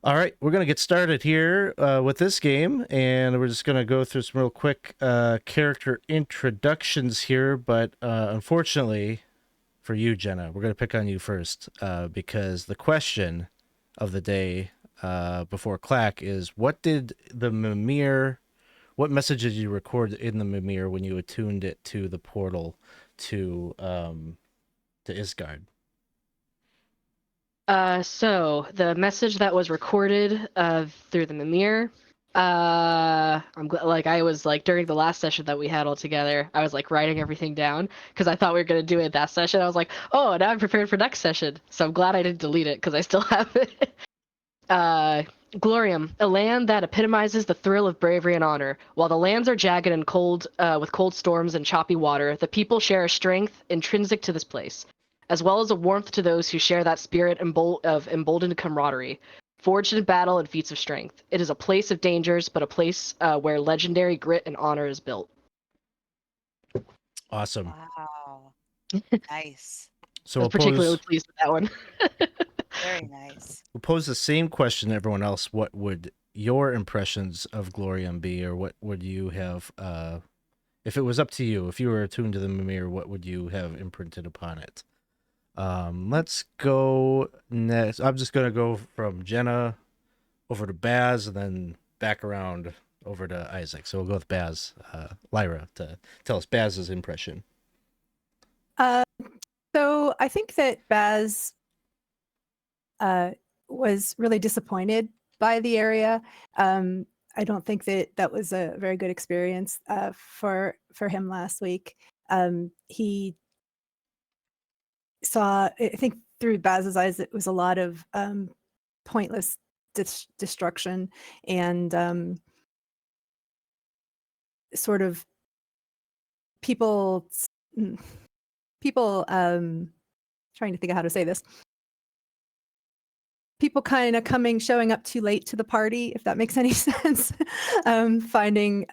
All right, we're going to get started here with this game, and we're just going to go through some real quick character introductions here. But unfortunately for you, Jenna, we're going to pick on you first because the question of the day before Clack is, what message did you record in the Mimir when you attuned it to the portal to Isgard? So the message that was recorded through the Mimir, I was like during the last session that we had all together, I was like writing everything down because I thought we were gonna do it that session. I was like, oh, now I'm prepared for next session. So I'm glad I didn't delete it because I still have it. Glorium, a land that epitomizes the thrill of bravery and honor. While the lands are jagged and cold, with cold storms and choppy water, the people share a strength intrinsic to this place, as well as a warmth to those who share that spirit of emboldened camaraderie, forged in battle and feats of strength. It is a place of dangers, but a place where legendary grit and honor is built. Awesome. Wow. Nice. So I was particularly pleased with that one. Very nice. We'll pose the same question to everyone else. What would your impressions of Glorium be, or what would you have, if it was up to you, if you were attuned to the Mimir, what would you have imprinted upon it? Let's go next. I'm just going to go from Jenna over to Baz and then back around over to Isaac. So we'll go with Baz, Lyra, to tell us Baz's impression. So I think that Baz was really disappointed by the area. I don't think that was a very good experience for him last week. He saw, I think through Baz's eyes, it was a lot of pointless destruction and sort of people trying to think of how to say this. People kind of showing up too late to the party, if that makes any sense. Finding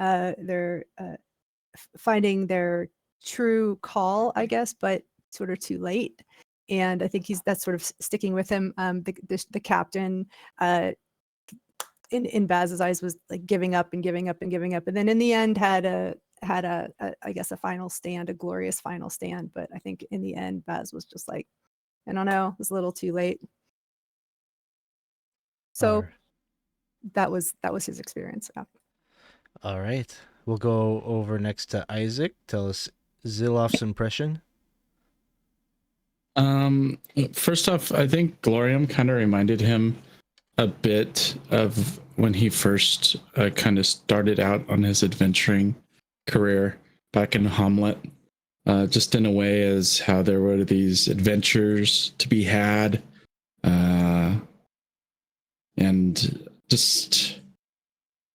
their true call, I guess, but sort of too late. And I think that's sort of sticking with him. The captain, in Baz's eyes, was like giving up, and then in the end had a I guess a final stand, a glorious final stand. But I think in the end, Baz was just like, I don't know, it was a little too late. So that was his experience. Yeah. All right. We'll go over next to Isaac. Tell us Zilloff's impression. First off, I think Glorium kind of reminded him a bit of when he first kind of started out on his adventuring career back in Hamlet. Just in a way as how there were these adventures to be had. And just,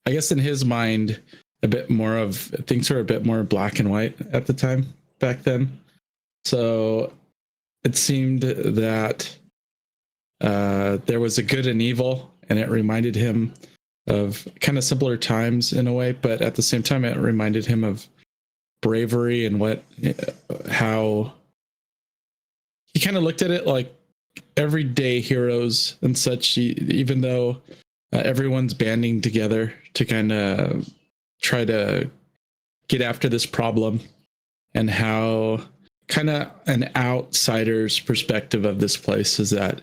I guess in his mind, a bit more of things were a bit more black and white at the time back then. So it seemed that there was a good and evil, and it reminded him of kind of simpler times in a way, but at the same time, it reminded him of bravery and how he kind of looked at it like everyday heroes and such, even though everyone's banding together to kind of try to get after this problem, and how kind of an outsider's perspective of this place is that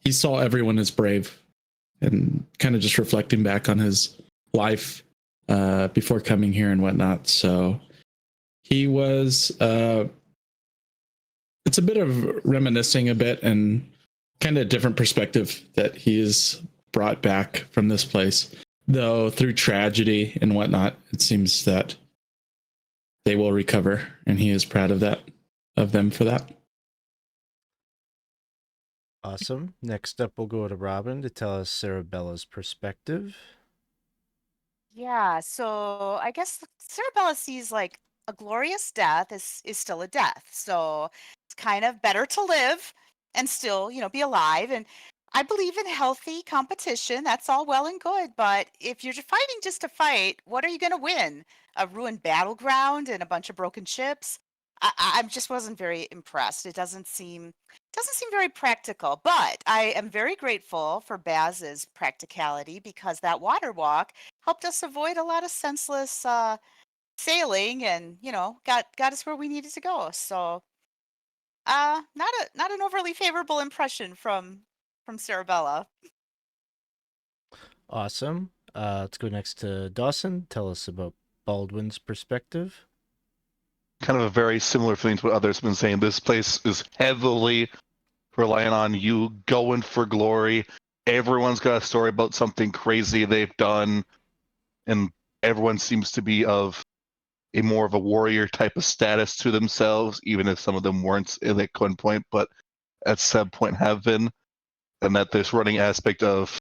he saw everyone as brave, and kind of just reflecting back on his life before coming here and whatnot. So he was it's a bit of reminiscing a bit and kind of a different perspective that he is brought back from this place, though through tragedy and whatnot, it seems that they will recover, and he is proud of them for that. Awesome. Next up, we'll go to Robyn to tell us Cerebella's perspective. Yeah, so I guess Cerebella sees like a glorious death is still a death. So it's kind of better to live and still, be alive. And I believe in healthy competition. That's all well and good. But if you're fighting just to fight, what are you going to win? A ruined battleground and a bunch of broken ships? I just wasn't very impressed. It doesn't seem doesn't seem very practical, but I am very grateful for Baz's practicality because that water walk helped us avoid a lot of senseless sailing and, got us where we needed to go. So, not an overly favorable impression from Cerebella. Awesome. Let's go next to Dawson. Tell us about Baldwin's perspective. Kind of a very similar feeling to what others have been saying. This place is heavily relying on you going for glory. Everyone's got a story about something crazy they've done, and everyone seems to be of a more of a warrior type of status to themselves, even if some of them weren't at that one point, but at some point have been. And that this running aspect of,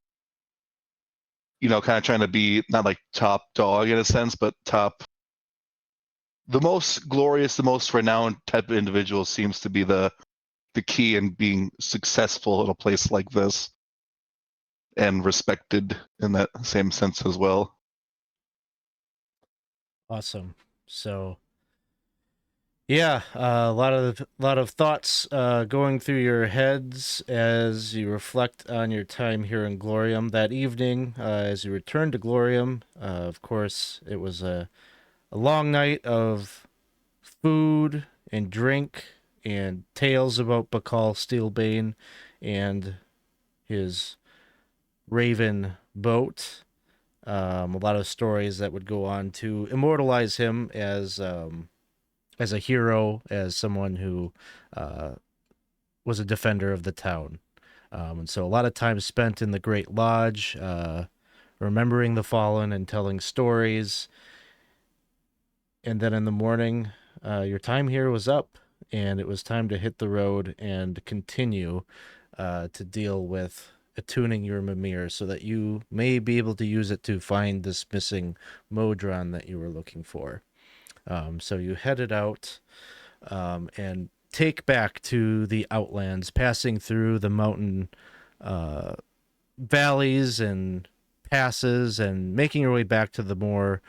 kind of trying to be not like top dog in a sense, but the most glorious, the most renowned type of individual seems to be the key in being successful in a place like this and respected in that same sense as well. Awesome. So, yeah, a lot of thoughts going through your heads as you reflect on your time here in Glorium that evening. As you return to Glorium, of course, it was a long night of food and drink and tales about Bakal Steelbane and his Raven boat. A lot of stories that would go on to immortalize him as a hero, as someone who was a defender of the town. And so a lot of time spent in the Great Lodge, remembering the fallen and telling stories. And then in the morning, your time here was up, and it was time to hit the road and continue to deal with attuning your Mimir so that you may be able to use it to find this missing Modron that you were looking for. So you headed out and take back to the Outlands, passing through the mountain valleys and passes and making your way back to the more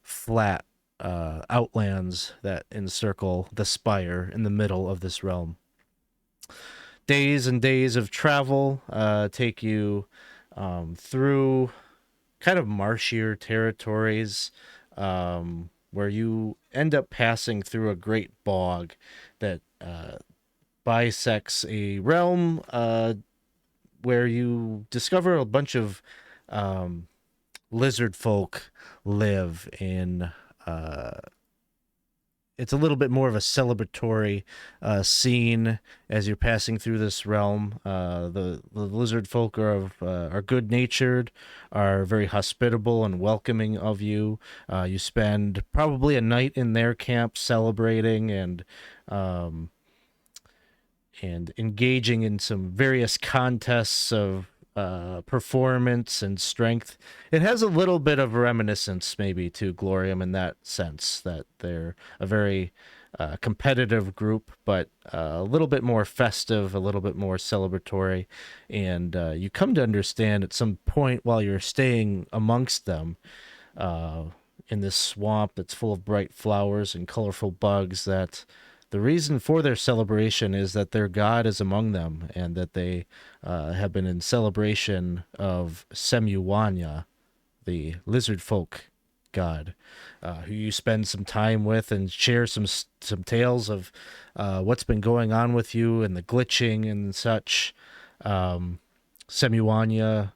flat outlands that encircle the spire in the middle of this realm. Days and days of travel take you through kind of marshier territories where you end up passing through a great bog that bisects a realm where you discover a bunch of lizard folk live in. It's a little bit more of a celebratory scene as you're passing through this realm. The lizard folk are good natured, are very hospitable and welcoming of you. You spend probably a night in their camp celebrating and engaging in some various contests of performance and strength. It has a little bit of reminiscence maybe to Glorium in that sense, that they're a very competitive group, but a little bit more festive, a little bit more celebratory. And you come to understand at some point while you're staying amongst them in this swamp that's full of bright flowers and colorful bugs that the reason for their celebration is that their god is among them, and that they have been in celebration of Semuanya, the lizard folk god, who you spend some time with and share some tales of what's been going on with you and the glitching and such. Semuanya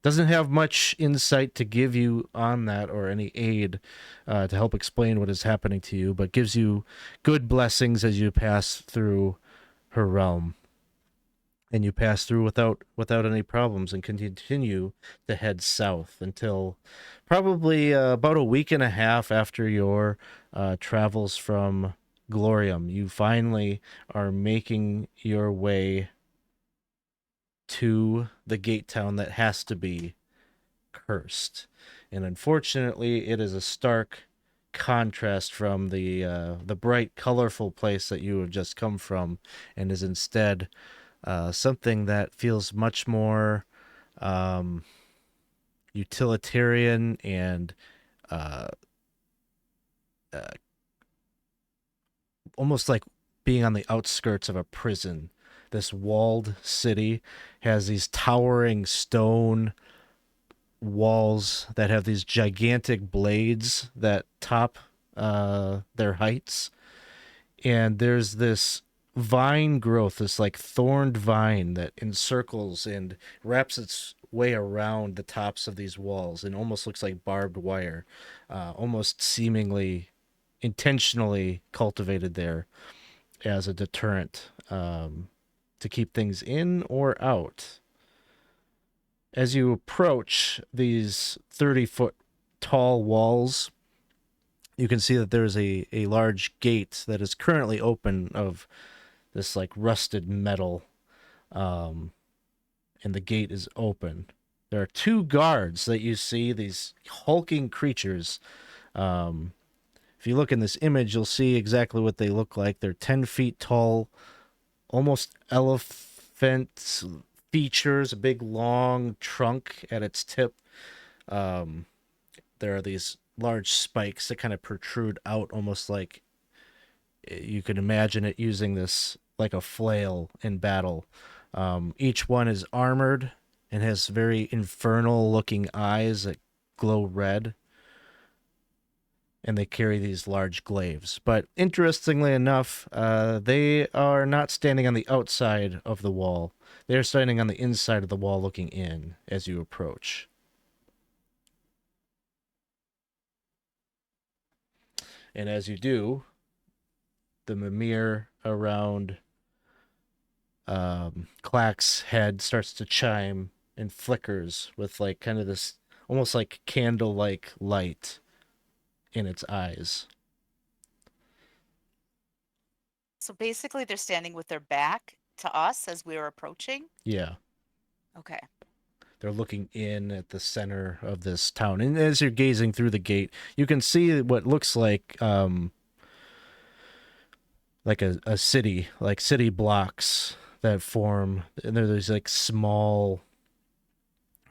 doesn't have much insight to give you on that or any aid to help explain what is happening to you, but gives you good blessings as you pass through her realm. And you pass through without any problems and continue to head south until probably about a week and a half after your travels from Glorium. You finally are making your way to the gate town that has to be Curst. And unfortunately, it is a stark contrast from the bright, colorful place that you have just come from, and is instead something that feels much more utilitarian and almost like being on the outskirts of a prison this walled city has these towering stone walls that have these gigantic blades that top their heights. And there's this vine growth, this like thorned vine that encircles and wraps its way around the tops of these walls and almost looks like barbed wire, almost seemingly intentionally cultivated there as a deterrent, to keep things in or out. As you approach these 30-foot tall walls, you can see that there's a large gate that is currently open of this like rusted metal, and the gate is open. There are 2 guards that you see, these hulking creatures. If you look in this image, you'll see exactly what they look like. They're 10 feet tall, almost elephant features, a big long trunk at its tip. There are these large spikes that kind of protrude out, almost like you could imagine it using this like a flail in battle. Each one is armored and has very infernal looking eyes that glow red, and they carry these large glaives. But interestingly enough, they are not standing on the outside of the wall. They're standing on the inside of the wall looking in as you approach. And as you do, the mimir around Clack's head starts to chime and flickers with like kind of this almost like candle-like light in its eyes. So basically, they're standing with their back to us as we were approaching. Yeah. Okay. They're looking in at the center of this town. And as you're gazing through the gate, you can see what looks like a city, like city blocks that form. And there's like small,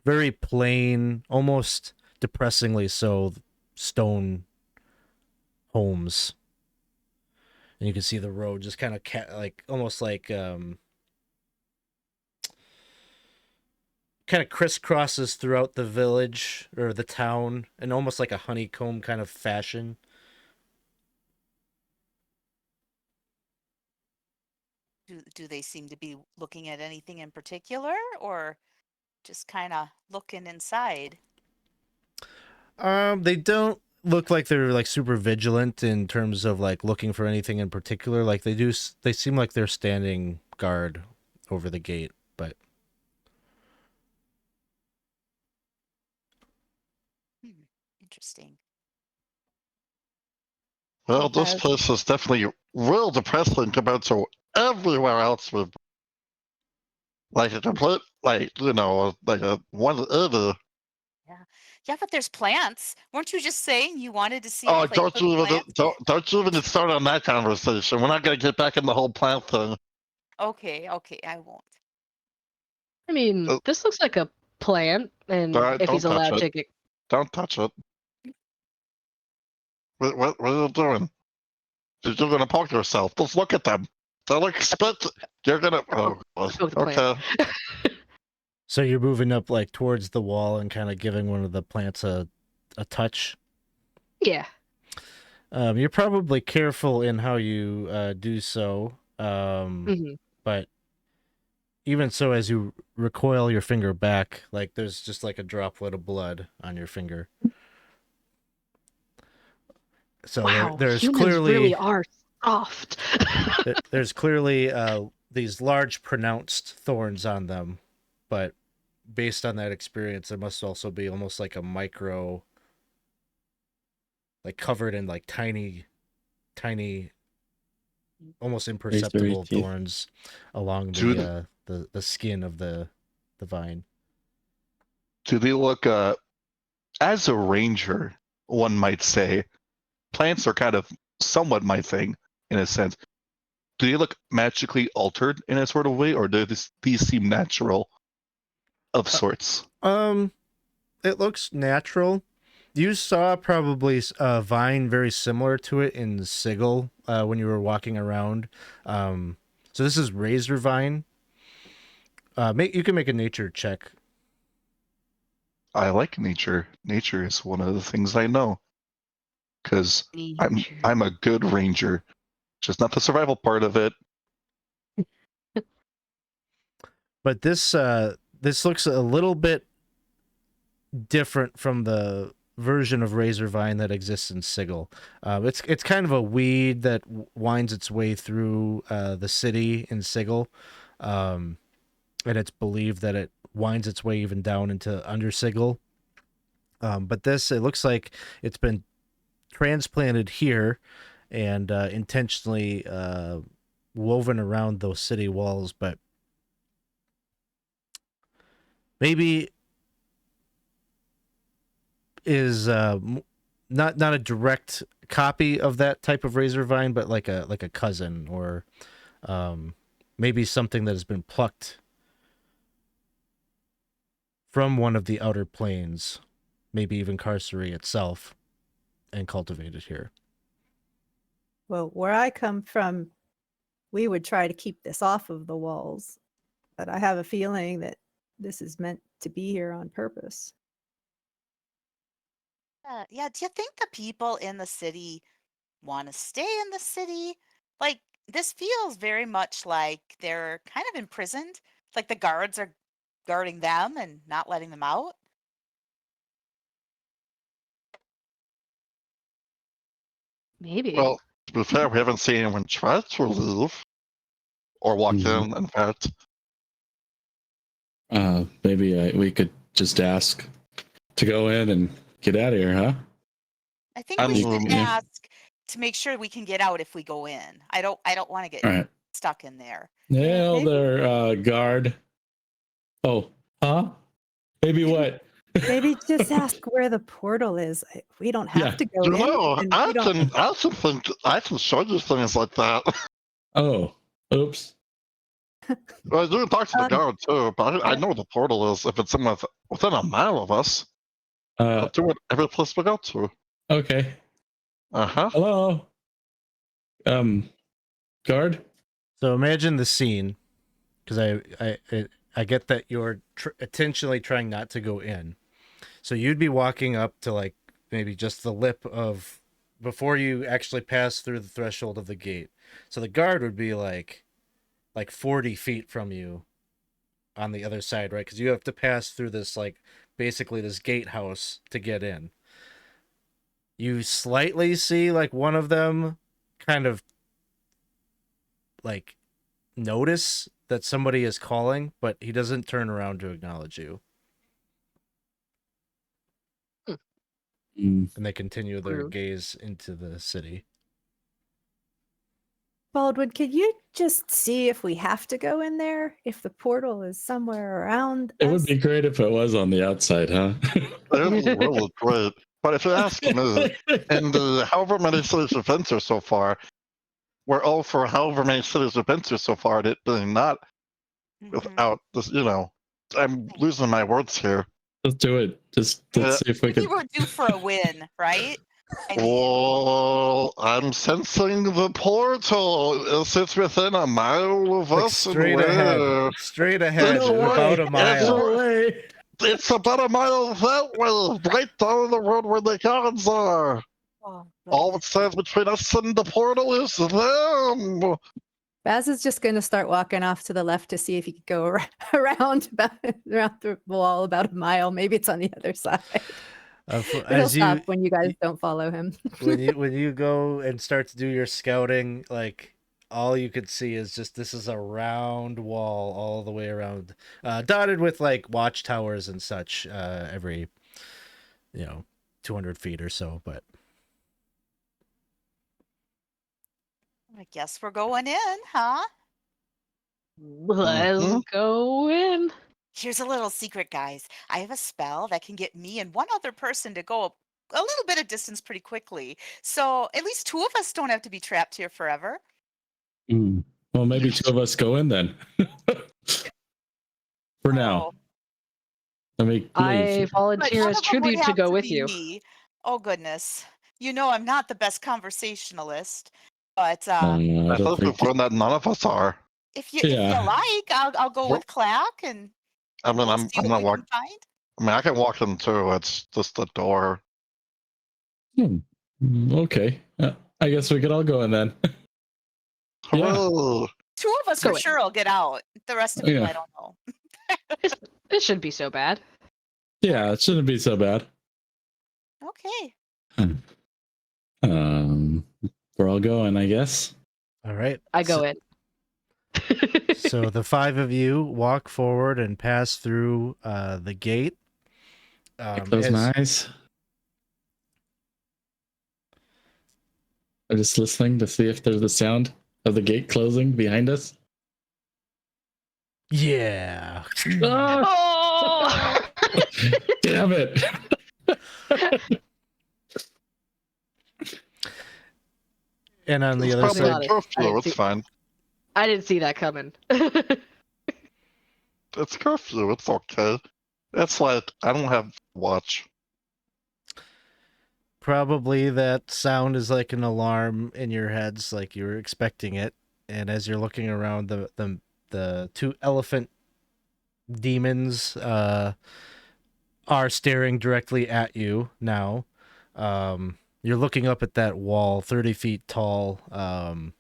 very plain, almost depressingly so, stone homes. And you can see the road just kind of like almost like kind of crisscrosses throughout the village or the town in almost like a honeycomb kind of fashion. Do they seem to be looking at anything in particular, or just kind of looking inside? They don't look like they're like super vigilant in terms of like looking for anything in particular. Like they seem like they're standing guard over the gate, but Interesting. Well, this place is definitely real depressing compared to everywhere else. With like a complete, like like a 180. Yeah, but there's plants. Weren't you just saying you wanted to see? Oh, a place with plants? don't you even start on that conversation. We're not gonna get back in the whole plant thing. Okay, I won't. I mean, this looks like a plant, and if he's don't touch allowed it. to get... Don't touch it. What are you doing? You're gonna poke yourself. Just look at them. They look spit. You're gonna. Oh, Poke the plant. okay. so you're moving up like towards the wall and kind of giving one of the plants a touch. Yeah. You're probably careful in how you do so. But even so, as you recoil your finger back, like there's just like a droplet of blood on your finger. So Wow, there's humans clearly really are soft. there's clearly these large pronounced thorns on them, but based on that experience, there must also be almost like a micro, like covered in like tiny, almost imperceptible thorns along the skin of the vine. Do they look? As a ranger, one might say, plants are kind of somewhat my thing in a sense. Do they look magically altered in a sort of way, or do these seem natural of sorts? It looks natural. You saw probably a vine very similar to it in Sigil when you were walking around. So this is razor vine, You can make a nature check. I like nature. Nature is one of the things I know. Because I'm a good ranger. Just not the survival part of it. But this looks a little bit different from the version of Razorvine that exists in Sigil. It's kind of a weed that winds its way through the city in Sigil, and it's believed that it winds its way even down into under Sigil. But it looks like it's been transplanted here and intentionally woven around those city walls, but maybe is not a direct copy of that type of Razorvine, but like a cousin, or maybe something that has been plucked from one of the outer planes, maybe even Carcery itself, and cultivated here. Well, where I come from, we would try to keep this off of the walls, but I have a feeling that this is meant to be here on purpose. Yeah, do you think the people in the city want to stay in the city? Like, this feels very much like they're kind of imprisoned. Like the guards are guarding them and not letting them out. Maybe. Well, to be fair, we haven't seen anyone try to leave. Or walk in fact. Maybe we could just ask to go in and get out of here, huh? I think we should ask to make sure we can get out if we go in. I don't want to get stuck in there. Nail their guard. Oh, huh? Maybe what? Maybe just ask where the portal is. We don't have to go in. No, I can show you things like that. Oh, oops. Well, you can talk to the guard too, but I know where the portal is. If it's within a mile of us, I'll do it every place we go to. Okay. Uh-huh. Hello. Guard. So imagine the scene, because I get that you're intentionally trying not to go in. So you'd be walking up to like maybe just the lip of before you actually pass through the threshold of the gate. So the guard would be like 40 feet from you on the other side, right? Because you have to pass through this basically this gatehouse to get in. You slightly see one of them kind of notice that somebody is calling, but he doesn't turn around to acknowledge you. And they continue their gaze into the city. Baldwin, could you just see if we have to go in there? If the portal is somewhere around It us? would be great if it was on the outside, huh? It was great. But if you ask me, and however many cities we've been to so far, we're all for however many cities we've been to so far, it being not without this, I'm losing my words here. Let's do it. Let's see if we can. We're due for a win, right? Well, I'm sensing the portal. It sits within a mile of us. Straight ahead, about a mile. It's about a mile that way, right down the road where the guards are. All that stands between us and the portal is them. Baz is just going to start walking off to the left to see if he could go around the wall about a mile. Maybe it's on the other side. He'll stop when you guys don't follow him. when you go and start to do your scouting, all you could see is just this is a round wall all the way around, dotted with watchtowers and such every 200 feet or so. But I guess we're going in, huh? Let's go in. Here's a little secret, guys. I have a spell that can get me and one other person to go a little bit of distance pretty quickly. So at least two of us don't have to be trapped here forever. Well, maybe two of us go in then. For now. I volunteer as tribute to go with you. Me. Oh, goodness. I'm not the best conversationalist, but I thought we've learned that none of us are. if you like, I'll go Well, with Clack and I mean, we'll I'm see what not we walk. can find. I mean, I can walk them too. It's just the door. Okay. I guess we could all go in then. Yeah. Hooray. 2 of us Go for in. sure will get out. The rest of you, Yeah. I don't know. It shouldn't be so bad. Yeah, it shouldn't be so bad. Okay. We're all going, I guess. All right. I go in. So the 5 of you walk forward and pass through the gate. Close my eyes. I'm just listening to see if there's the sound of the gate closing behind us. Yeah. Oh! Damn it. And on the It's other probably side, curfew. It's fine. I didn't see that coming. It's curfew. It's okay. It's like I don't have watch. probably that sound is like an alarm in your heads, like you were expecting it. And as you're looking around, the 2 elephant demons are staring directly at you now. You're looking up at that wall, 30 feet tall, and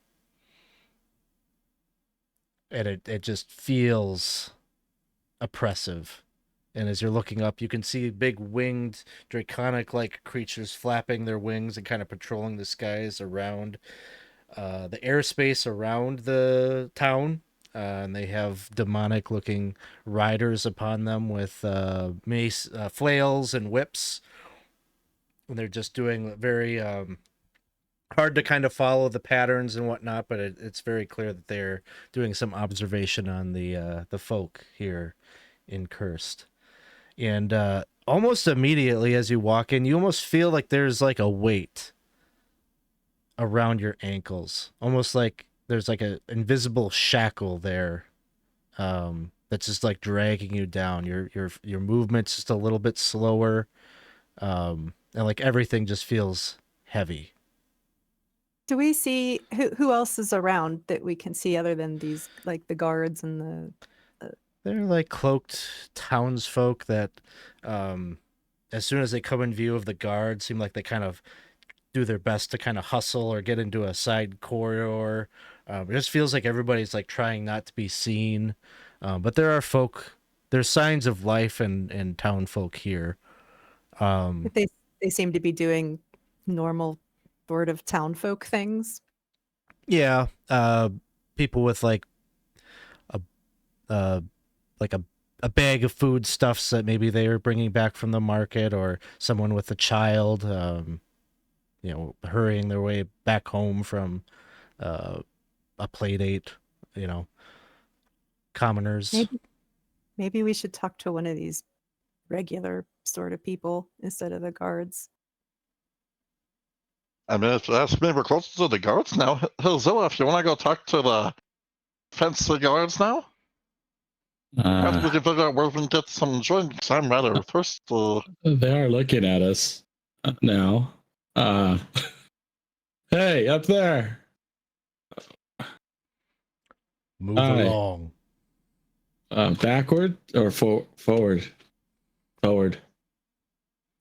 it just feels oppressive. And as you're looking up, you can see big winged, draconic-like creatures flapping their wings and kind of patrolling the skies around the airspace around the town. And they have demonic-looking riders upon them with mace, flails, and whips. And they're just doing very hard to kind of follow the patterns and whatnot, but it's very clear that they're doing some observation on the folk here in Curst. And almost immediately as you walk in, you almost feel like there's like a weight around your ankles, almost like there's like an invisible shackle there that's just like dragging you down. Your movement's just a little bit slower, and like everything just feels heavy. Do we see who else is around that we can see other than these, like the guards and the? They're like cloaked townsfolk that, as soon as they come in view of the guards, seem like they kind of do their best to kind of hustle or get into a side corridor. It just feels like everybody's like trying not to be seen. But there are folk, there's signs of life and town folk here. But they seem to be doing normal sort of town folk things. Yeah. People with like a bag of foodstuffs that maybe they are bringing back from the market, or someone with a child, hurrying their way back home from a play date, commoners. Maybe we should talk to one of these regular sort of people instead of the guards. I mean, that's maybe we're closer to the guards now. Zilloff, you want to go talk to the fancy guards now? Perhaps we can figure out where we can get some drinks. I'm rather thirsty. They are looking at us now. Hey, up there. Move Hi. along. Backward or forward? Forward.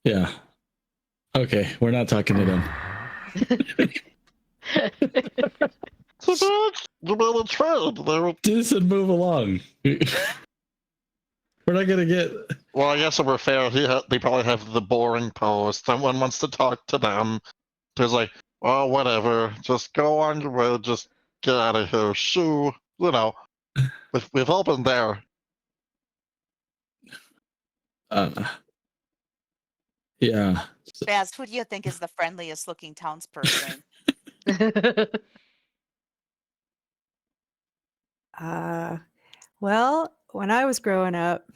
Yeah. Okay, we're not talking to them. Just move along. We're not gonna get. Well, I guess if we're fair, they probably have the boring post. Someone wants to talk to them. There's like, well, whatever. Just go on your way. Just get out of here. Shoo. We've all been there. Yeah. Baz, who do you think is the friendliest looking townsperson? Well, when I was growing up,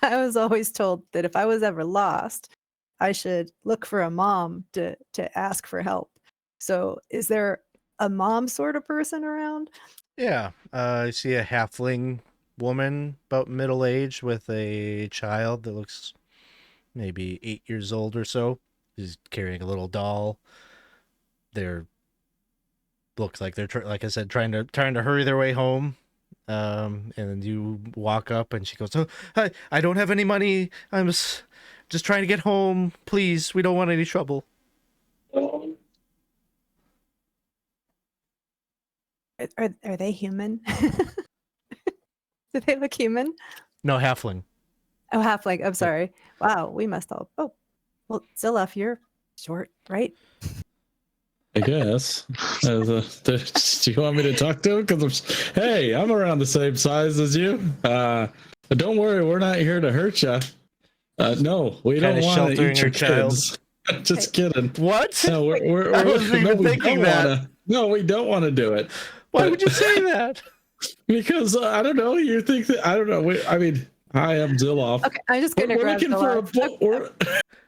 I was always told that if I was ever lost, I should look for a mom to ask for help. So is there a mom sort of person around? Yeah. I see a halfling woman about middle age with a child that looks maybe 8 years old or so. She's carrying a little doll. Looks like they're like I said, trying to hurry their way home. and then you walk up, and she goes, "Oh, I don't have any money. I'm just trying to get home. Please, we don't want any trouble." Are they human? Do they look human? No, halfling. Oh, halfling. I'm sorry. Wow, we must all. Oh, well, Zilloff, you're short, right? I guess. Do you want me to talk to him? Because hey, I'm around the same size as you. But don't worry, we're not here to hurt you. No, we Kinda don't want to sheltering eat your your child. kids. Just kidding. What? No, we're I wasn't even we thinking don't that. wanna. No, we don't want to do it. Why But- would you say that? Because I don't know. You think that I don't know. I mean, hi, I'm Zilloff. Okay, I'm just We're, gonna we're grab looking for a Zilloff. book.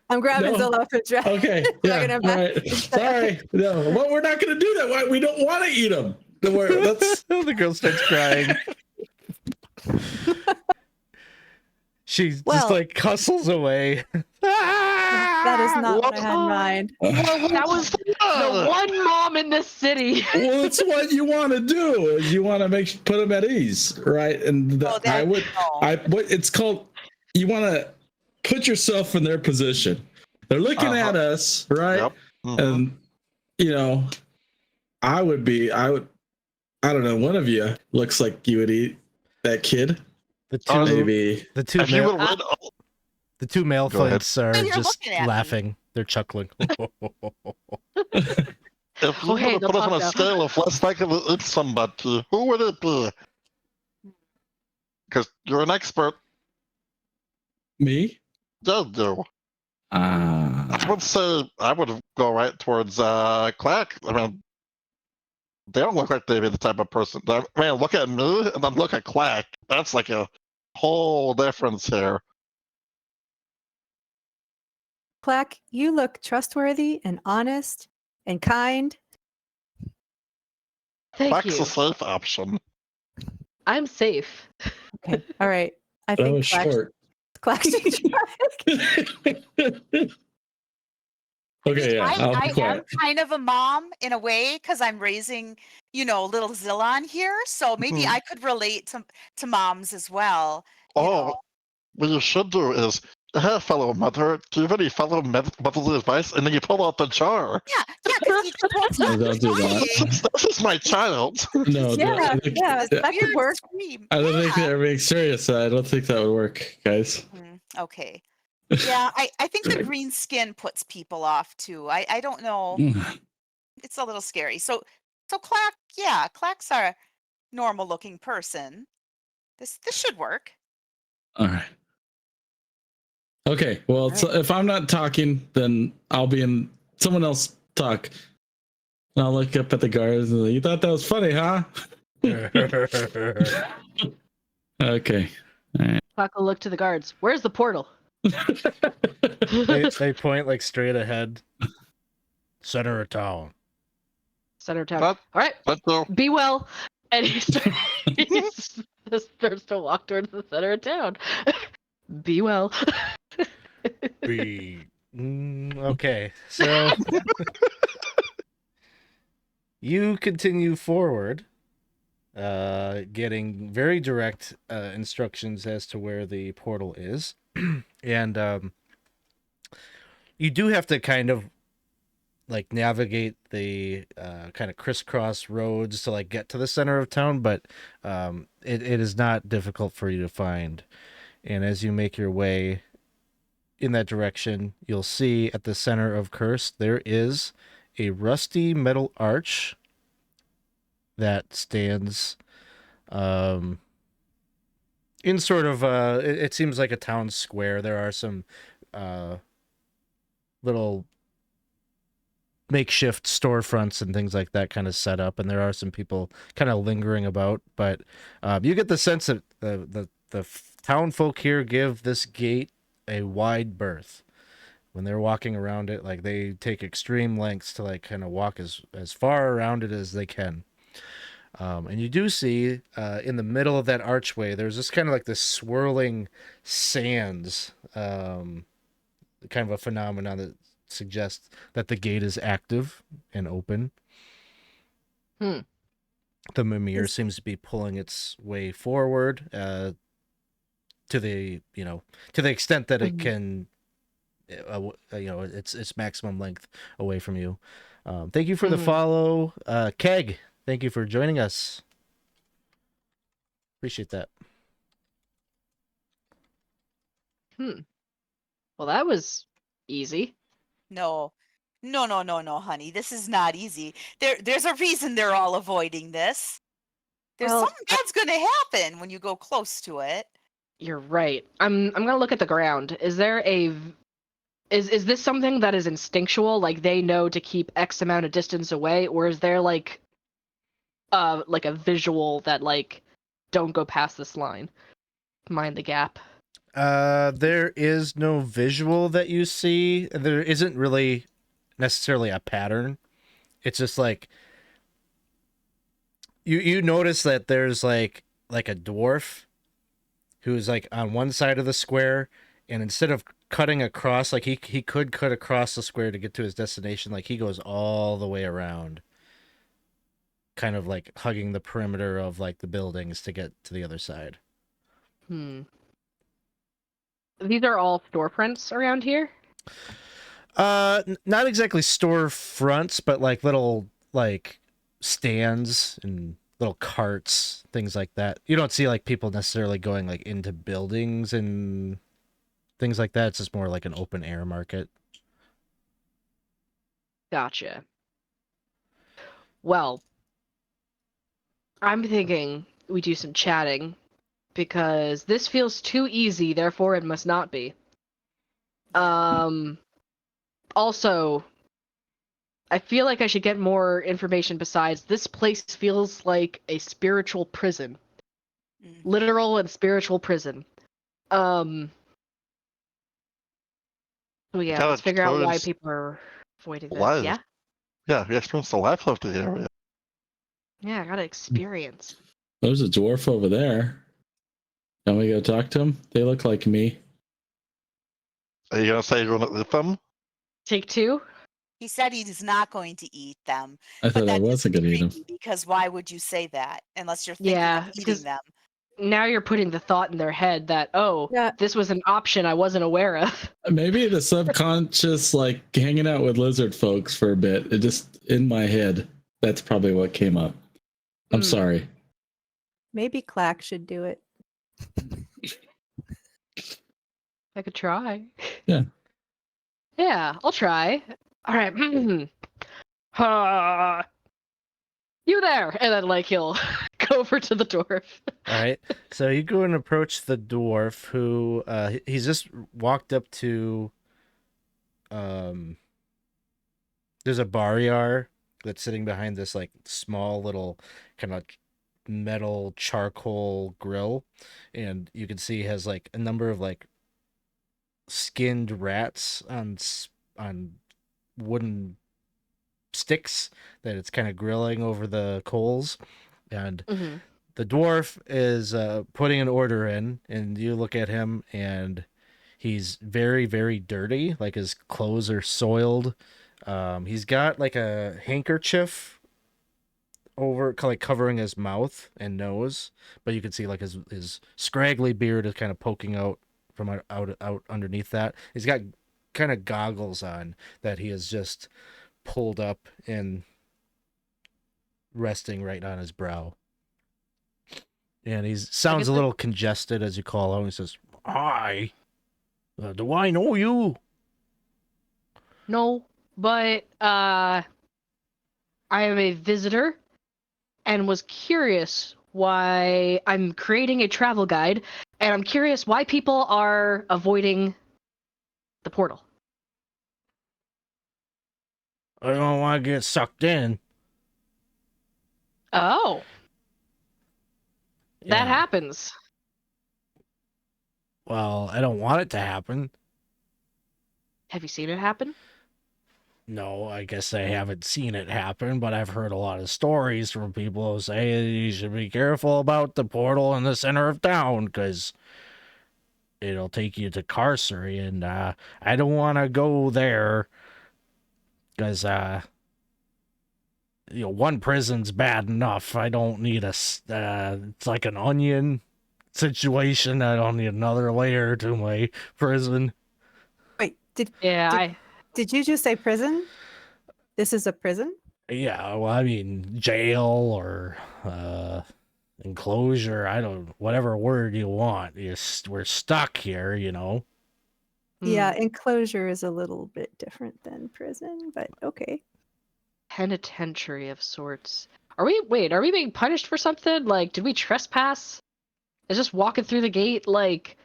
I'm grabbing No. Zilloff and drag. Okay, yeah, Dragging him all back. right. Sorry, no. Well, we're not going to do that. Why? We don't want to eat them. That's The girl starts crying. She just Well- like hustles away. That is not what I had in Whoa. mind. That was the one mom in this city. well, it's what you want to do. Is you want to put them at ease, right? And Oh, I would. no. What it's called. You want to put yourself in their position. They're looking at us, right? Yep. Mhm. And you know, I would. I don't know. One of you looks like you would eat that kid. The two, Maybe. the two If you male, would win, the two male Go ahead. flanks are You're just looking at me. laughing. They're chuckling. if you Oh, hey, were to they'll put us on talk a now. scale of less likely to eat somebody, who would it be? Because you're an expert. Me? Yeah, you. I would say I would go right towards Clack. I mean, they don't look like they'd be the type of person. I mean, look at me and then look at Clack. That's like a whole difference here. Clack, you look trustworthy and honest and kind. Thank Clack's you. a safe option. I'm safe. Okay, all right. I That think was short. Clack should try. Okay, yeah. I'll be I am quiet. kind of a mom in a way because I'm raising, little Zillon here. So maybe Mhm. I could relate to moms as well. Oh, what you should do is, hey, fellow mother, do you have any fellow motherly advice? And then you pull out the jar. Yeah, because he just wants No, to don't do that. This is my child. No, Yeah, I think, yeah, that could weird work. scream. I don't think Yeah. they're being serious. I don't think that would work, guys. Okay. Yeah, I think the green skin puts people off too. I don't know. It's a little scary. So Clack, yeah, Clack's a normal looking person. This should work. All right. Okay. Well, All so if I'm not talking, then I'll be in someone else talk. And I'll look up at the guards and you thought that was funny, huh? Okay. Clack will look to the guards. Where's the portal? they point like straight ahead. Center of town. Center of town. That- All right, Let's go. be well. And he starts to walk towards the center of town. Be well. Okay, so you continue forward, getting very direct instructions as to where the portal is, and you do have to kind of like navigate the kind of crisscross roads to like get to the center of town, but it is not difficult for you to find. And as you make your way in that direction, you'll see at the center of Curst there is a rusty metal arch that stands in sort of it seems like a town square. There are some little makeshift storefronts and things like that kind of set up, and there are some people kind of lingering about, but you get the sense that the town folk here give this gate a wide berth when they're walking around it. Like they take extreme lengths to like kind of walk as far around it as they can. And you do see in the middle of that archway there's this kind of like this swirling sands, kind of a phenomenon that suggests that the gate is active and open. The Mimir Is- seems to be pulling its way forward to the to the extent that it Mhm. can, its maximum length away from you. Thank you for the Mhm. follow, Keg. Thank you for joining us. Appreciate that. Well, that was easy. No. No, no, no, no, honey. This is not easy. There's a reason they're all avoiding this. There's Well, something bad's gonna happen when you go close to it. You're right. I'm gonna look at the ground. Is there is this something that is instinctual, like they know to keep X amount of distance away, or is there like a visual that like don't go past this line? Mind the gap. There is no visual that you see. There isn't really necessarily a pattern. It's just like you notice that there's like a dwarf who's like on one side of the square, and instead of cutting across, like he could cut across the square to get to his destination, like he goes all the way around, kind of like hugging the perimeter of like the buildings to get to the other side. These are all storefronts around here. Not exactly storefronts, but like little like stands and little carts, things like that. You don't see like people necessarily going like into buildings and things like that. It's just more like an open air market. Gotcha. Well, I'm thinking we do some chatting because this feels too easy, therefore it must not be. Also, I feel like I should get more information besides this place feels like a spiritual prison. Mhm. Literal and spiritual prison. So yeah, Yeah, let's figure out why it's people are avoiding this. alive. Yeah? Yeah, you experienced the life of the area. Yeah, I gotta experience. There's a dwarf over there. Can we go talk to him? They look like me. Are you gonna say you're gonna with them? Take two? He said he is not going to eat them. I But thought I that wasn't is going to eat him. creepy because why would you say that unless you're thinking Yeah, of because eating them? now you're putting the thought in their head that, oh, Yeah. this was an option I wasn't aware of. Maybe the subconscious, like hanging out with lizard folks for a bit. It just in my head. That's probably what came up. I'm Mm. sorry. Maybe Clack should do it. I could try. Yeah. Yeah, I'll try. All right. You there? And then like he'll go over to the dwarf. All right. So you go and approach the dwarf who he's just walked up to there's a barrier that's sitting behind this like small little kind of metal charcoal grill, and you can see he has like a number of like skinned rats on wooden sticks that it's kind of grilling over the coals, and Mm-hmm. the dwarf is putting an order in, and you look at him and he's very, very dirty. Like his clothes are soiled. He's got like a handkerchief over, like covering his mouth and nose, but you can see like his scraggly beard is kind of poking out from out underneath that. He's got kind of goggles on that he has just pulled up and resting right on his brow. And he sounds a little congested as you call out. He says, "Hi, do I know you?" No, but I am a visitor and was curious why I'm creating a travel guide, and I'm curious why people are avoiding the portal. I don't want to get sucked in. Oh, that Yeah. happens. Well, I don't want it to happen. Have you seen it happen? No, I guess I haven't seen it happen, but I've heard a lot of stories from people who say you should be careful about the portal in the center of town because it'll take you to Carcery, and I don't want to go there because one prison's bad enough. I don't need it's like an onion situation. I don't need another layer to my prison. Wait, Yeah, did you just say prison? This is a prison? Yeah, well, I mean, jail or enclosure. I don't, whatever word you want. We're stuck here, Yeah, enclosure is a little bit different than prison, but okay. Penitentiary of sorts. Are we being punished for something? Like, did we trespass? Is just walking through the gate like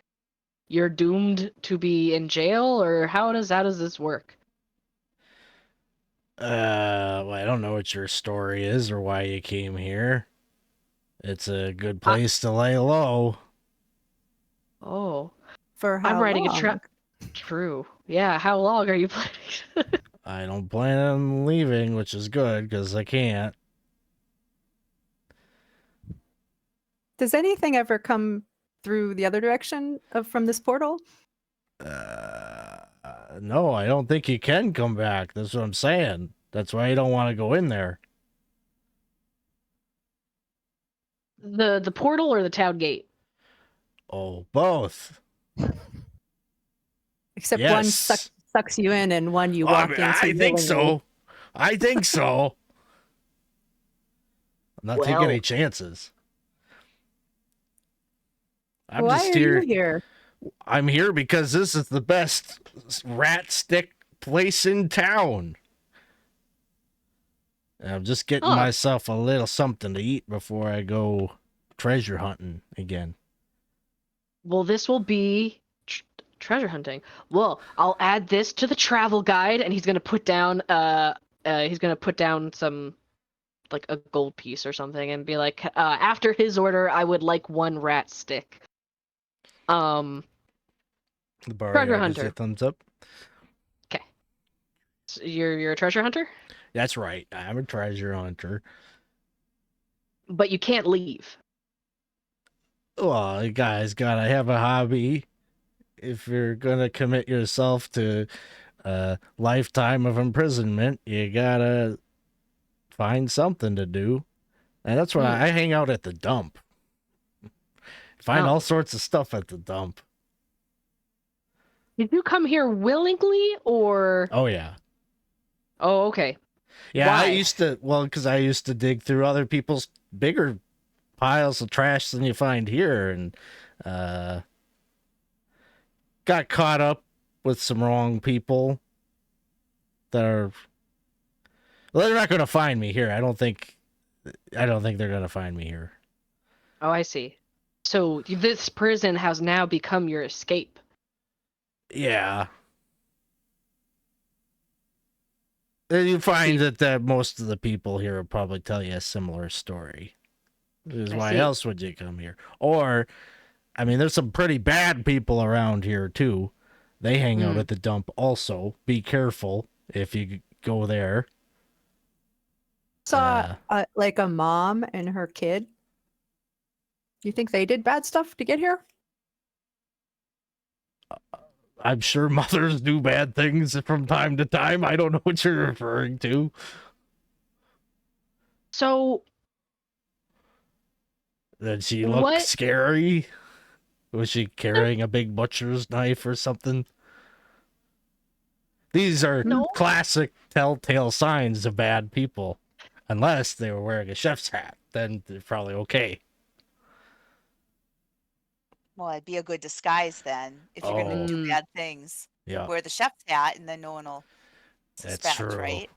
you're doomed to be in jail, or how does this work? Well, I don't know what your story is or why you came here. It's a good place to lay low. Oh, For how I'm writing long? True. Yeah, how long are you planning? I don't plan on leaving, which is good because I can't. Does anything ever come through the other direction from this portal? No, I don't think you can come back. That's what I'm saying. That's why you don't want to go in there. The portal or the town gate? Oh, both. Except Yes. one sucks you in and one you walk into. I think so. I think so. I'm not taking any chances. I'm Why just are here. you here? I'm here because this is the best rat stick place in town. And I'm just getting myself a little something to eat before I go treasure hunting again. Well, this will be treasure hunting. Well, I'll add this to the travel guide, and he's gonna put down some like a gold piece or something, and be like, after his order, I would like 1 rat stick. The treasure bar gives you hunter. a thumbs up. Okay. So you're a treasure hunter, That's right. I'm a treasure hunter. but you can't leave. Well, you guys gotta have a hobby. If you're gonna commit yourself to a lifetime of imprisonment, you gotta find something to do. And that's why I hang out at the dump. Find all sorts of stuff at the dump. Did you come here willingly, or? Oh, yeah. Oh, okay. Yeah, Why? because I used to dig through other people's bigger piles of trash than you find here, and got caught up with some wrong people that are. Well, they're not going to find me here. I don't think they're going to find me here. Oh, I see. So this prison has now become your escape. Yeah. You find that most of the people here will probably tell you a similar story. Because why else would you come here? Or, I mean, there's some pretty bad people around here, too. They hang out at the dump also. Be careful if you go there. Saw like a mom and her kid. You think they did bad stuff to get here? I'm sure mothers do bad things from time to time. I don't know what you're referring to. So, did she look scary? Was she carrying a big butcher's knife or something? These are classic telltale signs of bad people. Unless they were wearing a chef's hat, then they're probably okay. Well, it'd be a good disguise then if you're going to do bad things. Yeah. Wear the chef's hat and then no one will suspect, That's true. right?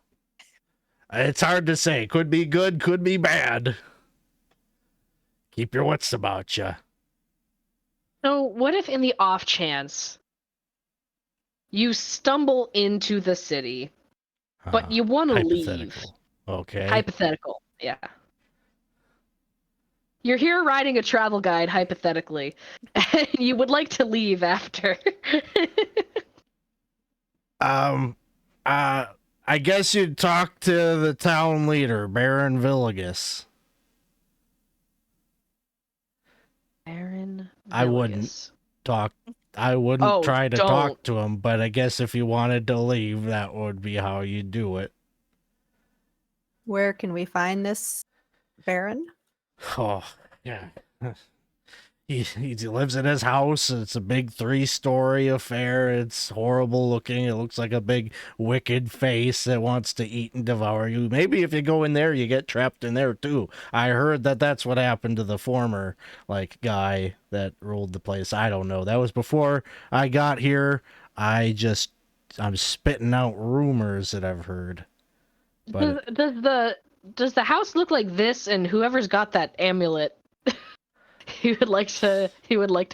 It's hard to say. Could be good, could be bad. Keep your wits about you. So what if in the off chance you stumble into the city, but you want to leave? Okay. Hypothetical, yeah. You're here riding a travel guide, hypothetically, and you would like to leave after. I guess you'd talk to the town leader, Baron Villigus. Baron Villigus. I wouldn't try to talk to him, but I guess if you wanted to leave, that would be how you do it. Where can we find this Baron? Oh, yeah. He lives in his house. It's a big 3-story affair. It's horrible looking. It looks like a big wicked face that wants to eat and devour you. Maybe if you go in there, you get trapped in there too. I heard that that's what happened to the former guy that ruled the place. I don't know. That was before I got here. I'm spitting out rumors that I've heard. But Does the house look like this? And whoever's got that amulet, he would like to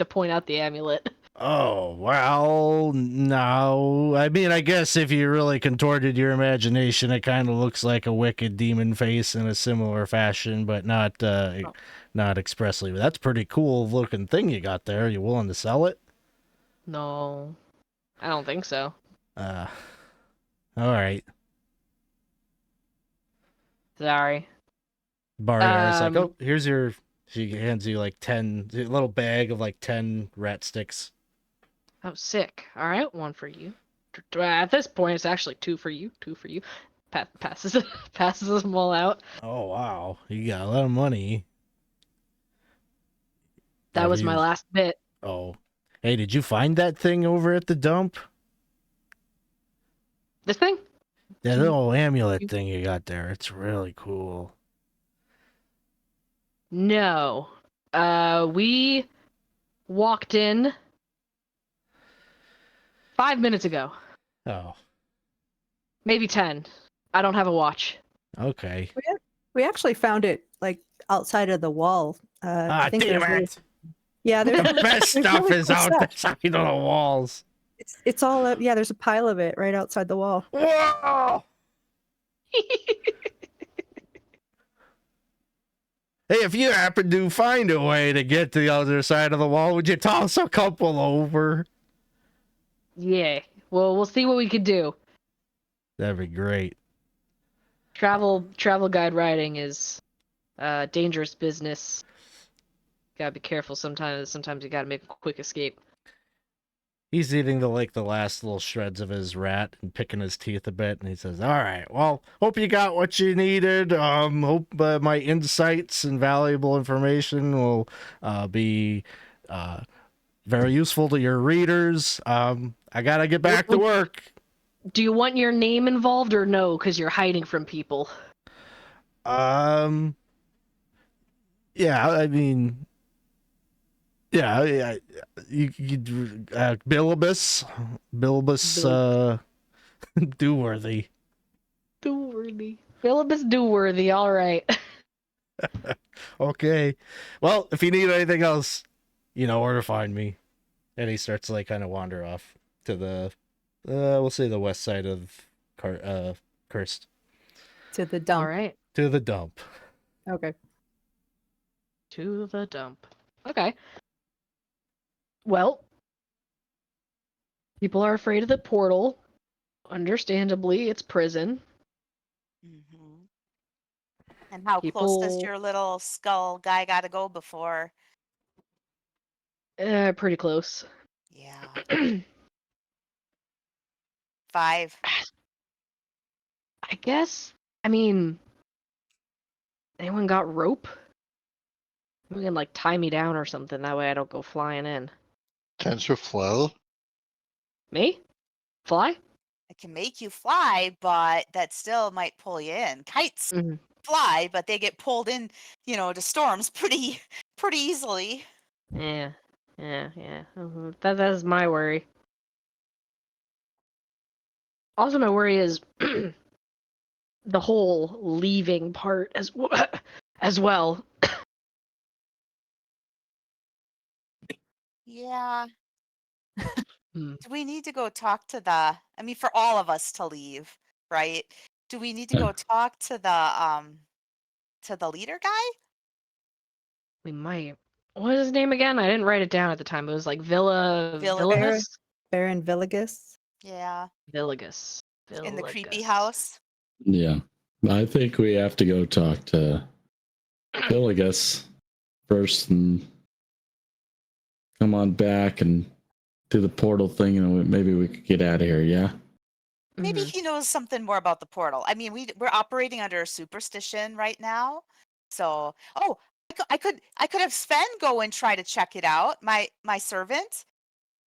point out the amulet. oh, well, no. I mean, I guess if you really contorted your imagination, it kind of looks like a wicked demon face in a similar fashion, but not expressly. That's pretty cool looking thing you got there. You willing to sell it? No, I don't think so. All right. Sorry. Barrier is oh, here's your. She hands you a little bag of 10 rat sticks. Oh, sick. All right, one for you. At this point, it's actually two for you. Passes them all out. Oh wow, you got a lot of money. That was my last bit. Oh, hey, did you find that thing over at the dump? This thing? That little amulet thing you got there. It's really cool. No. We walked in 5 minutes ago. Oh, Maybe 10. I don't have a watch. okay. We actually found it outside of the wall. I think damn there's it! Yeah, there's The best there's stuff really is cool out stuff. the side of the walls. It's all up. Yeah, there's a pile of it right outside the wall. Whoa! Hey, if you happen to find a way to get to the other side of the wall, would you toss a couple over? Yeah. Well, we'll see what we could do. That'd be great. Travel guide riding is dangerous business. Gotta be careful sometimes. Sometimes you gotta make a quick escape. He's eating the last little shreds of his rat and picking his teeth a bit, and he says, "All right, well, hope you got what you needed. Hope my insights and valuable information will be very useful to your readers. I gotta get back to work." Do you want your name involved or no? Because you're hiding from people. Yeah, I mean, yeah, Bilibus, Doworthy. Philipus Doworthy, all right. Okay, well, if you need anything else, where to find me. And he starts to kind of wander off to the, we'll say the west side of Curst. To the dump. All right. To the dump. Okay. To the dump. Okay. Well, people are afraid of the portal. Understandably, it's prison. Mm-hmm. And how close does your little skull guy got to go before? Pretty close. Yeah. 5. I guess. I mean, anyone got rope? We can tie me down or something. That way I don't go flying in. TensorFlow? Me? Fly? I can make you fly, but that still might pull you in. Kites fly, but they get pulled in, to storms pretty easily. Yeah. That is my worry. Also, my worry is the whole leaving part as well. Yeah. Do we need to go talk to for all of us to leave, right? Do we need to go talk to the leader guy? We might. What is his name again? I didn't write it down at the time. It was Villagus? Baron Villigus. Yeah. Villigus. In the creepy house. Yeah. I think we have to go talk to Villigus first and come on back and do the portal thing, and maybe we could get out of here, yeah? maybe Mhm. he knows something more about the portal. I mean, we're operating under a superstition right now. So, oh, I could have Sven go and try to check it out, my servant,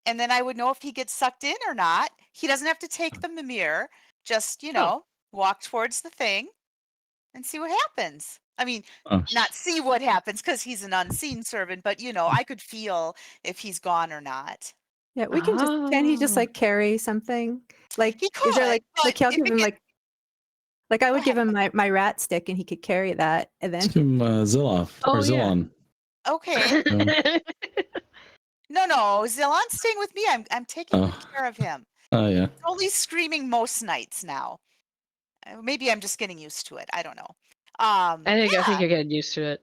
and then I would know if he gets sucked in or not. He doesn't have to take the Mimir, just, Oh. walk towards the thing and see what happens. I mean, Oh, not see what happens because he's an unseen servant, but I could feel if he's gone or not. Yeah, we can just. Can he just Oh. like carry something? Like, He is there could, but I'll if give it him get, like I go would give ahead. him my rat stick and he could carry that, and then let's give him Zilloff or Oh, yeah. Zillon. Okay. No, Zilon's staying with me. I'm taking good Oh. care of him. Oh yeah. He's only screaming most nights now. Maybe I'm just getting used to it. I don't know. I think Yeah, you're getting used to it.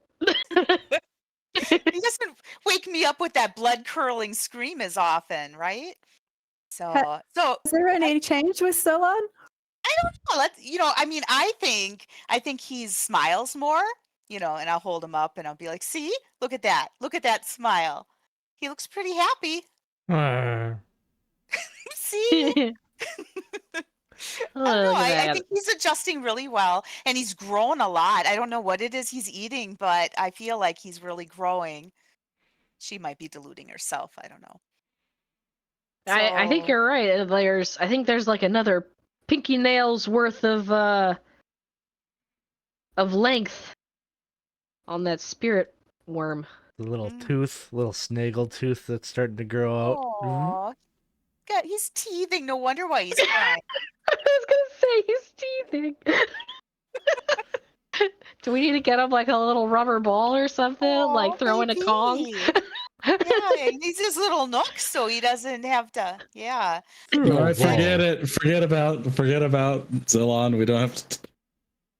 he doesn't wake me up with that blood curdling scream as often, right? So is there any change with Solon? I don't know. I mean, I think he smiles more, and I'll hold him up and I'll be like, "See? Look at that. Look at that smile. He looks pretty happy. See?" I don't know. Look at I that. think he's adjusting really well and he's grown a lot. I don't know what it is he's eating, but I feel like he's really growing. She might be deluding herself. I don't know. I think So, you're right. I think there's like another pinky nails worth of length on that spirit worm. The little Mm. tooth, little snaggle tooth that's starting to grow out. Aw, God, he's teething. No wonder why he's crying. I was gonna say he's teething. Do we need to get him like a little rubber ball or something? Like Oh, throw in a Kong? maybe. Yeah, he needs his little nook so he doesn't have to. Yeah. All right, Whoa. forget it. Forget about Zillon. We don't have to.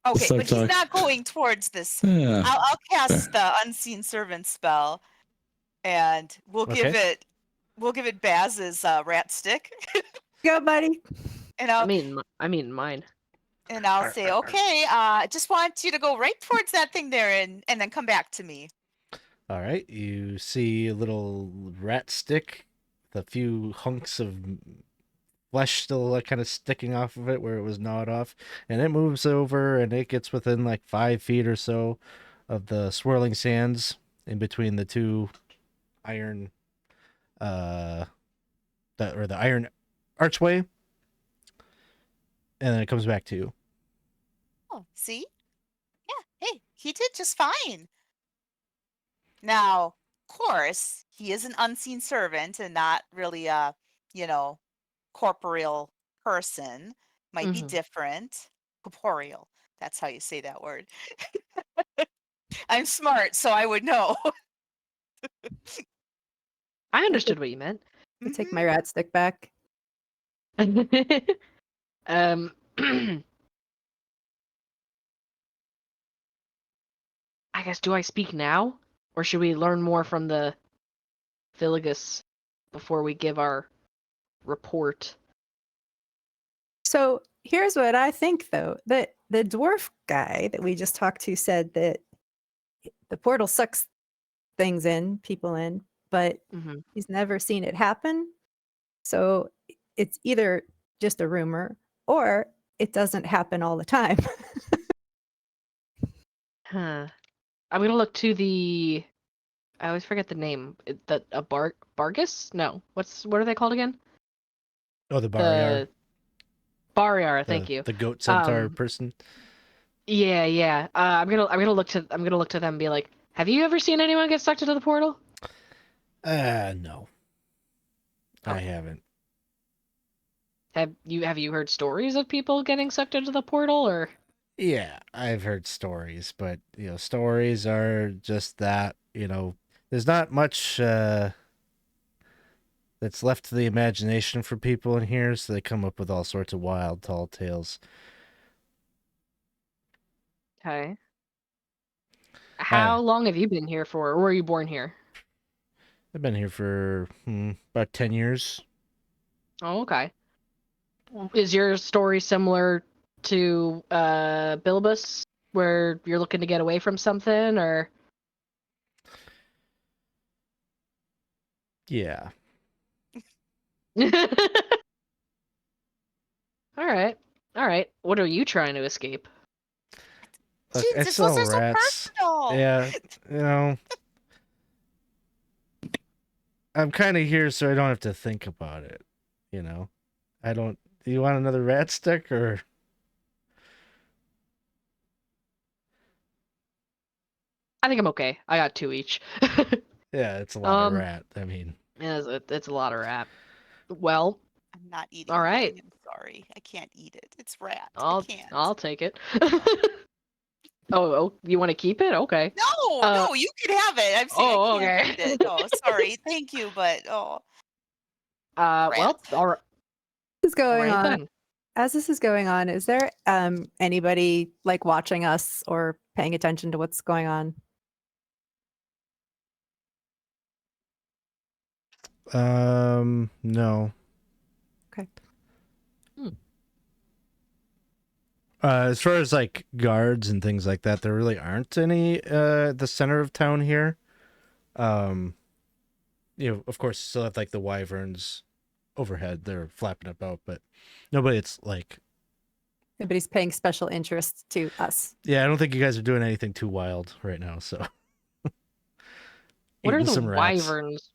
Okay, Start but he's talking. not going towards this. Yeah. I'll cast the unseen servant spell, and we'll give Okay. it Baz's rat stick, Go, buddy. and I I'll mean mine. say, okay, I just want you to go right towards that thing there, and then come back to me. All right. You see a little rat stick with a few hunks of flesh still kind of sticking off of it where it was gnawed off, and it moves over and it gets within like 5 feet or so of the swirling sands in between the two iron the iron archway, and then it comes back to you. Oh, see? Yeah. Hey, he did just fine. Now, of course, he is an unseen servant and not really a, corporeal person. Might be Mhm. different. Corporeal. That's how you say that word. I'm smart, so I would know. I understood what you meant. I take Mhm. my rat stick back. um I guess, do I speak now? Or should we learn more from the Viligus before we give our report? So here's what I think, though. That the dwarf guy that we just talked to said that the portal sucks people in, but Mhm. he's never seen it happen. So it's either just a rumor or it doesn't happen all the time. Huh. I'm gonna look to the. I always forget the name. Bargus? No. What are they called again? Oh, the Barriar, The Bariar. Thank you. the goat centaur Um. person. Yeah. I'm gonna look to them and be like, have you ever seen anyone get sucked into the portal? No, I Okay. haven't. Have you heard stories of people getting sucked into the portal or? Yeah, I've heard stories, but stories are just that. There's not much that's left to the imagination for people in here, so they come up with all sorts of wild, tall tales. Okay. How long have you been here for, or were you born here? I've been here for about 10 years. Oh, okay. Is your story similar to Bilbus, where you're looking to get away from something, or? Yeah. All right. What are you trying to escape? Look, I Jesus, saw those are so rats. personal. Yeah, you know, I'm kind of here so I don't have to think about it. You know, I don't. Do you want another rat stick or? I think I'm okay. I got 2 each. Yeah, it's a lot of Um, rat. I mean, it's a lot of rat. Well, I'm not eating all mine. right. I'm sorry. I can't eat it. It's rat. I I'll can't. I'll take it. Oh, you want to keep it? Okay. No, Uh, no, you can have it. I'm saying oh, I can't okay. eat it. Oh, sorry. Thank you, but Well, rat. all right, This is going on. then. As this is going on, is there anybody like watching us or paying attention to what's going on? no. Okay. As far as like guards and things like that, there really aren't any at the center of town here. You know, of course, still have like the wyverns overhead. They're flapping about, but nobody. It's like, Nobody's paying special interest to us. yeah, I don't think you guys are doing anything too wild right now. So, What are eating the some rats. wyverns?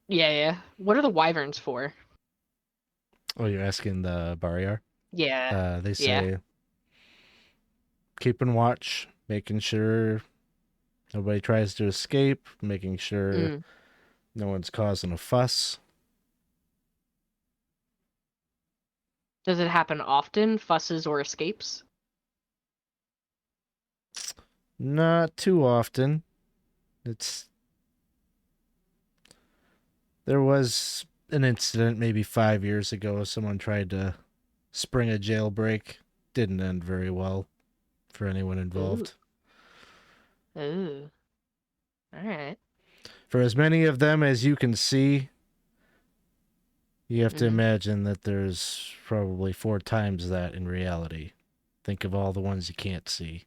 Yeah. What are the wyverns for? Oh, you're asking the Barrier? Yeah. They Yeah. say keeping watch, making sure nobody tries to escape, making sure Mm. no one's causing a fuss. Does it happen often? Fusses or escapes? Not too often. There was an incident maybe 5 years ago. Someone tried to spring a jailbreak. Didn't end very well for anyone involved. Ooh. All right. For as many of them as you can see, you have to Mhm. imagine that there's probably 4 times that in reality. Think of all the ones you can't see.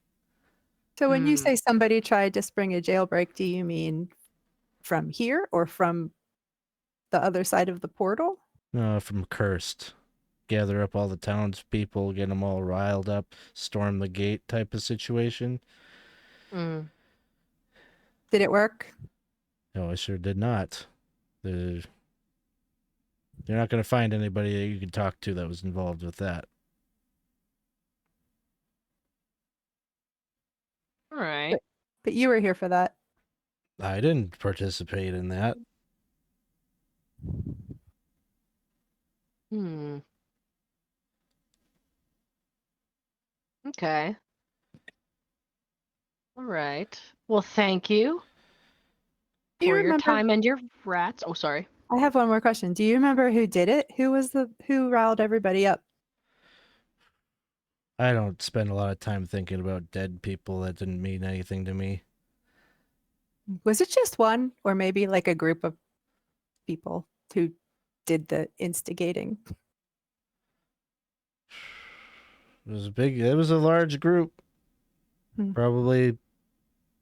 So when you Hmm. say somebody tried to spring a jailbreak, do you mean from here or from the other side of the portal? From Curst. Gather up all the townspeople, get them all riled up, storm the gate type of situation. Mm. Did it work? No, I sure did not. You're not going to find anybody that you can talk to that was involved with that. All right. But you were here for that. I didn't participate in that. Hmm. Okay. All right. Well, thank you Do you for your remember? time and your rats. Oh, sorry. I have one more question. Do you remember who did it? Who riled everybody up? I don't spend a lot of time thinking about dead people. That didn't mean anything to me. Was it just one or maybe like a group of people who did the instigating? It was a large group. Hmm. Probably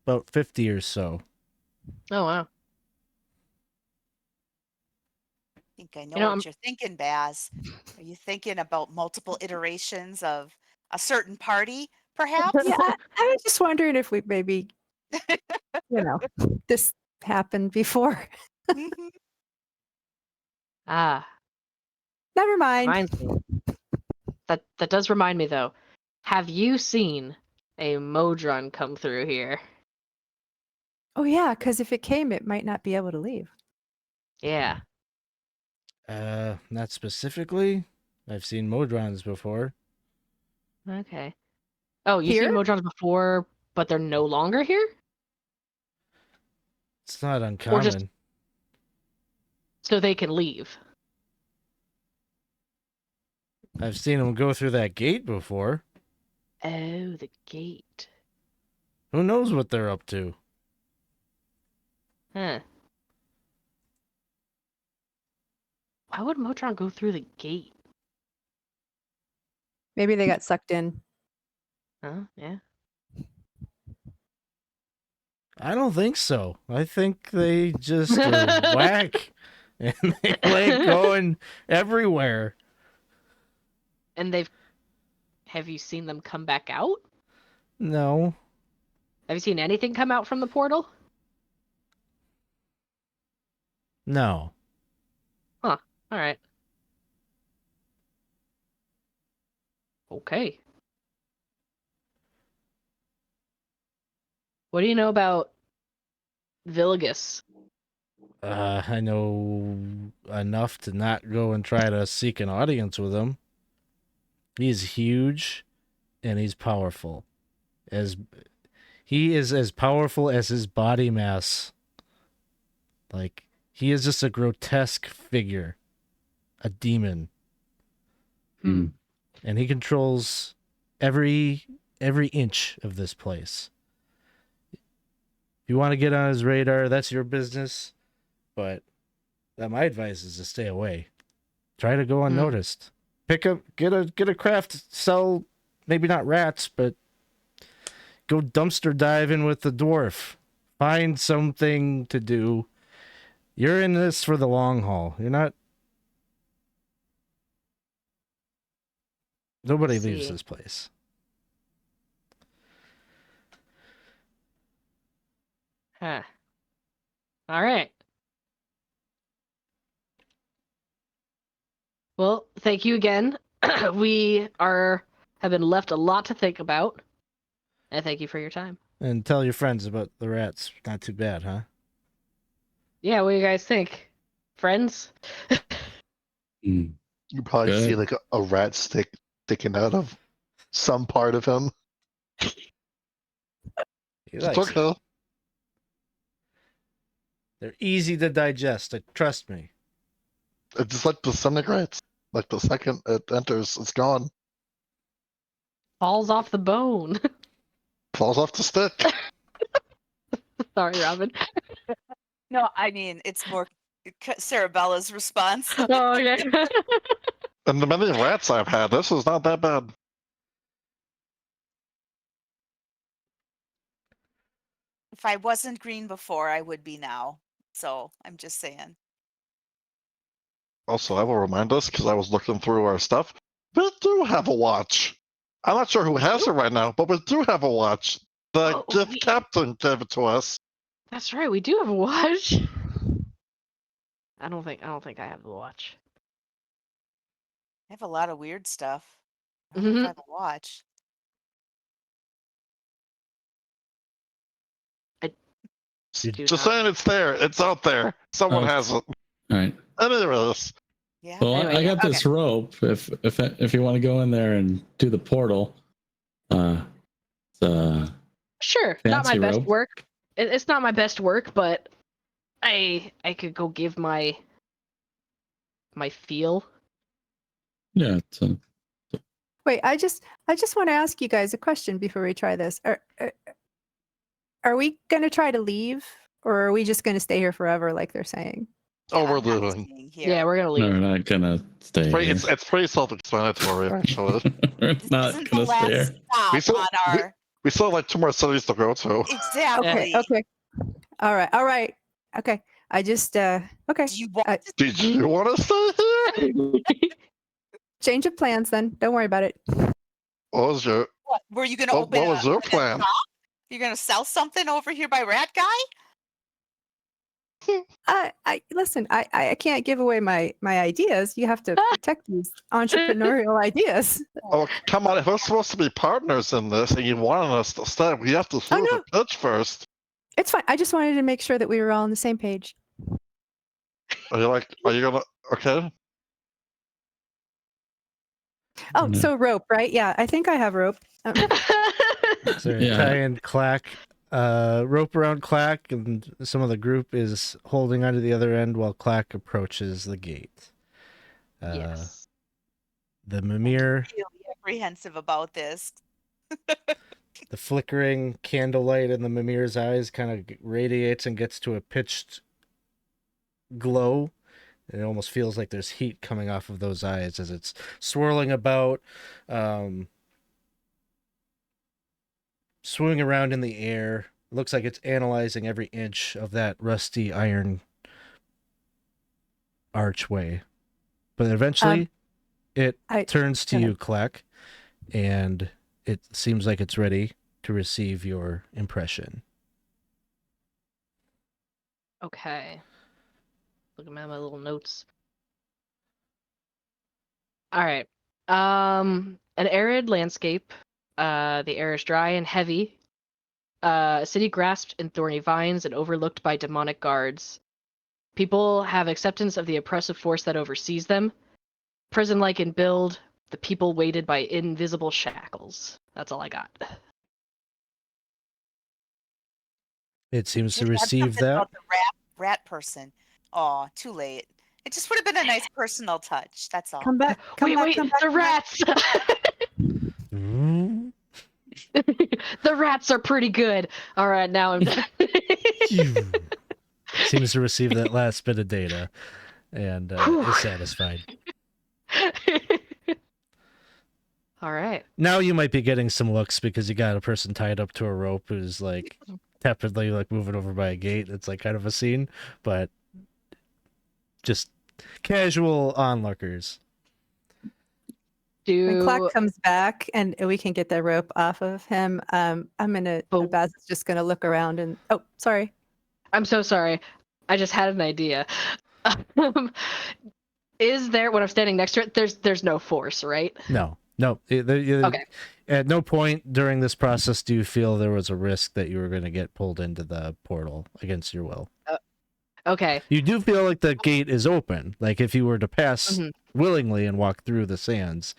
about 50 or so. Oh, wow. I think I know You know, what you're thinking, Baz. Are you thinking about multiple iterations of a certain party, perhaps? Yeah, I was just wondering if we maybe, this happened before. Mhm. Ah, Never mind. reminds me. That does remind me, though. Have you seen a Modron come through here? Oh yeah, because if it came, it might not be able to leave. Yeah. Not specifically. I've seen Modrons before. Okay. Oh, you've Here? seen Modrons before, but they're no longer here? It's not Or uncommon. just so they can leave? I've seen them go through that gate before. Oh, the gate. Who knows what they're up to? Huh. Why would Modron go through the gate? Maybe they got sucked in. Huh? Yeah. I don't think so. I think they just are whack and they like going everywhere. And they've have you seen them come back out? No. Have you seen anything come out from the portal? No. All right. Okay. What do you know about Vilgus? I know enough to not go and try to seek an audience with him. He's huge and he's powerful. He is as powerful as his body mass. Like, he is just a grotesque figure. A demon. Hmm. And he controls every inch of this place. If you want to get on his radar, that's your business. But my advice is to stay away. Try to go unnoticed. Pick up, get a craft, sell, maybe not rats, but go dumpster diving with the dwarf. Find something to do. You're in this for the long haul. You're not. Nobody leaves See. this place. Huh. All right. Well, thank you again. We have been left a lot to think about. And thank you for your time. And tell your friends about the rats. Not too bad, huh? Yeah, what do you guys think? Friends? Mm. You probably see Good. like a rat stick sticking out of some part of him. He It's likes it. okay. They're easy to digest. Trust me. It just like disintegrates. Like the second it enters, it's gone. Falls off the bone. Falls off the stick. Sorry, Robyn. No, I mean it's more Cerebella's response. Oh, okay. And the many rats I've had, this is not that bad. If I wasn't green before, I would be now. So I'm just saying. Also, I will remind us, because I was looking through our stuff, we do have a watch. I'm not sure who has it right now, but we do have a watch. The Oh, gift captain gave it to us. That's right, we do have a watch. I don't think I have the watch. I have a lot of weird stuff. I don't know if I have a watch. Do Just not. saying it's there. It's out there. Someone Okay. has it. All right. Anyways, Yeah. Well, Anyway, I yeah. got this rope. If you want to go in there and do the portal, it's Sure, not my fancy best rope. work. It's not my best work, but I could go give my feel. Yeah. Wait, I just want to ask you guys a question before we try this. Are we going to try to leave, or are we just going to stay here forever, like they're saying? oh, we're I'm not leaving. staying here. Yeah, we're gonna No, leave. we're not gonna stay here. It's pretty self-explanatory, actually. We're This not isn't gonna the stay last here. We stop still- on our. We still have like 2 more cities to go to. Exactly. Okay. All right. Okay. I just okay. Do you want Uh, to Did you want to stay here? Change of plans then. Don't worry about it. What was your what? Were you going to what, open what was your a plan? shop? You're going to sell something over here by Rat Guy? I listen. I can't give away my ideas. You have to protect these entrepreneurial ideas. Oh, come on. If we're supposed to be partners in this and you wanted us to stay, we have to see no. the pitch first. It's fine. I just wanted to make sure that we were all on the same page. Are you going to, okay? Oh, No. so rope, right? Yeah, I think I have rope. So Yeah. Ty and Clack, rope around Clack, and some of the group is holding onto the other end while Clack approaches the gate. Yes. The Mimir, Really apprehensive about this. the flickering candlelight in the Mimir's eyes kind of radiates and gets to a pitched glow. It almost feels like there's heat coming off of those eyes as it's swirling about, swinging around in the air. It looks like it's analyzing every inch of that rusty iron archway. But eventually, it I- turns to go you, ahead. Clack, and it seems like it's ready to receive your impression. Okay. Looking at my little notes. All right. An arid landscape. The air is dry and heavy. A city grasped in thorny vines and overlooked by demonic guards. People have acceptance of the oppressive force that oversees them. Prison-like in build, the people weighted by invisible shackles. That's all I got. It seems to Did have receive something that. about the rat person. Oh, too late. It just would have been a nice personal touch. That's all. Come back. Come back. Wait, Come back. the come back. rats! Mm. The rats are pretty good. All right, now I'm done. Seems to receive that last bit of data and is satisfied. All right. Now you might be getting some looks because you got a person tied up to a rope who's like tepidly like moving over by a gate. It's like kind of a scene, but just casual onlookers. When Clack Do comes back and we can get the rope off of him, I'm gonna. Oh. Baz is just gonna look around and. Oh, sorry. I'm so sorry. I just had an idea. Is there when I'm standing next to it? There's no force, right? No. Okay. At no point during this process do you feel there was a risk that you were going to get pulled into the portal against your will. Okay. You do feel like the gate is open. Like if you were to pass willingly and walk through the sands,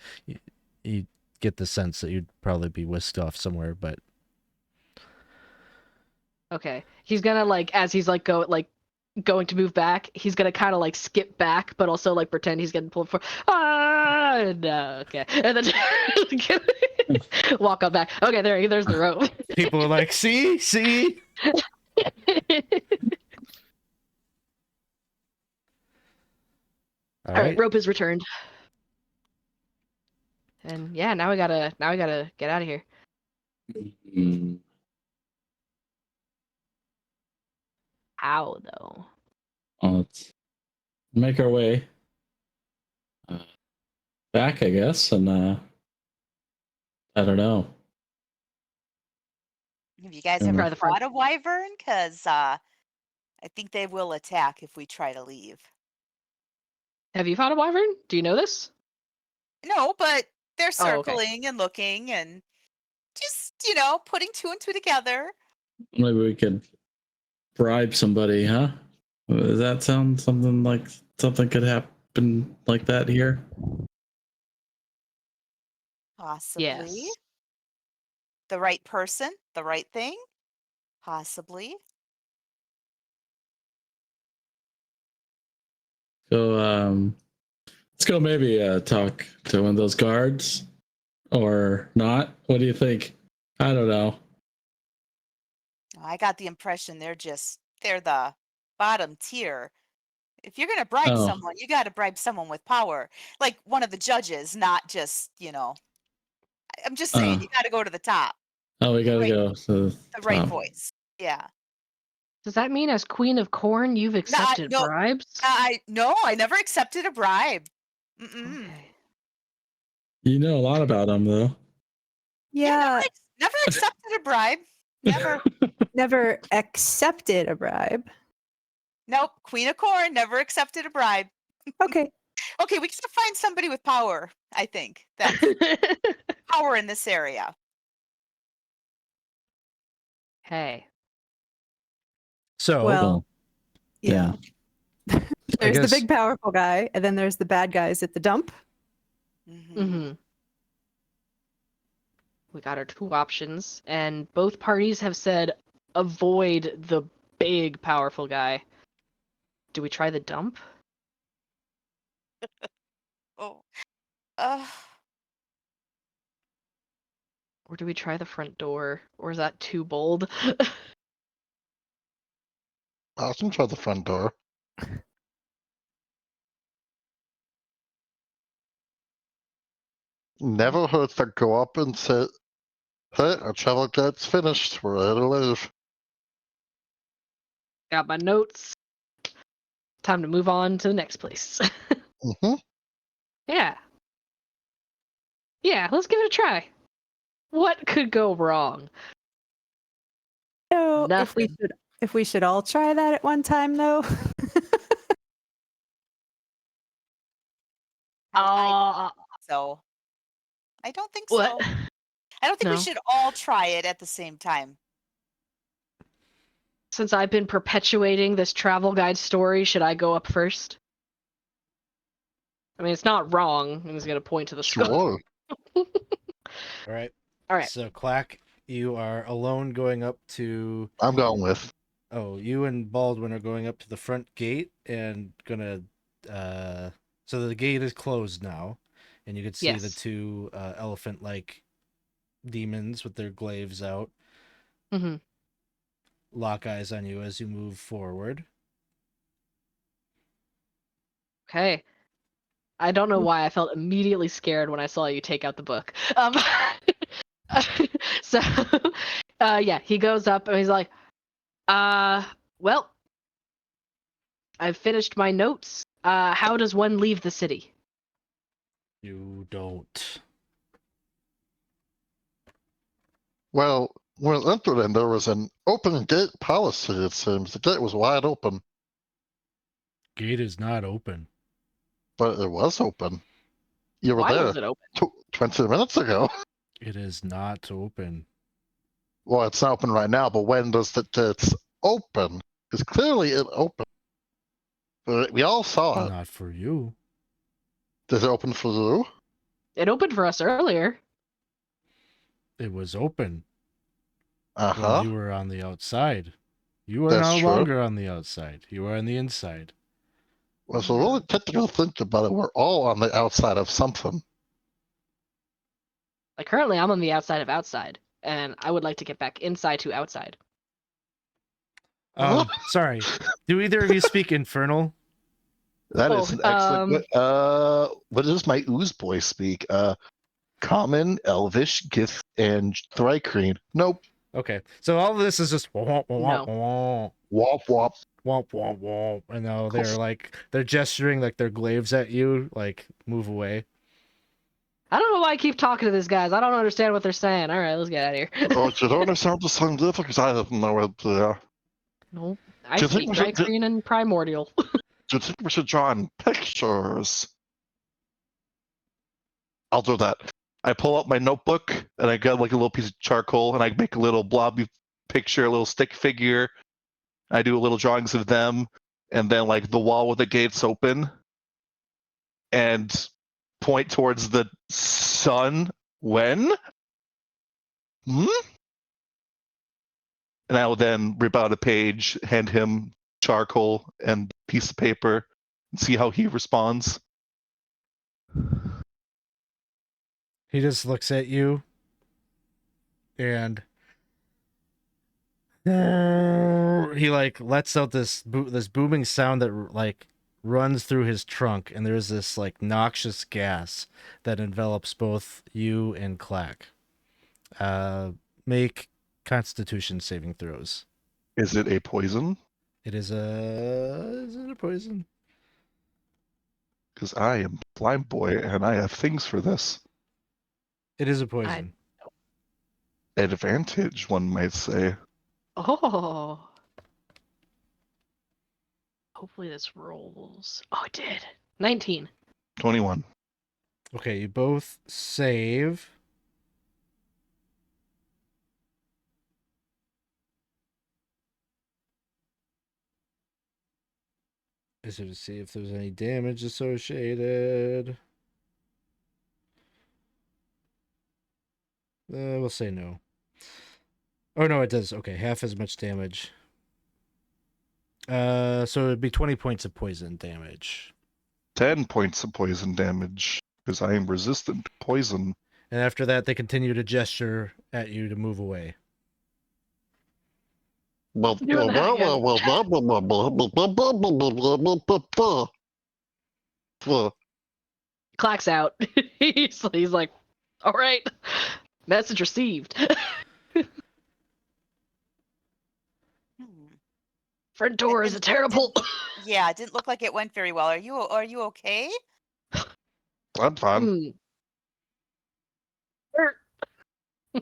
you get the sense that you'd probably be whisked off somewhere. But Okay. He's gonna like as he's like going to move back, he's gonna kind of like skip back, but also like pretend he's getting pulled for. Ah, no, okay, and then walk on back. Okay, there's the rope. people are like, see. All right, rope is returned. And yeah, now we gotta get out of here. Mm, How though? let's make our way back, I guess, and I don't know. Have you guys Try ever the front. fought a wyvern? Because I think they will attack if we try to leave. Have you found a wyvern? Do you know this? No, but they're Oh, okay. circling and looking and just, putting two and two together. Maybe we could bribe somebody, huh? Does that sound something like something could happen like that here? Possibly. Yes. The right person, the right thing? Possibly. So let's go maybe talk to one of those guards or not. What do you think? I don't know. I got the impression they're the bottom tier. If you're going to bribe someone, you got to bribe someone with power. Like one of the judges, not just, I'm just saying, you got to go to the top. Oh, we gotta Right. go. So The right voice. Yeah. Does that mean as Queen of Corn you've accepted no, bribes? No, I never accepted a bribe. Mm-mm. Okay. you know a lot about them, though. Yeah. Never accepted a bribe. Never. Never accepted a bribe. Nope. Queen of Corn never accepted a bribe. Okay. Okay, we gotta find somebody with power, I think. That's power in this area. Hey. So Well, yeah. There's guess- the big powerful guy, and then there's the bad guys at the dump. Mm-hmm. We got our two options, and both parties have said avoid the big powerful guy. Do we try the dump? Oh. Or do we try the front door? Or is that too bold? I can try the front door. Never hurts to go up and say, hey, our travel guide's finished. We're ready to leave. Got my notes. Time to move on to the next place. Mm-hmm. Yeah. Yeah, let's give it a try. What could go wrong? So Nothing. if we should all try that at one time, though. So I don't think What? so. I don't think we No. should all try it at the same time. Since I've been perpetuating this travel guide story, should I go up first? I mean, it's not wrong. I'm just gonna point to the skull. Sure. All right. All right. So Clack, you are alone going up to. I'm going with. Oh, you and Baldwin are going up to the front gate and gonna. So the gate is closed now, and you can see the Yes. two elephant-like demons with their glaives out. Mm-hmm. Lock eyes on you as you move forward. Okay. I don't know why I felt immediately scared when I saw you take out the book. So, yeah, he goes up and he's like, well, I've finished my notes. How does one leave the city? You don't. Well, when it entered in, there was an open gate policy, it seems. The gate was wide open, Gate is not open. but it was open. You were Why there was it open? 20 minutes ago. It is not open. Well, it's not open right now, but when does the gates open? Because clearly it opened. We all saw it. Not for you. Did it open for you? It opened for us earlier. It was open when Uh-huh. you were on the outside. You are That's no true. longer on the outside. You are on the inside. Well, so really technical think about it, we're all on the outside of something. Like currently, I'm on the outside of outside, and I would like to get back inside to outside. Sorry. Do either of you speak Infernal? That Oh, is an excellent. What does my ooze boy speak? Common, Elvish, Gith, and Thrycreen. Nope. Okay. So all of this is just womp, womp, No. womp, Womp womp. womp, womp, womp. And now they're gesturing like their glaives at you, like move away. I don't know why I keep talking to these guys. I don't understand what they're saying. All right, let's get out of here. Oh, you don't understand what the song is? Because I don't know what they are. No, I Do you think speak we should- Drycreen and Primordial. Do you think we should draw in pictures? I'll do that. I pull out my notebook and I got like a little piece of charcoal and I make a little blobby picture, a little stick figure. I do a little drawings of them and then like the wall with the gates open and point towards the sun. When? And I will then rip out a page, hand him charcoal and a piece of paper, and see how he responds. He just looks at you and he like lets out this booming sound that like runs through his trunk, and there's this like noxious gas that envelops both you and Clack. Make Constitution saving throws. Is it a poison? Is it a poison? Because I am Slime Boy and I have things for this. It is a poison. Advantage, one might say. Oh. Hopefully this rolls. Oh, it did. 19. 21. Okay, you both save. Is it to see if there's any damage associated? We'll say no. Oh no, it does. Okay, half as much damage. So it'd be 20 points of poison damage. 10 points of poison damage. Because I am resistant to poison. And after that, they continue to gesture at you to move away. Clacks out. he's like, all right, message received. Front door is a terrible. Yeah, it didn't look like it went very well. Are you okay? I'm fine.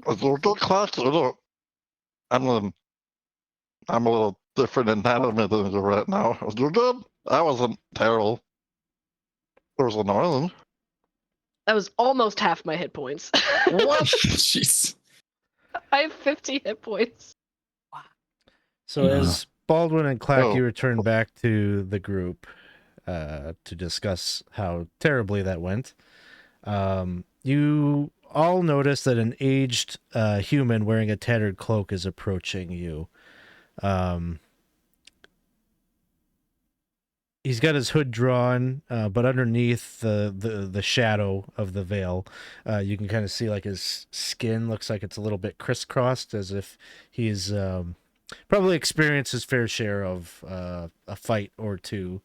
Good question. Look, I'm a little different anatomy than you right now. You good? I wasn't terrible. There was annoying. That was almost half my hit points. What? Jeez. I have 50 hit points. So Yeah. as Baldwin and Clack, Oh. you return back to the group to discuss how terribly that went. You all notice that an aged human wearing a tattered cloak is approaching you. He's got his hood drawn, but underneath the shadow of the veil, you can kind of see like his skin looks like it's a little bit crisscrossed, as if he's probably experienced his fair share of a fight or two.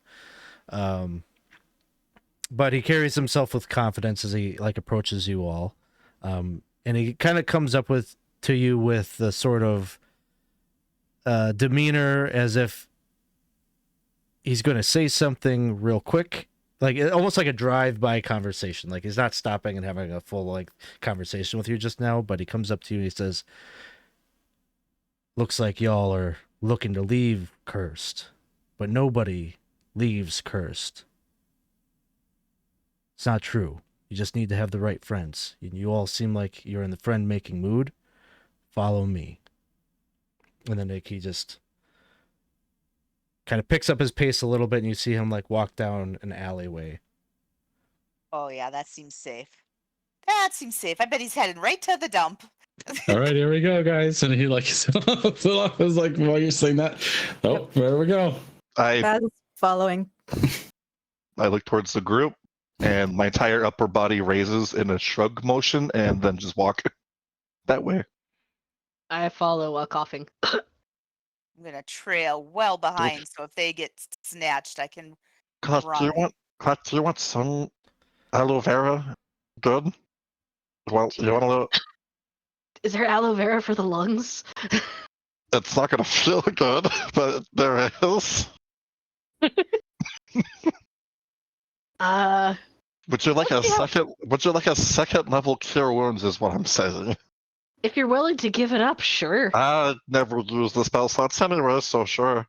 But he carries himself with confidence as he like approaches you all, and he kind of comes up to you with the sort of demeanor as if he's going to say something real quick, like almost like a drive-by conversation. Like he's not stopping and having a full like conversation with you just now, but he comes up to you and he says, "Looks like y'all are looking to leave Curst, but nobody leaves Curst. It's not true. You just need to have the right friends. You all seem like you're in the friend-making mood. Follow me." And then like, he just kind of picks up his pace a little bit, and you see him like walk down an alleyway. Oh yeah, that seems safe. That seems safe. I bet he's heading right to the dump. All right, here we go, guys. And he like Zilloff was like, while you're saying that, oh, there we go. I Baz is following. look towards the group, and my entire upper body raises in a shrug motion, and then just walk that way. I follow while coughing. I'm gonna trail well behind, so if they get snatched, I can Cut, do run. you want some aloe vera? Good. Well, you want a little? Is there aloe vera for the lungs? It's not gonna feel good, but there is. Would you like a Yeah. second? Would you like a second level cure wounds? Is what I'm saying. If you're willing to give it up, sure. I never use the spell slots anyway, so sure.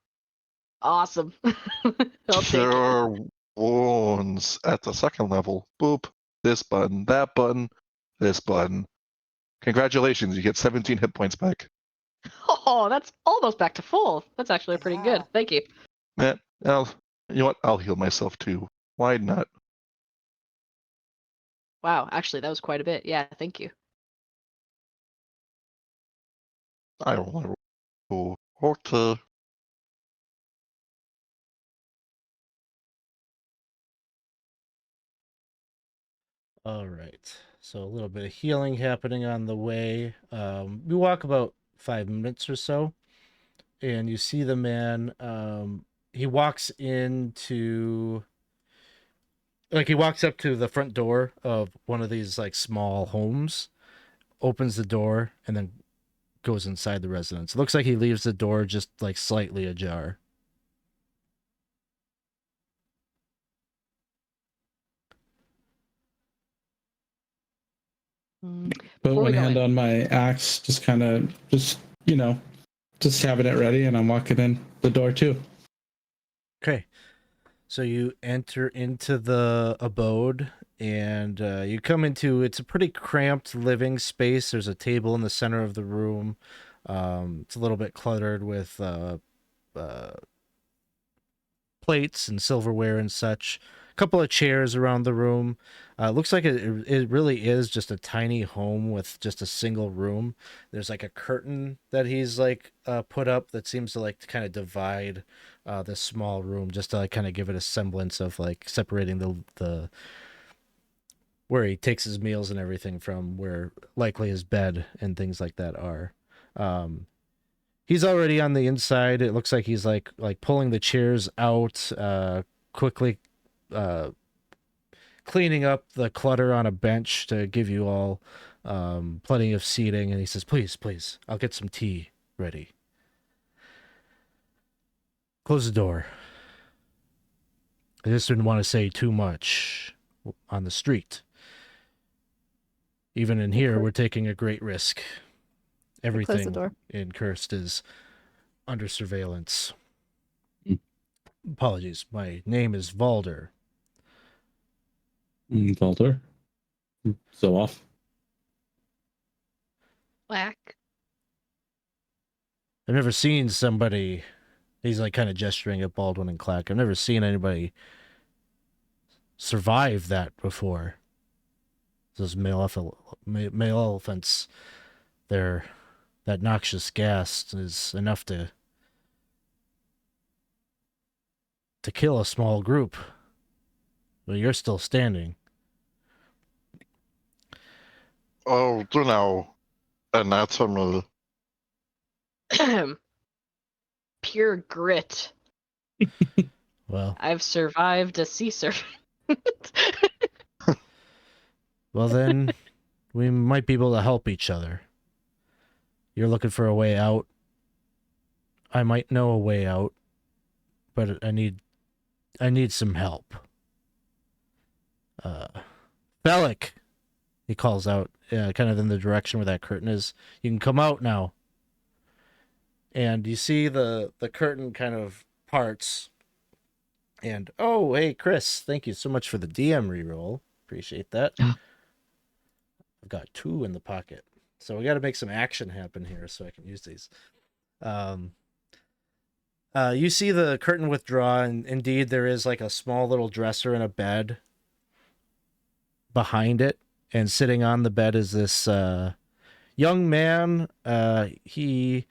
Awesome. I'll take it. Cure wounds at the second level. Boop. This button, that button, this button. Congratulations, you get 17 hit points back. Oh, that's almost back to full. That's actually pretty Yeah. good. Thank you. Yeah, you know what? I'll heal myself too. Why not? Wow, actually, that was quite a bit. Yeah, thank you. I don't want to. Okay. All right. So a little bit of healing happening on the way. We walk about 5 minutes or so, and you see the man. He walks into, like, he walks up to the front door of one of these like small homes, opens the door, and then goes inside the residence. It looks like he leaves the door just like slightly ajar. Mm, Put Before we one go hand in. on my axe, just kind of, just having it ready, and I'm walking in the door too. Okay. So you enter into the abode, and you come into, it's a pretty cramped living space. There's a table in the center of the room. It's a little bit cluttered with plates and silverware and such. A couple of chairs around the room. Looks like it really is just a tiny home with just a single room. There's like a curtain that he's like put up that seems to like kind of divide this small room, just to like kind of give it a semblance of like separating the where he takes his meals and everything from where likely his bed and things like that are. He's already on the inside. It looks like he's like pulling the chairs out, quickly cleaning up the clutter on a bench to give you all plenty of seating. And he says, please, I'll get some tea ready. Close the door. I just didn't want to say too much on the street. Even in Hey, here, clo- we're taking a great risk. Close the Everything door. in Curst is under surveillance. Mm. Apologies. My name is Valder. Valder. Zilloff. Black. I've never seen somebody. He's like kind of gesturing at Baldwin and Klakacht. I've never seen anybody survive that before. Those male elephants, that noxious gas is enough to kill a small group. But you're still standing. Oh, you know, anatomy. Pure grit. Well, I've survived a sea serpent. well then, we might be able to help each other. You're looking for a way out. I might know a way out, but I need some help. Bellic, he calls out, kind of in the direction where that curtain is. You can come out now. And you see the curtain kind of parts. And, oh, hey, Chris, thank you so much for the DM reroll. Appreciate that. I've got 2 in the pocket. So we got to make some action happen here so I can use these. You see the curtain withdraw, and indeed there is like a small little dresser and a bed behind it. And sitting on the bed is this young man. He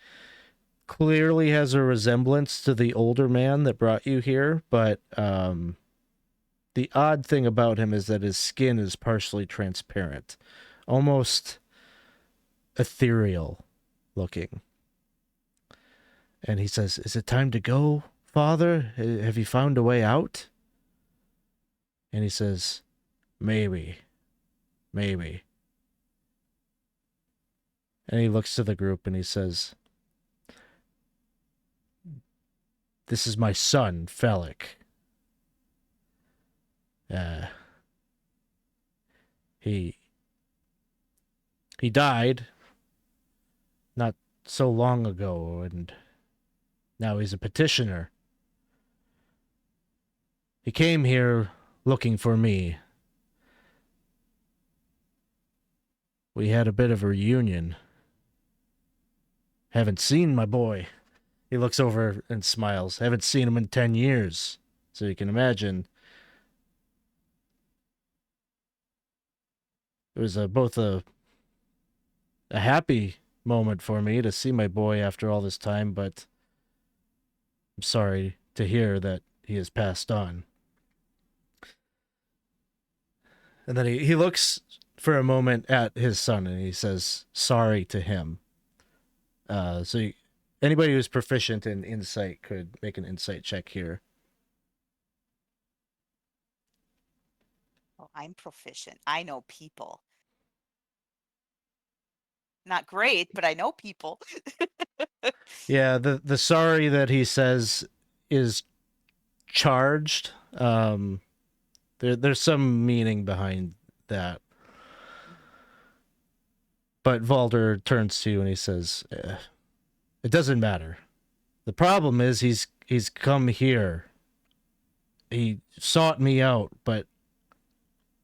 clearly has a resemblance to the older man that brought you here, but the odd thing about him is that his skin is partially transparent, almost ethereal looking. And he says, "Is it time to go, Father? Have you found a way out?" And he says, maybe. And he looks to the group and he says, "This is my son, Fellic. He died not so long ago, and now he's a petitioner. He came here looking for me. We had a bit of a reunion. Haven't seen my boy." He looks over and smiles. "Haven't seen him in 10 years. So you can imagine. It was both a happy moment for me to see my boy after all this time, but I'm sorry to hear that he has passed on." And then he looks for a moment at his son and he says, "Sorry to him." Anybody who's proficient in insight could make an insight check here. Oh, I'm proficient. I know people. Not great, but I know people. Yeah, the sorry that he says is charged. There's some meaning behind that. But Valder turns to you and he says, "It doesn't matter. The problem is he's come here. He sought me out, but,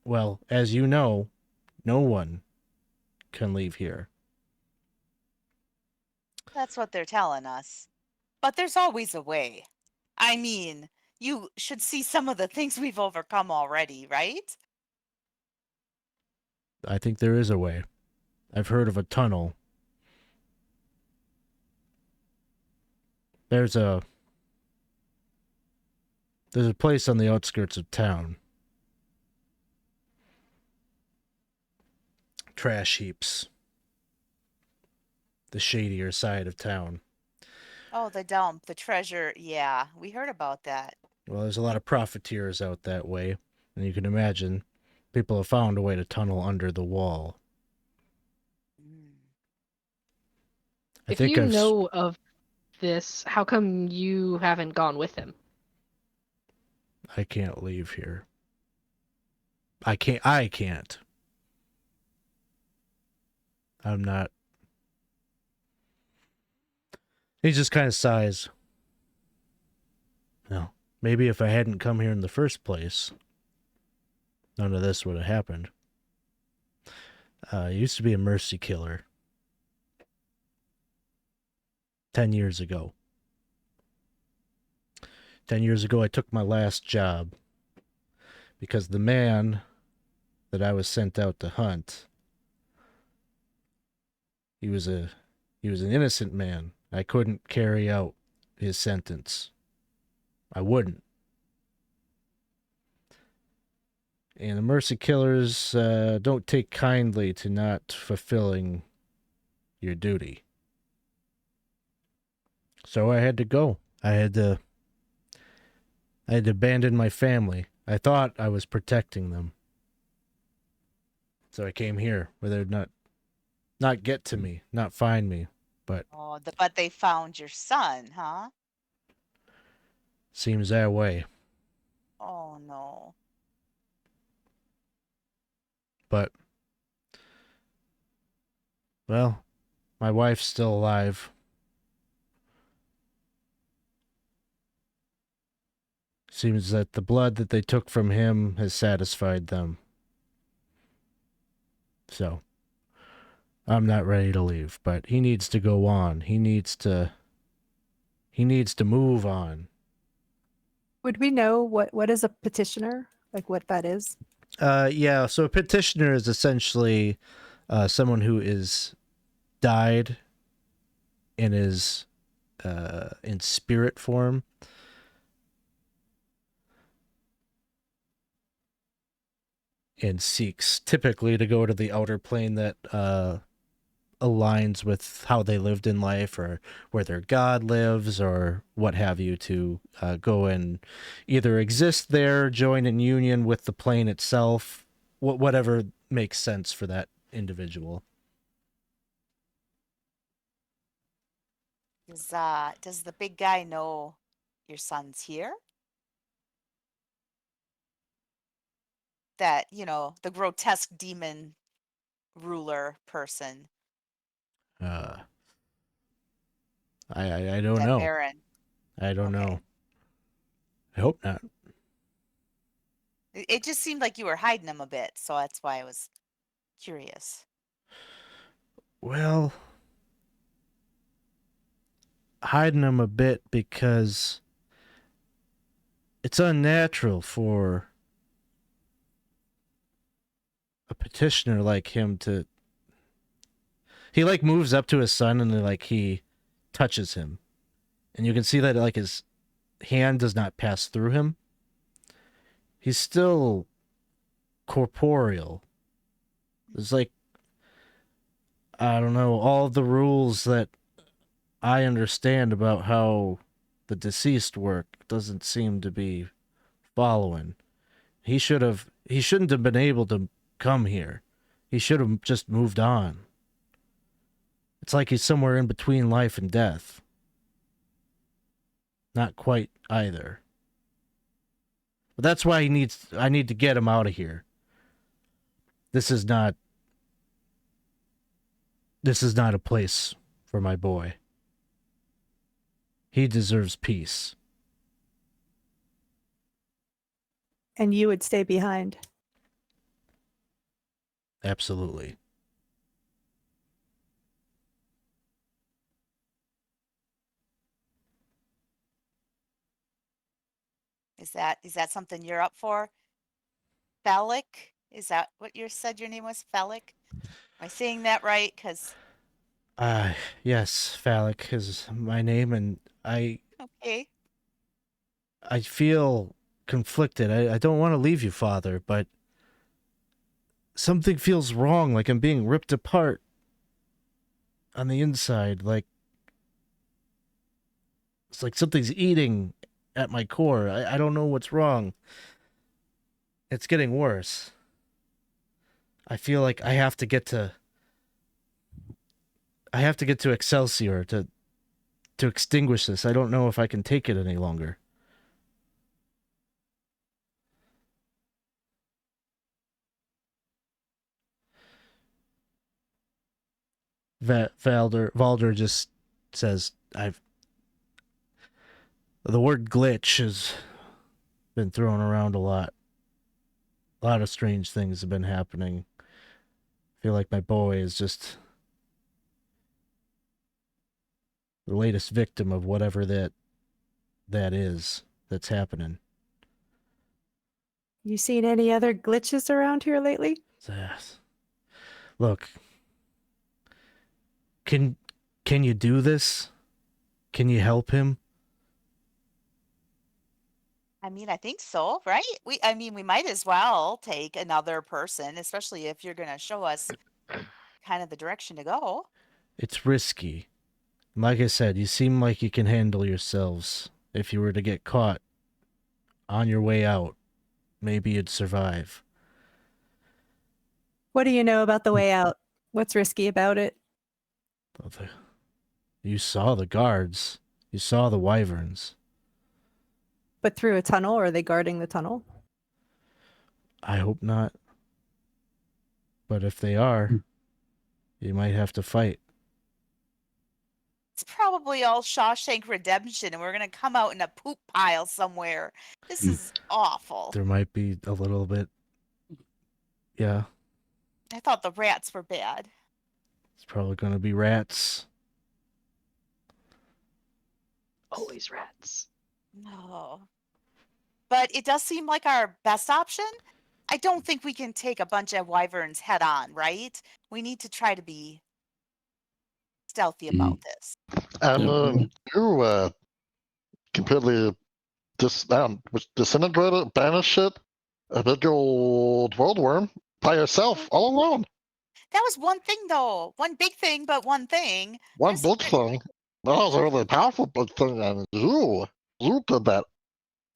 well, as you know, no one can leave here." That's what they're telling us. But there's always a way. I mean, you should see some of the things we've overcome already, right? I think there is a way. I've heard of a tunnel. There's a place on the outskirts of town. Trash heaps. The shadier side of town. Oh, the dump, the treasure. Yeah, we heard about that. Well, there's a lot of profiteers out that way, and you can imagine people have found a way to tunnel under the wall. Mm. If you know of this, how come you haven't gone with him? I can't leave here. I can't. I'm not. He just kind of sighs. No, maybe if I hadn't come here in the first place, none of this would have happened. I used to be a mercy killer 10 years ago. 10 years ago, I took my last job because the man that I was sent out to hunt, he was an innocent man. I couldn't carry out his sentence. I wouldn't. And the mercy killers don't take kindly to not fulfilling your duty. So I had to go. I had to abandon my family. I thought I was protecting them. So I came here where they'd not get to me, not find me, but Oh, but they found your son, huh? seems that way. Oh no. But well, my wife's still alive. Seems that the blood that they took from him has satisfied them. So, I'm not ready to leave, but he needs to go on. He needs to move on. Would we know what is a petitioner? Like what that is? Yeah, so a petitioner is essentially someone who is died and is in spirit form. And seeks typically to go to the outer plane that aligns with how they lived in life or where their god lives or what have you, to go and either exist there, join in union with the plane itself, whatever makes sense for that individual. Does the big guy know your son's here? That, the grotesque demon ruler person, Uh, I don't that know. Baron. I don't Okay. know. I hope not. It just seemed like you were hiding him a bit, so that's why I was curious. Well, hiding them a bit because it's unnatural for a petitioner like him to. He like moves up to his son and he touches him, and you can see that like his hand does not pass through him. He's still corporeal. It's like, I don't know, all the rules that I understand about how the deceased work doesn't seem to be following. He shouldn't have been able to come here. He should have just moved on. It's like he's somewhere in between life and death. Not quite either. But that's why I need to get him out of here. This is not a place for my boy. He deserves peace. And you would stay behind. Absolutely. Is that something you're up for? Phallic? Is that what you said your name was? Phallic? Am I saying that right? Because Yes, Phallic is my name, and okay. I feel conflicted. I don't want to leave you, Father, but something feels wrong, like I'm being ripped apart on the inside, like it's like something's eating at my core. I don't know what's wrong. It's getting worse. I feel like I have to get to Excelsior to extinguish this. I don't know if I can take it any longer. Valder just says, the word glitch has been thrown around a lot. A lot of strange things have been happening. I feel like my boy is just the latest victim of whatever that is that's happening. You seen any other glitches around here lately? Look, can you do this? Can you help him? I mean, I think so, right? We might as well take another person, especially if you're going to show us kind of the direction to go. It's risky. Like I said, you seem like you can handle yourselves. If you were to get caught on your way out, maybe you'd survive. What do you know about the way out? What's risky about it? You saw the guards. You saw the wyverns. But through a tunnel, or are they guarding the tunnel? I hope not. But if they are, you might have to fight. It's probably all Shawshank Redemption, and we're going to come out in a poop pile somewhere. This is awful. There might be a little bit. Yeah, I thought the rats were bad. it's probably going to be rats. Always rats. No. But it does seem like our best option. I don't think we can take a bunch of wyverns head on, right? We need to try to be stealthy about this. And you completely disintegrated, banished it, a big old world worm by yourself, all alone. That was one thing, though. One big thing, but one thing. One big thing. That was a really powerful big thing, and you did that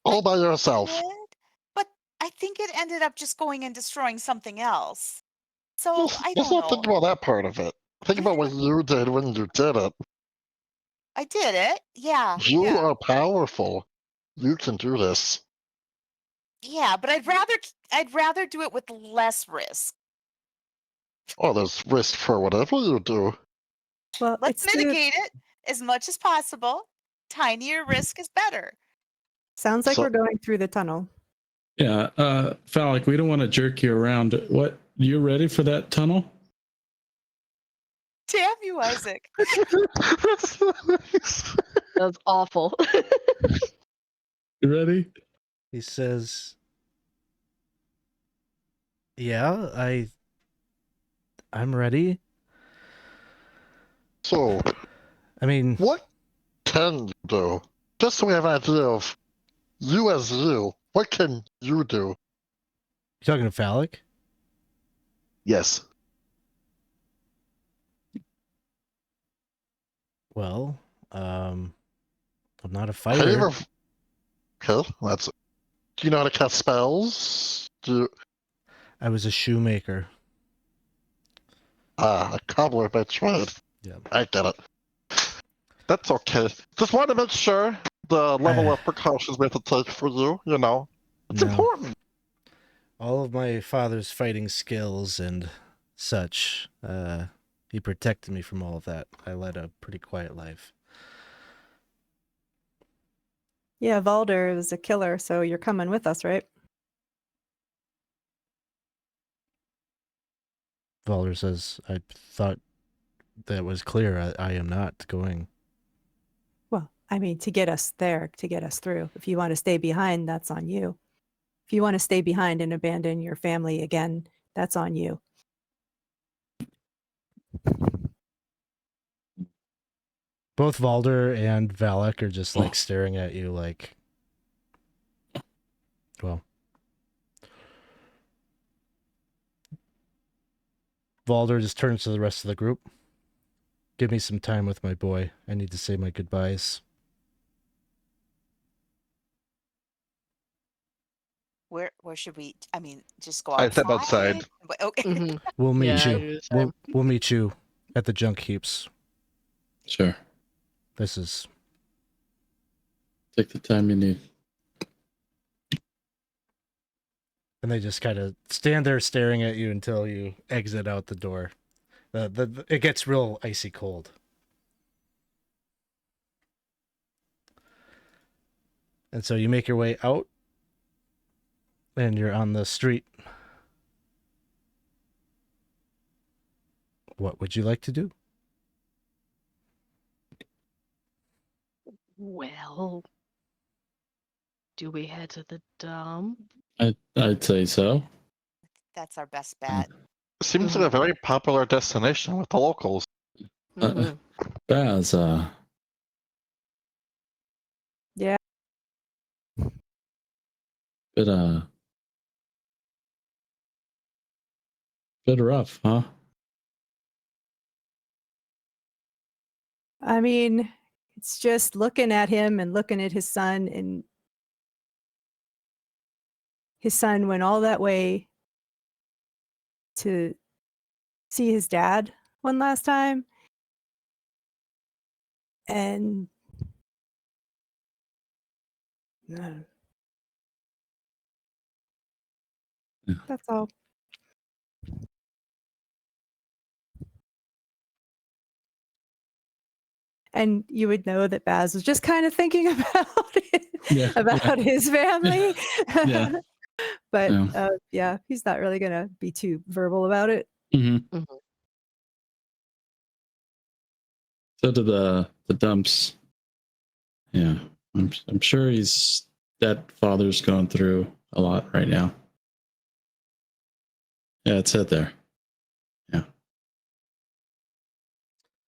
all by yourself. Did, but I think it ended up just going and destroying something else. So I Let's don't not think know. about that part of it. Think about what you did when you did it. I did it. Yeah. You yeah. are powerful. You can do this. Yeah, but I'd rather do it with less risk. Oh, there's risk for whatever you do. Well, Let's mitigate it as much as possible. Tinier risk is better. Sounds like So- we're going through the tunnel. Yeah, Phallic, we don't want to jerk you around. What, you ready for that tunnel? Damn you, Isaac. That was awful. You ready? He says, yeah, I'm ready. So, I mean, what can you do? Just so we have an idea of you as you, what can you do? you talking to Phallic? Yes. Well, I'm not a Have you fighter. ever... Okay, that's... Do you know how to cast spells? I was a shoemaker. A cobbler by trade. Yeah. I get it. That's okay. Just want to make sure the level of precautions we have to take for you, you know. It's No. important. All of my father's fighting skills and such, he protected me from all of that. I led a pretty quiet life. Yeah, Valder is a killer, so you're coming with us, right? Valder says, I thought that was clear. I am not going. Well, I mean, to get us there, to get us through. If you want to stay behind, that's on you. If you want to stay behind and abandon your family again, that's on you. Both Valder and Valak are just like staring at you like, well. Valder just turns to the rest of the group. Give me some time with my boy. I need to say my goodbyes. Where should we? I mean, just go I outside. step outside. Okay. Mhm. We'll meet Yeah, you. I do the same. We'll meet you at the junk heaps. Sure. This is Take the time you need. And they just kind of stand there staring at you until you exit out the door. It gets real icy cold. And so you make your way out, and you're on the street. What would you like to do? Well, do we head to the dump? I'd say so. That's our best bet. Seems like a very popular destination with the locals. Mhm. Baz, Yeah. bit bit rough, huh? I mean, it's just looking at him and looking at his son, and his son went all that way to see his dad one last time. And Yeah. that's all. And you would know that Baz was just kind of thinking about it, Yeah, about his family. Yeah. But Yeah. yeah, he's not really going to be too verbal about it. Mm-hmm. So to the dumps. Yeah, I'm sure that father's going through a lot right now. Yeah, it's head there. Yeah.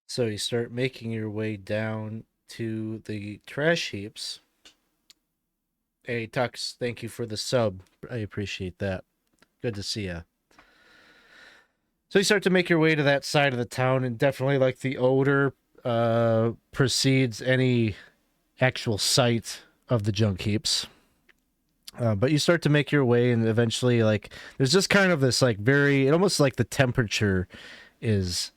So you start making your way down to the trash heaps. Hey, Tux, thank you for the sub. I appreciate that. Good to see ya. So you start to make your way to that side of the town, and definitely like the odor precedes any actual sight of the junk heaps. But you start to make your way, and eventually, like, there's just kind of this, like, almost like the temperature is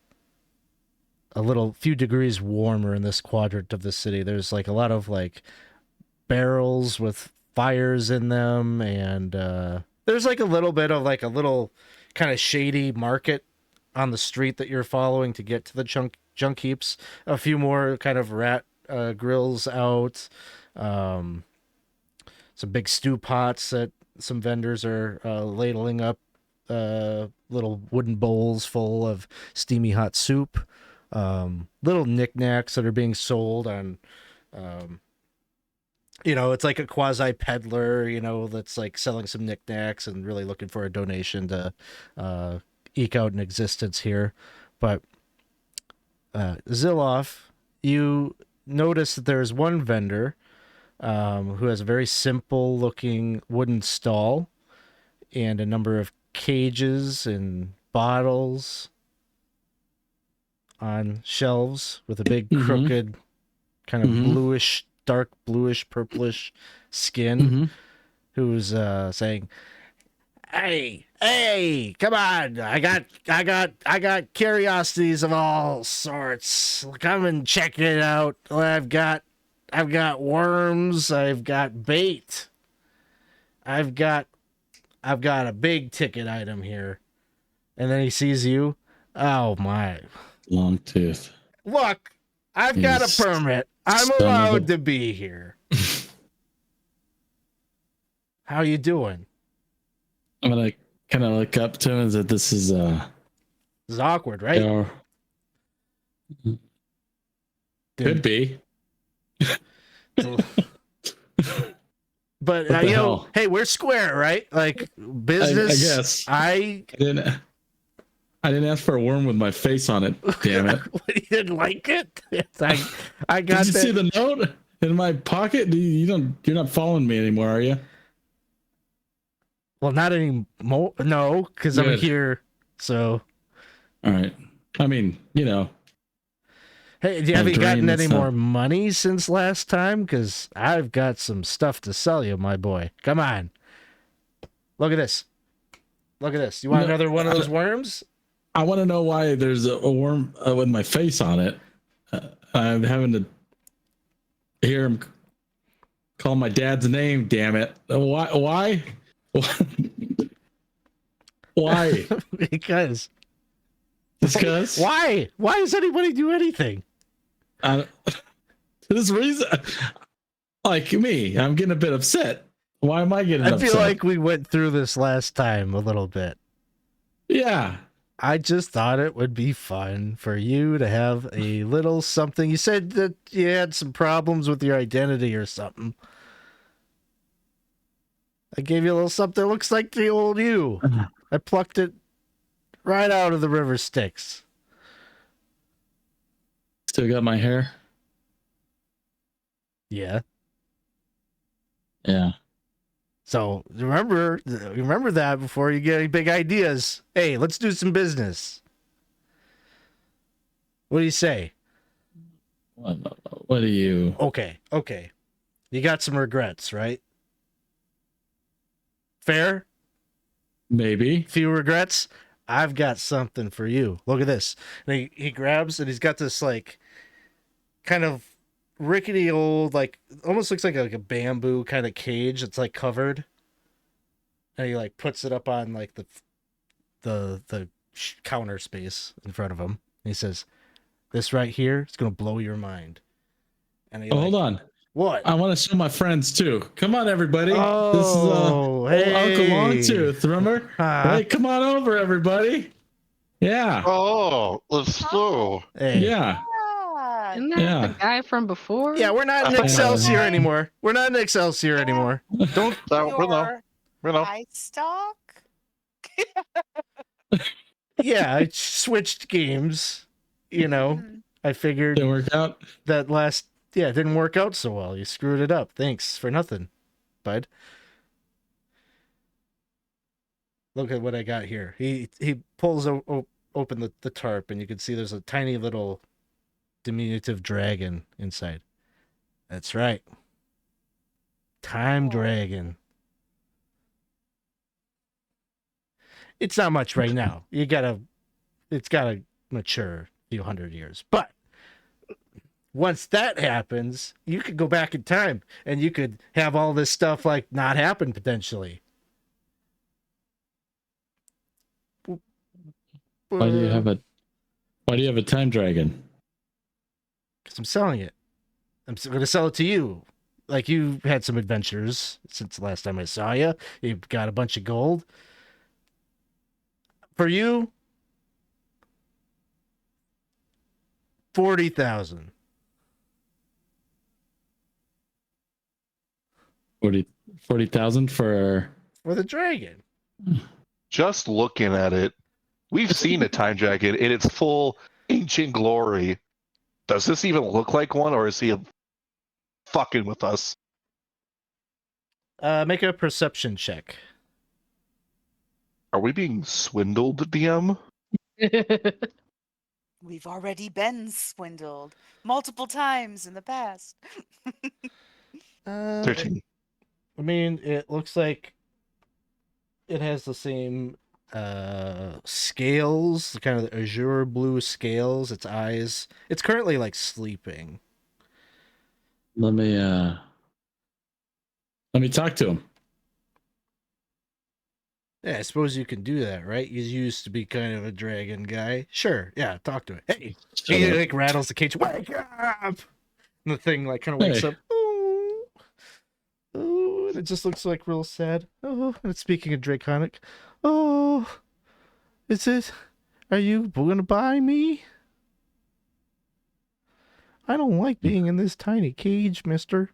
a few degrees warmer in this quadrant of the city. There's, like, a lot of, like, barrels with fires in them, and there's, like, a little bit of, like, a little kind of shady market on the street that you're following to get to the junk heaps. A few more kind of rat grills out. Some big stew pots that some vendors are ladling up little wooden bowls full of steamy hot soup. Little knickknacks that are being sold on, it's like a quasi peddler, that's like selling some knickknacks and really looking for a donation to eke out an existence here. But Zilloff, you notice that there's one vendor who has a very simple looking wooden stall and a number of cages and bottles on shelves with a big crooked kind of dark bluish purplish skin, who's saying, hey, come on, I got curiosities of all sorts, come and check it out. I've got worms, I've got bait, I've got a big ticket item here. And then he sees you. Oh my. Long tooth. Look, I've got a permit. I'm allowed to be here. How you doing? I'm gonna kind of look up to him and say, this is awkward, right? Could be. But hey, we're square, right? Like business. I guess. I didn't ask for a worm with my face on it. Damn it! You didn't like it? I got. Did you see the note in my pocket? You're not following me anymore, are you? Well, not anymore. No, because I'm here. So. All right. I mean, Hey, have you gotten any more money since last time? Because I've got some stuff to sell you, my boy. Come on. Look at this. Look at this. You want another one of those worms? I want to know why there's a worm with my face on it. I'm having to hear him call my dad's name, damn it. Why? Why? Because Just because. Why? Why does anybody do anything? This reason, like me, I'm getting a bit upset. Why am I getting I upset? feel like we went through this last time a little bit. Yeah. I just thought it would be fun for you to have a little something. You said that you had some problems with your identity or something. I gave you a little something that looks like the old you. I plucked it right out of the river Styx. Still got my hair. Yeah. Yeah. So remember that before you get any big ideas. Hey, let's do some business. What do you say? What do you? Okay. You got some regrets, right? Fair? Maybe. Few regrets? I've got something for you. Look at this. And he grabs and he's got this like kind of rickety old, like almost looks like a bamboo kind of cage that's like covered. And he like puts it up on like the counter space in front of him. And he says, "This right here, it's gonna blow your mind." And he Hold on. What? I want to show my friends too. Come on, everybody. Oh, this is old Uncle hey. Longtooth. Remember? Hey, come on over, everybody. Yeah. Oh, let's go. Hey. Yeah. Isn't that the guy from before? Yeah, we're not in Excelsior anymore. We're not in Excelsior anymore. Don't. We know. I stalk. Yeah, I switched games. You know, I figured Didn't work out. that last. Yeah, it didn't work out so well. You screwed it up. Thanks for nothing, bud. Look at what I got here. He pulls open the tarp, and you can see there's a tiny little diminutive dragon inside. That's right. Time dragon. It's not much right now. It's gotta mature a few hundred years. But once that happens, you could go back in time and you could have all this stuff like not happen potentially. Why do you have a time dragon? Because I'm selling it. I'm going to sell it to you. Like, you had some adventures since the last time I saw you. You've got a bunch of gold. For you, 40,000. 40,000 for the dragon. Just looking at it, we've seen a time dragon in its full ancient glory. Does this even look like one, or is he fucking with us? Make a perception check. Are we being swindled, DM? We've already been swindled multiple times in the past. 13. I mean, it looks like it has the same scales, kind of the azure blue scales, its eyes. It's currently like sleeping. Let me talk to him. Yeah, I suppose you can do that, right? You used to be kind of a dragon guy. Sure, yeah, talk to it. Hey, he like rattles the cage. Wake up! And the thing like kind of wakes up. Oh, oh, and it just looks like real sad. Oh, and it's speaking in Draconic. Oh, is it? Are you gonna buy me? I don't like being in this tiny cage, mister.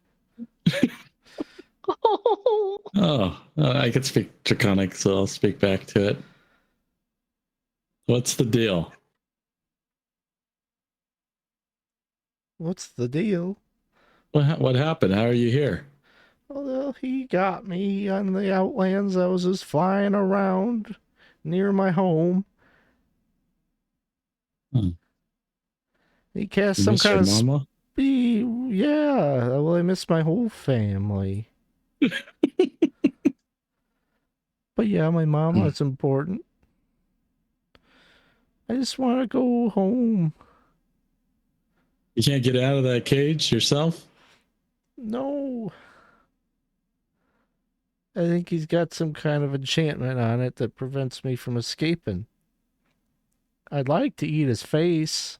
Oh, I can speak Draconic, so I'll speak back to it. What's the deal? What's the deal? What happened? How are you here? Well, he got me on the Outlands. I was just flying around near my home. He cast You some miss kind your of mama? yeah. Well, I miss my whole family. But yeah, my mama is important. I just want to go home. You can't get out of that cage yourself? No. I think he's got some kind of enchantment on it that prevents me from escaping. I'd like to eat his face.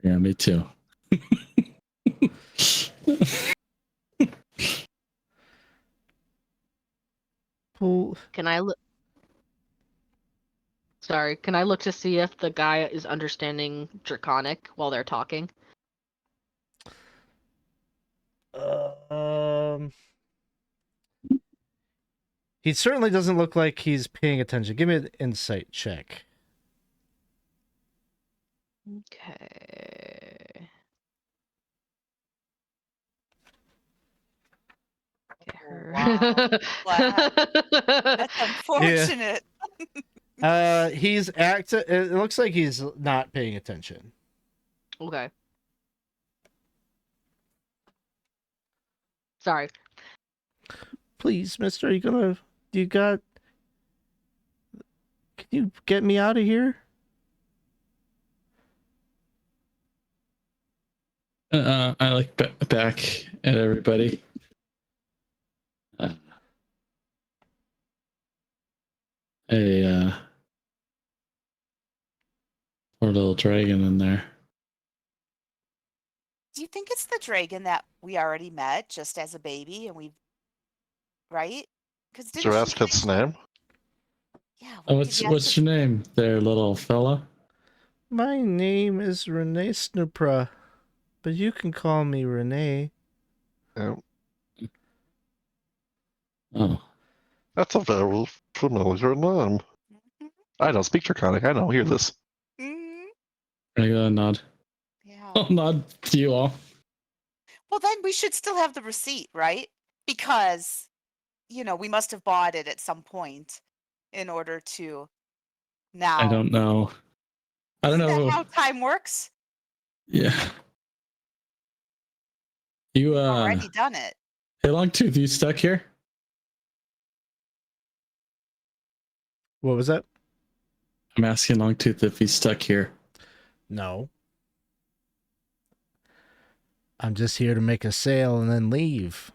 Yeah, me too. Well, Can I look? Sorry, can I look to see if the guy is understanding Draconic while they're talking? he certainly doesn't look like he's paying attention. Give me an insight check. Okay. Wow. That's unfortunate. He's it looks like he's not paying attention. Okay. Sorry. Please, mister, can you get me out of here? I like back at everybody. Poor little dragon in there. Do you think it's the dragon that we already met just as a baby and we've right? Because Did you ask its name? Yeah. Oh, what's your name there, little fella? My name is Renee Snoopra, but you can call me Renee. Yeah. Oh. That's a very familiar name. I don't speak Draconic. I don't hear this. I got a nod. Yeah. I'll nod to you all. Well, then we should still have the receipt, right? Because, we must have bought it at some point in order to now. I don't know. I don't Isn't know. that how time works? Yeah. You Already done it. Hey, Longtooth, you stuck here? What was that? I'm asking Longtooth if he's stuck here. No. I'm just here to make a sale and then leave.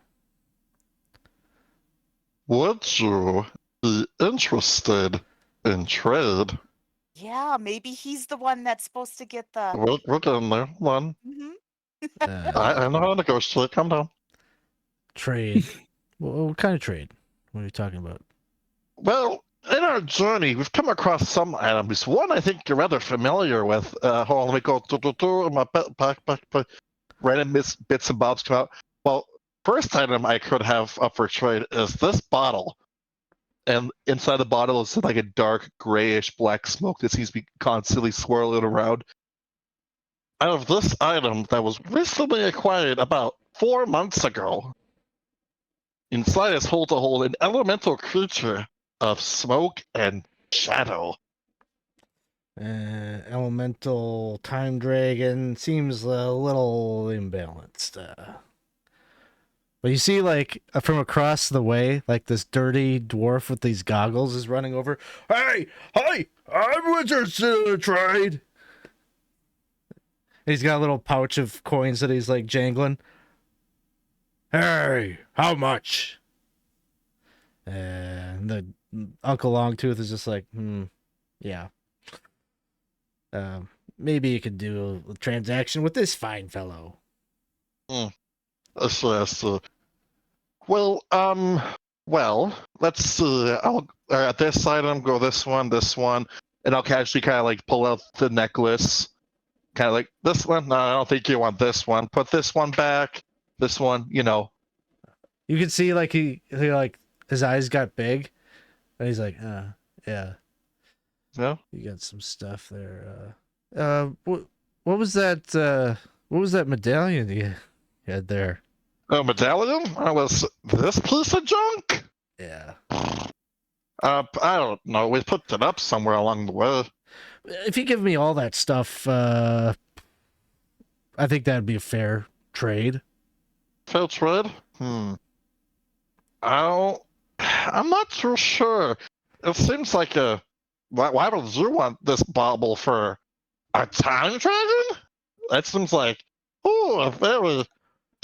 Would you be interested in trade? Yeah, maybe he's the one that's supposed to get the. We're getting there. Hold on. I know how to negotiate. Calm down. Trade. What kind of trade? What are you talking about? Well, in our journey, we've come across some items. One I think you're rather familiar with. Hold on, let me go. My back. Random bits and bobs come out. Well, first item I could have up for trade is this bottle. And inside the bottle is like a dark grayish black smoke that seems to be constantly swirling around. Out of this item that was recently acquired about 4 months ago, inside is hold to hold an elemental creature of smoke and shadow. Elemental time dragon seems a little imbalanced. But you see, like, from across the way, like this dirty dwarf with these goggles is running over. Hey, I'm interested in a trade. And he's got a little pouch of coins that he's like jangling. Hey, how much? And the Uncle Longtooth is just like, yeah. Maybe you could do a transaction with this fine fellow. Well, let's see. I'll this item go this one, and I'll casually kind of like pull out the necklace, kind of like this one. No, I don't think you want this one. Put this one back. This one, You can see like he like his eyes got big, and he's like, yeah. No. You got some stuff there. What was that? What was that medallion you had there? A medallion? That was this piece of junk? Yeah. I don't know. We picked it up somewhere along the way. If you give me all that stuff, I think that'd be a fair trade. Fair trade? I'm not too sure. It seems like why would you want this bauble for a time dragon? That seems like a very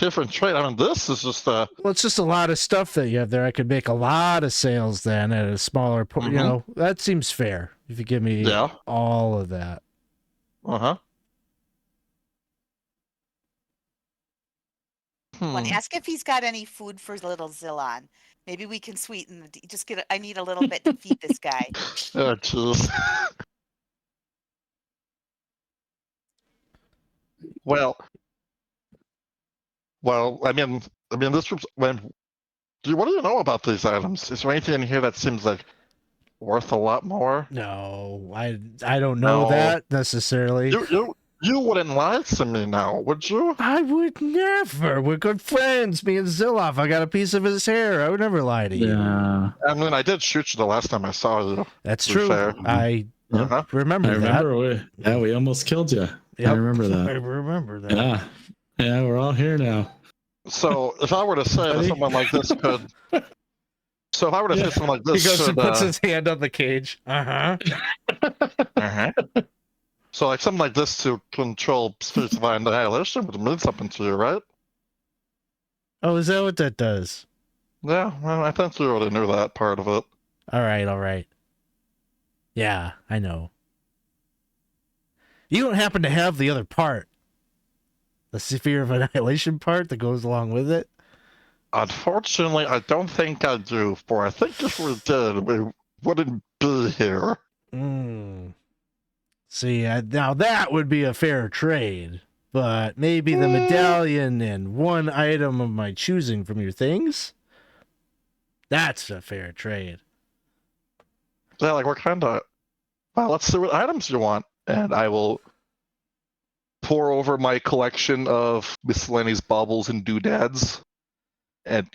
different trade. I mean, this is just Well, it's just a lot of stuff that you have there. I could make a lot of sales then at a smaller you Mhm. know, that seems fair if you give me Yeah. all of that. Uh-huh. One, ask if he's got any food for little Zillon. Maybe we can sweeten the just get I need a little bit to feed this guy. Oh, jeez. well, I mean, this was when. What do you know about these items? Is there anything in here that seems like worth a lot more? No, I don't know No. that necessarily. You wouldn't lie to me now, would you? I would never. We're good friends, me and Zilloff. I got a piece of his hair. I would never lie to you. Yeah. I mean, I did shoot you the last time I saw you. That's to be true. fair. I Uh-huh. remember I that. remember we almost killed you. Yep. I remember I that. remember that. Yeah. Yeah, we're all here now. So if I were to say that Buddy? someone like this could, so if I were to say something like He this, goes and should, puts his hand on the cage. Uh-huh. uh-huh. So like something like this to control spirits of annihilation would mean something to you, right? Oh, is that what that does? Yeah, well, I think you already knew that part of it. All right. Yeah, I know. You don't happen to have the other part. The sphere of annihilation part that goes along with it? Unfortunately, I don't think I do. For I think if we did, we wouldn't be here. See, now that would be a fair trade. But maybe the medallion and one item of my choosing from your things? That's a fair trade. Yeah, like what kind of? Well, let's see what items you want, and I will pour over my collection of miscellaneous baubles and doodads, and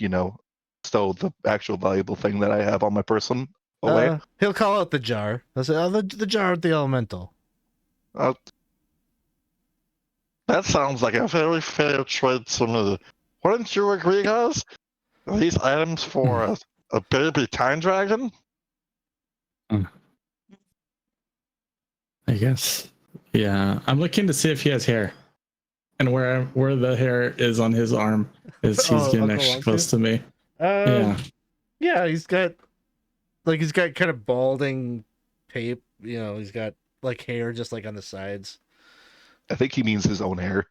stow the actual valuable thing that I have on my person away. He'll call out the jar. He'll say, oh, the jar with the elemental. That sounds like a very fair trade to me. Wouldn't you agree, guys? Are these items for a baby time dragon? I guess. Yeah. I'm looking to see if he has hair. And where the hair is on his arm is he's getting extra close to me. Yeah, he's got kind of balding pape, he's got like hair just like on the sides. I think he means his own hair.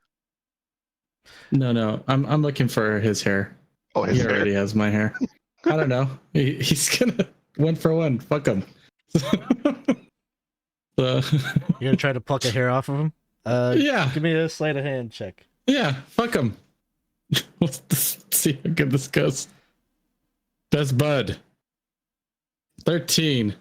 No. I'm looking for his hair. Oh, his He hair. already has my hair. I don't know. He's gonna 1 for 1. Fuck him. You're gonna try to pluck a hair off of him? Yeah. Give me a sleight of hand check. Yeah. Fuck him. Let's see how good this goes. Best bud. 13.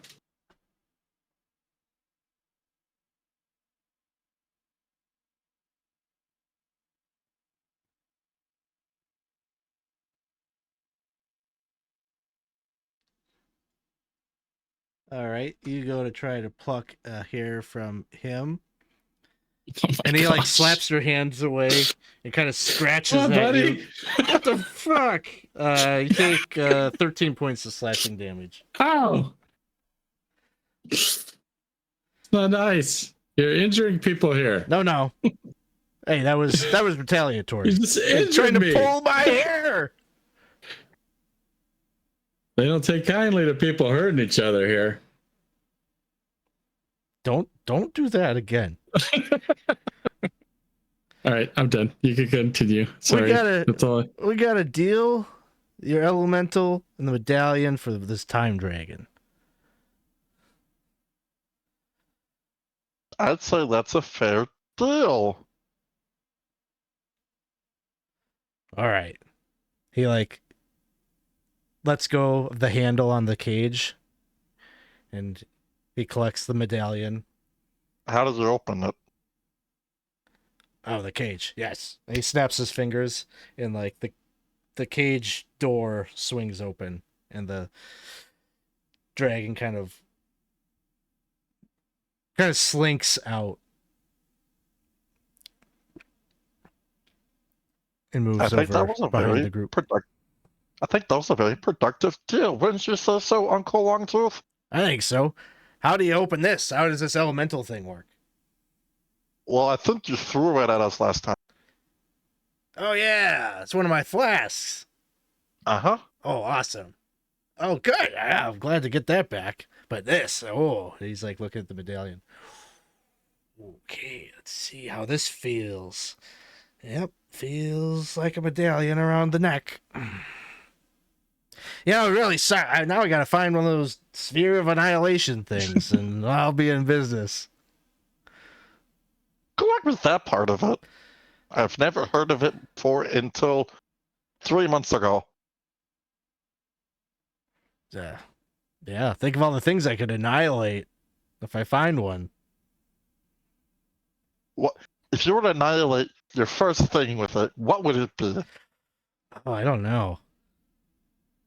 All right, you go to try to pluck a hair from him, Oh my and he like gosh. slaps your hands away and kind of scratches Come on, at buddy. you. What the fuck? You take 13 points of slashing damage. Ow. It's not nice. You're injuring people here. No. Hey, that was retaliatory. You just You're injured trying to me. pull my hair. They don't take kindly to people hurting each other here. Don't do that again. All right, I'm done. You can continue. Sorry. That's all. We got a deal. Your elemental and the medallion for this time dragon. I'd say that's a fair deal. All right. He lets go of the handle on the cage, and he collects the medallion. How does he open it? Oh, the cage. Yes. And he snaps his fingers, and the cage door swings open, and the dragon kind of slinks out and moves I think that over was a behind very the group. I think that was a very productive deal. Wouldn't you say so, Uncle Longtooth? I think so. How do you open this? How does this elemental thing work? Well, I think you threw it at us last time. Oh yeah, it's one of my flasks. Uh-huh. Oh, awesome. Oh, good. Yeah, I'm glad to get that back. But this, he's like looking at the medallion. Okay, let's see how this feels. Yep, feels like a medallion around the neck. Really sorry. Now I gotta find one of those Sphere of Annihilation things, and I'll be in business. Good luck with that part of it. I've never heard of it before until 3 months ago. Yeah, think of all the things I could annihilate if I find one. What if you were to annihilate your first thing with it? What would it be? Oh, I don't know.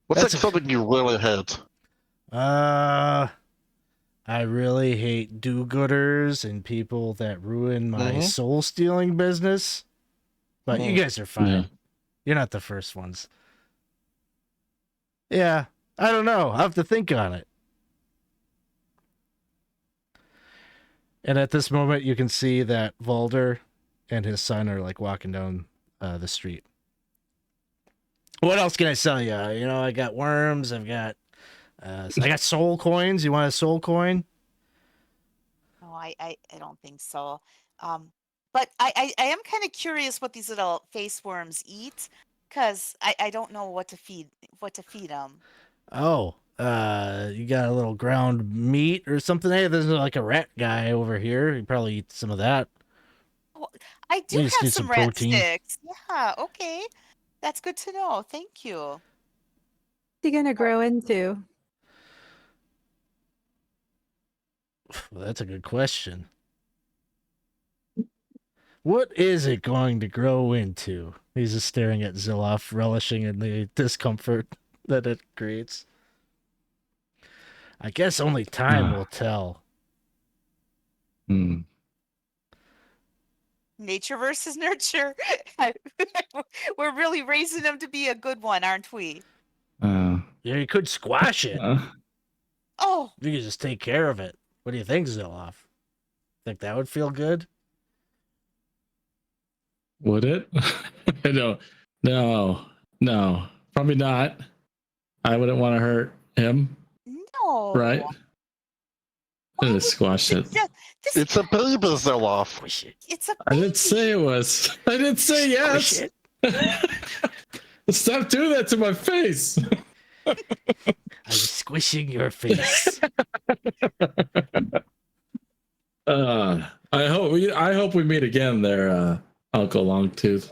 What's That's like something you really hate? I really hate do-gooders and people that ruin my soul-stealing business. But you guys are fine. Yeah. You're not the first ones. Yeah, I don't know. I'll have to think on it. And at this moment, you can see that Valder and his son are like walking down the street. What else can I sell you? I got worms. I got soul coins. You want a soul coin? No, I don't think so. But I am kind of curious what these little face worms eat, because I don't know what to feed them. Oh, you got a little ground meat or something? Hey, there's like a rat guy over here. He probably eats some of that. Well, I do You have just need some some rat protein. sticks. Yeah, okay. That's good to know. Thank you. What's he gonna grow into? Well, that's a good question. What is it going to grow into? He's just staring at Zilloff, relishing in the discomfort that it creates. I guess only time will tell. Hmm. Nature versus nurture. We're really raising them to be a good one, aren't we? Yeah, you could squash it. Oh, You could just take care of it. What do you think, Zilloff? Think that would feel good? Would it? No, probably not. I wouldn't want to hurt him, no. right? Why I'm gonna would squash you it. just- this- It's a baby, Zilloff. Squish it. It's a I didn't baby. say it was. I didn't say Squish yes. it. Stop doing that to my face. I'm squishing your face. I hope we meet again there, Uncle Longtooth.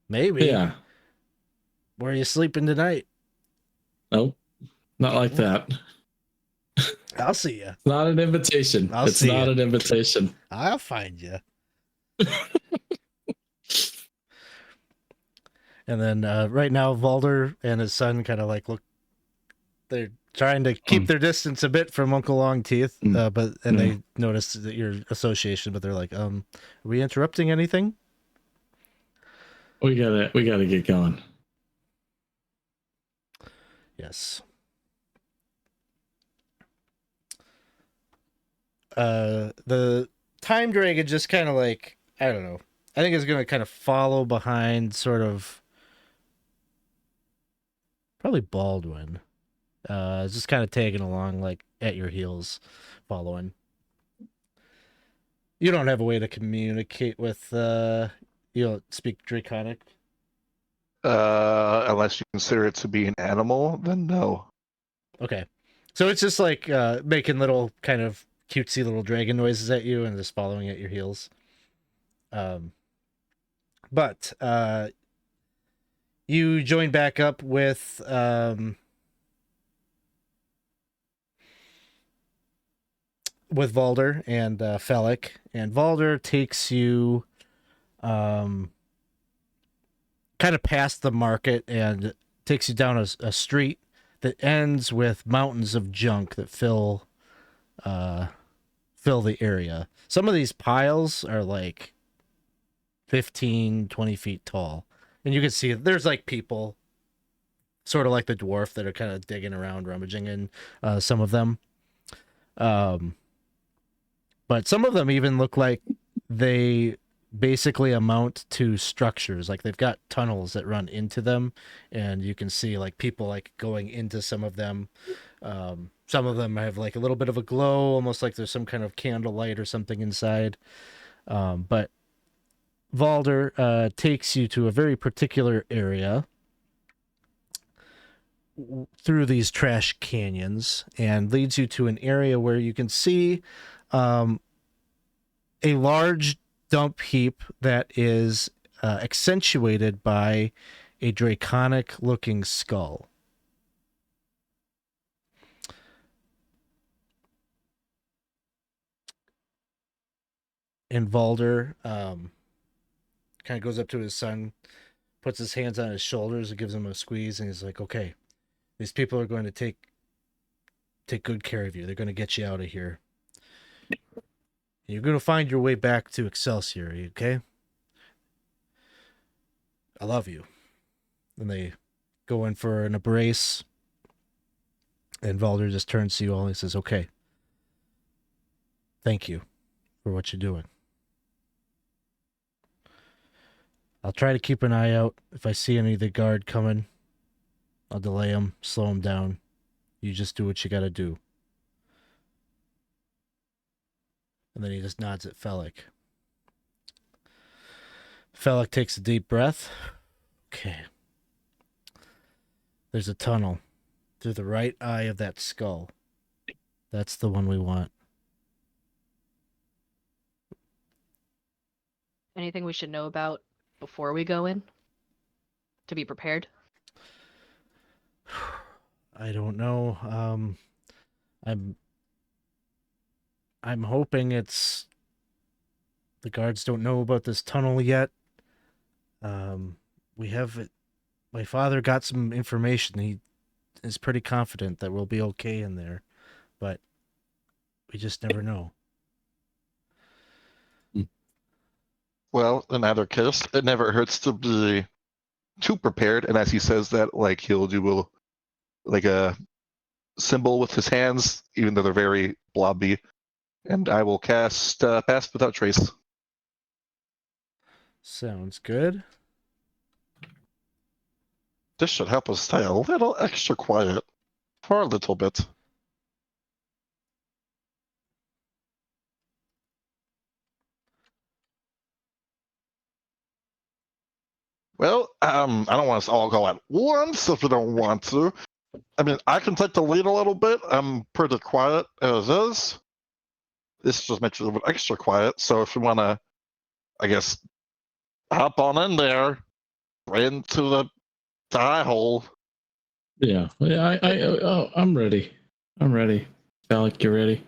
Maybe. Yeah. Where are you sleeping tonight? Nope. Not like that. I'll see you. It's not an invitation. I'll It's see not ya. an invitation. I'll find you. And then right now, Valder and his son kind of like look. They're trying to keep their distance a bit from Uncle Longteeth, they notice that your association, but they're like, "Are we interrupting anything?" We gotta get going. Yes. The time dragon just kind of like, I don't know. I think it's going to kind of follow behind sort of probably Baldwin. It's just kind of tagging along like at your heels, following. You don't have a way to communicate with, you don't speak Draconic? Unless you consider it to be an animal, then no. Okay. So it's just like making little kind of cutesy little dragon noises at you and just following at your heels. But you join back up with Valder and Felic, and Valder takes you kind of past the market and takes you down a street that ends with mountains of junk that fill the area. Some of these piles are like 15, 20 feet tall. And you can see there's like people, sort of like the dwarf, that are kind of digging around, rummaging in some of them. But some of them even look like they basically amount to structures. Like they've got tunnels that run into them, and you can see like people like going into some of them. Some of them have like a little bit of a glow, almost like there's some kind of candlelight or something inside. But Valder takes you to a very particular area through these trash canyons and leads you to an area where you can see a large dump heap that is accentuated by a draconic looking skull. And Valder kind of goes up to his son, puts his hands on his shoulders and gives him a squeeze, and he's like, okay, these people are going to take good care of you. They're going to get you out of here. You're going to find your way back to Excelsior, okay? I love you. And they go in for an embrace, and Valder just turns to you all and says, okay, thank you for what you're doing. I'll try to keep an eye out. If I see any of the guard coming, I'll delay them, slow them down. You just do what you gotta do. And then he just nods at Felix. Felix takes a deep breath. Okay. There's a tunnel through the right eye of that skull. That's the one we want. Anything we should know about before we go in? To be prepared? I don't know. I'm hoping it's the guards don't know about this tunnel yet. We have it. My father got some information. He is pretty confident that we'll be okay in there, but we just never know. Well, in either case, it never hurts to be too prepared. And as he says that, like he'll do a symbol with his hands, even though they're very blobby. And I will cast Pass Without Trace. Sounds good. This should help us stay a little extra quiet for a little bit. Well, I don't want us to all go at once if we don't want to. I mean, I can take the lead a little bit. I'm pretty quiet as is. This just makes it a little bit extra quiet. So if you want to, I guess, hop on in there, right into the eye hole. Yeah, I'm ready. I'm ready. Alec, you ready?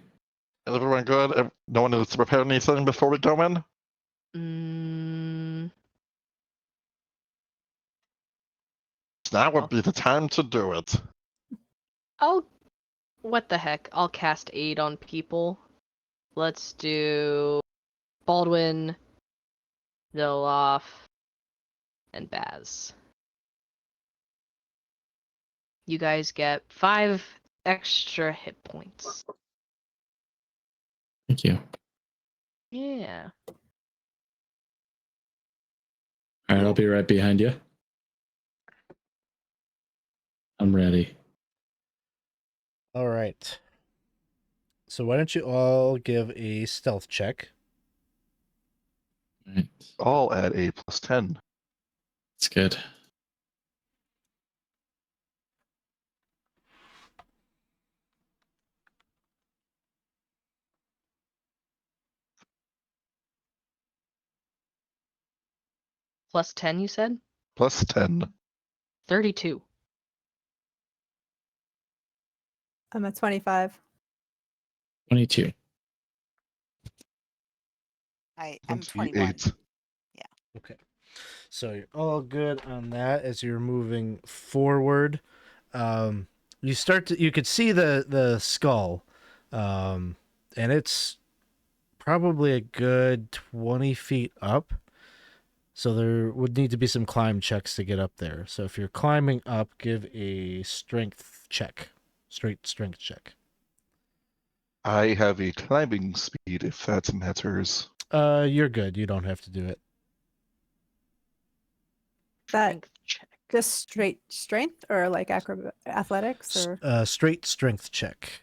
Is everyone good? No one needs to prepare anything before we go in? Now would be the time to do it. What the heck? I'll cast aid on people. Let's do Baldwin, Zilloff, and Baz. You guys get 5 extra hit points. Thank you. Yeah. All right, I'll be right behind you. I'm ready. All right. So why don't you all give a stealth check? All right. All at a +10. That's good. +10, you said? +10. 32. I'm at 25. 22. I'm 21. 28. Okay. So you're all good on that as you're moving forward. You could see the skull. And it's probably a good 20 feet up. So there would need to be some climb checks to get up there. So if you're climbing up, give a strength check. Straight strength check. I have a climbing speed, if that matters. You're good. You don't have to do it. That Strength check. just straight strength or like athletics or Straight strength check.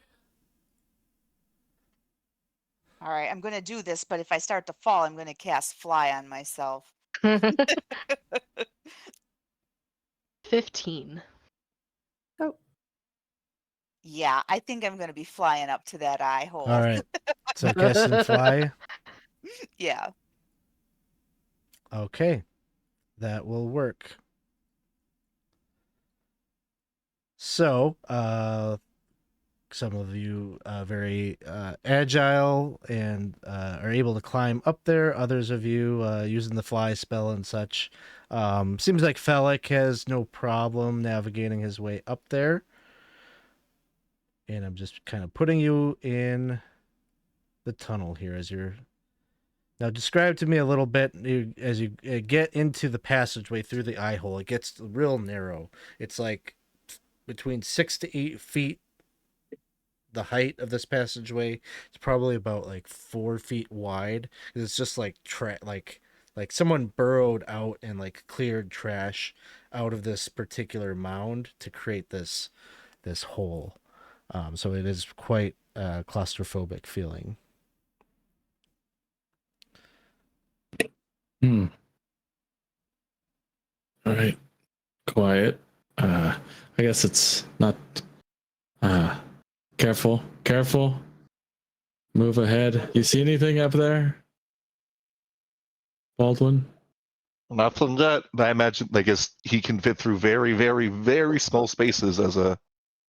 All right, I'm going to do this, but if I start to fall, I'm going to cast fly on myself. 15. Yeah, I think I'm going to be flying up to that eye hole. All right. So casting fly. Yeah. Okay. That will work. So, some of you very agile and are able to climb up there. Others of you using the fly spell and such. Seems like Felix has no problem navigating his way up there. And I'm just kind of putting you in the tunnel here as you're... Now describe to me a little bit as you get into the passageway through the eye hole. It gets real narrow. It's like between 6 to 8 feet. The height of this passageway. It's probably about like 4 feet wide. It's just like like someone burrowed out and like cleared trash out of this particular mound to create this hole. So it is quite a claustrophobic feeling. All right. Quiet. I guess it's not. Careful. Move ahead. You see anything up there, Baldwin? Nothing yet. I imagine, I guess he can fit through very, very, very small spaces as a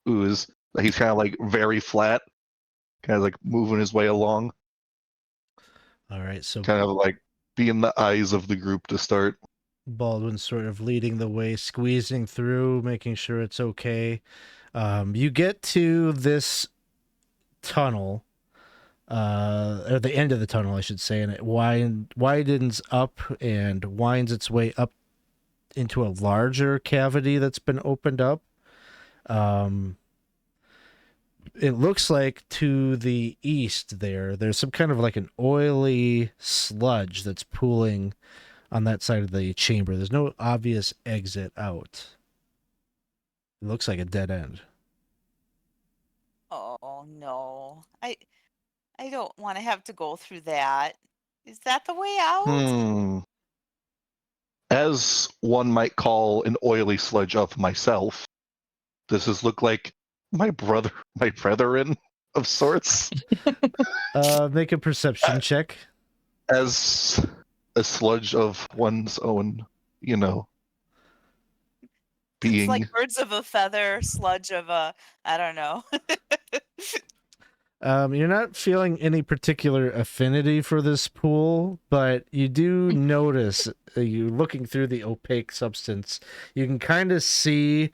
ooze. He's kind of like very flat, kind of like moving his way along, All right, so kind of like being the eyes of the group to start. Baldwin sort of leading the way, squeezing through, making sure it's okay. You get to this tunnel, or the end of the tunnel, I should say, and it widens up and winds its way up into a larger cavity that's been opened up. It looks like to the east there's some kind of like an oily sludge that's pooling on that side of the chamber. There's no obvious exit out. It looks like a dead end. Oh no. I don't want to have to go through that. Is that the way out? As one might call an oily sludge of myself, does this look like my brethren of sorts? Make a perception check. As a sludge of one's own, being. It's like birds of a feather, sludge of a, I don't know. You're not feeling any particular affinity for this pool, but you do notice, you looking through the opaque substance, you can kind of see,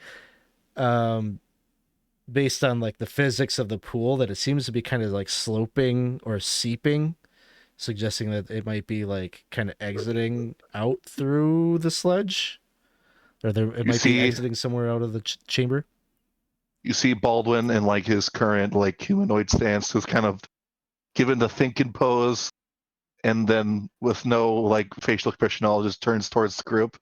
based on like the physics of the pool, that it seems to be kind of like sloping or seeping, suggesting that it might be like kind of exiting out through the sludge, or it might be exiting somewhere out of the chamber. You see Baldwin in like his current like humanoid stance, who's kind of given the thinking pose, and then with no like facial expression, all just turns towards the group.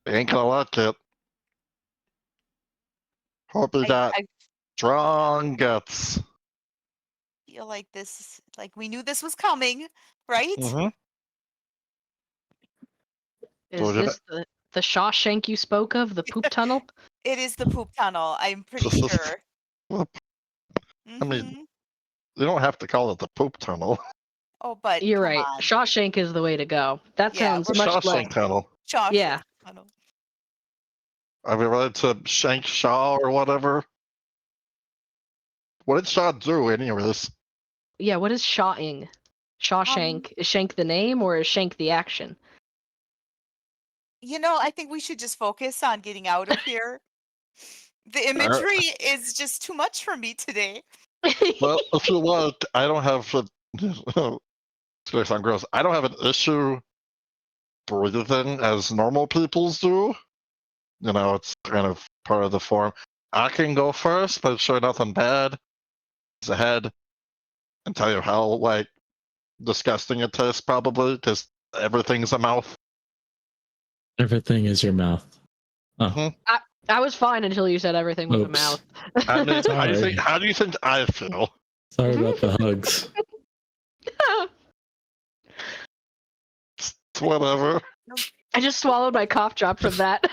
Ain't gonna like it. Hope you got I strong guts. feel like like we knew this was coming, right? Mm-hmm. Is this the Shawshank you spoke of, the poop tunnel? It is the poop tunnel, I'm pretty sure. Well, I mean, you don't have to call it the poop tunnel. Oh, but You're come right. on. Shawshank is the way to go. That Yeah, sounds we're much Shawshank like tunnel. Shawshank Yeah. tunnel. Have you read to Shank Shaw or whatever? What did Shaw do anyways? Yeah, what is shawing? Shawshank. Is Shank the name or is Shank the action? You know, I think we should just focus on getting out of here. The imagery is just too much for me today. Well, if you want, I don't have it's gonna sound gross. I don't have an issue breathing as normal people's do. You know, it's kind of part of the form. I can go first, but sure, nothing bad. ahead and tell you how like disgusting it tastes, probably because everything's a mouth. Everything is your mouth. Oh, I was fine until you said everything with a oops. mouth. I mean, Sorry. how do you think I feel? Sorry about the hugs. It's whatever. I just swallowed my cough drop from that.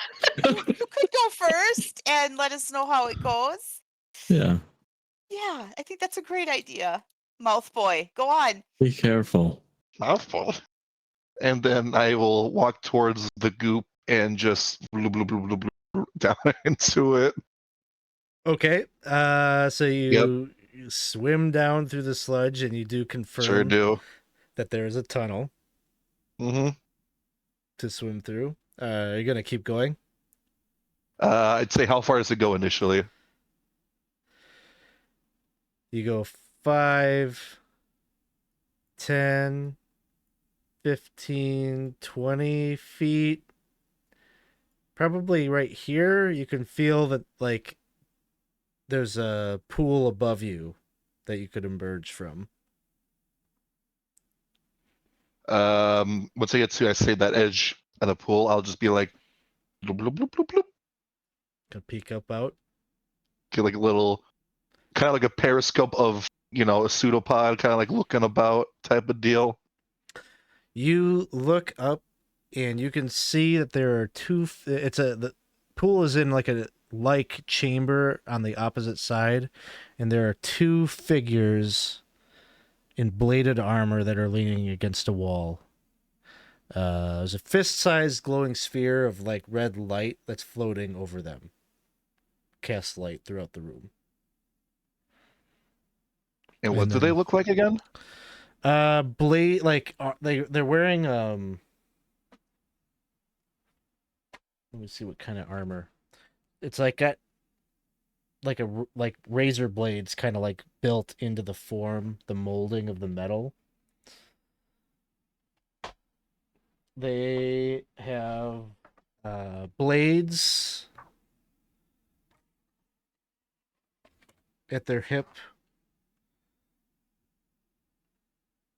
You could go first and let us know how it goes. Yeah, Yeah, I think that's a great idea. Mouth boy, go on. be careful. Mouthful. And then I will walk towards the goop and just bloop, bloop, bloop, bloop, bloop, down into it. Okay. So you swim down through the sludge, and you do confirm Sure do. that there is a tunnel Mm-hmm. to swim through. You're gonna keep going. I'd say how far does it go initially? You go 5, 10, 15, 20 feet. Probably right here, you can feel that like there's a pool above you that you could emerge from. Once I get to, I say that edge of the pool, I'll just be like, bloop, bloop, bloop, bloop, bloop. Can peek up out. Get like a little, kind of like a periscope of, a pseudopod, kind of like looking about type of deal. You look up, and you can see that there are the pool is in like a chamber on the opposite side, and there are two figures in bladed armor that are leaning against a wall. There's a fist-sized glowing sphere of like red light that's floating over them. Cast light throughout the room. And what And do they then- look like again? Blade they're wearing let me see what kind of armor. It's like got like razor blades kind of like built into the molding of the metal. They have blades at their hip.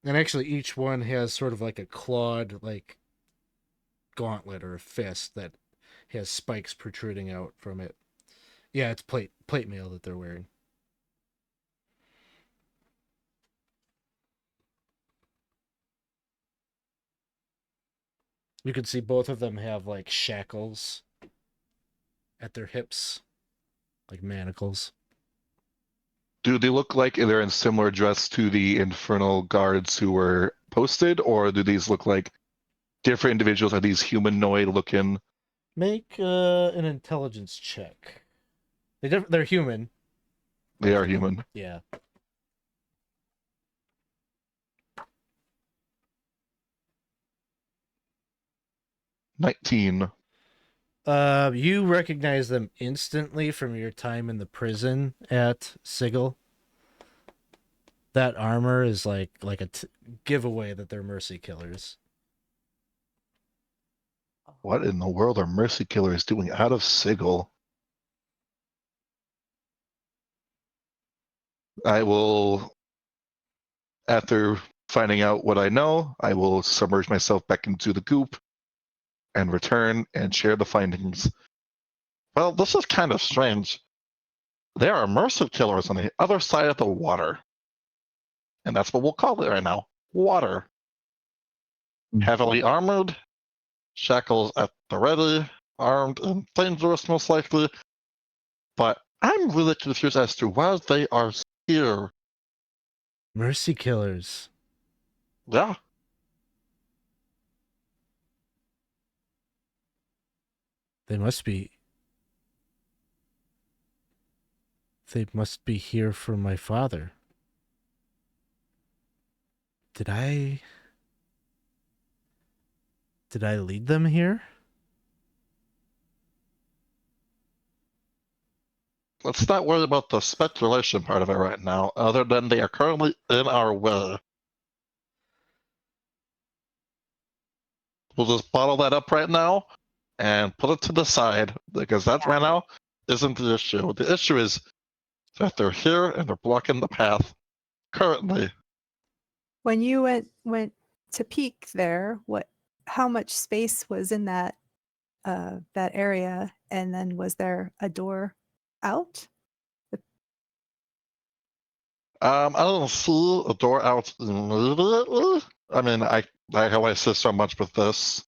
And actually each one has sort of like a clawed like gauntlet or a fist that has spikes protruding out from it. Yeah, it's plate mail that they're wearing. You can see both of them have like shackles at their hips, like manacles. Do they look like they're in similar dress to the infernal guards who were posted, or do these look like different individuals? Are these humanoid looking? Make an intelligence check. They're human. They are human. Yeah. $19. You recognize them instantly from your time in the prison at Sigil. That armor is like a giveaway that they're mercy killers. What in the world are mercy killers doing out of Sigil? I will, after finding out what I know, I will submerge myself back into the goop and return and share the findings. Well, this is kind of strange. There are mercy killers on the other side of the water. And that's what we'll call it right now. Water. Heavily armored, shackles at the ready, armed and dangerous most likely. But I'm really confused as to why they are here. Mercy killers. Yeah. They must be here for my father. Did I lead them here? Let's not worry about the speculation part of it right now, other than they are currently in our way. We'll just bottle that up right now and put it to the side, because that right now isn't the issue. The issue is that they're here and they're blocking the path currently. When you went to peek there, how much space was in that area, and then was there a door out? I don't see a door out immediately. I mean, I how I assist so much with this,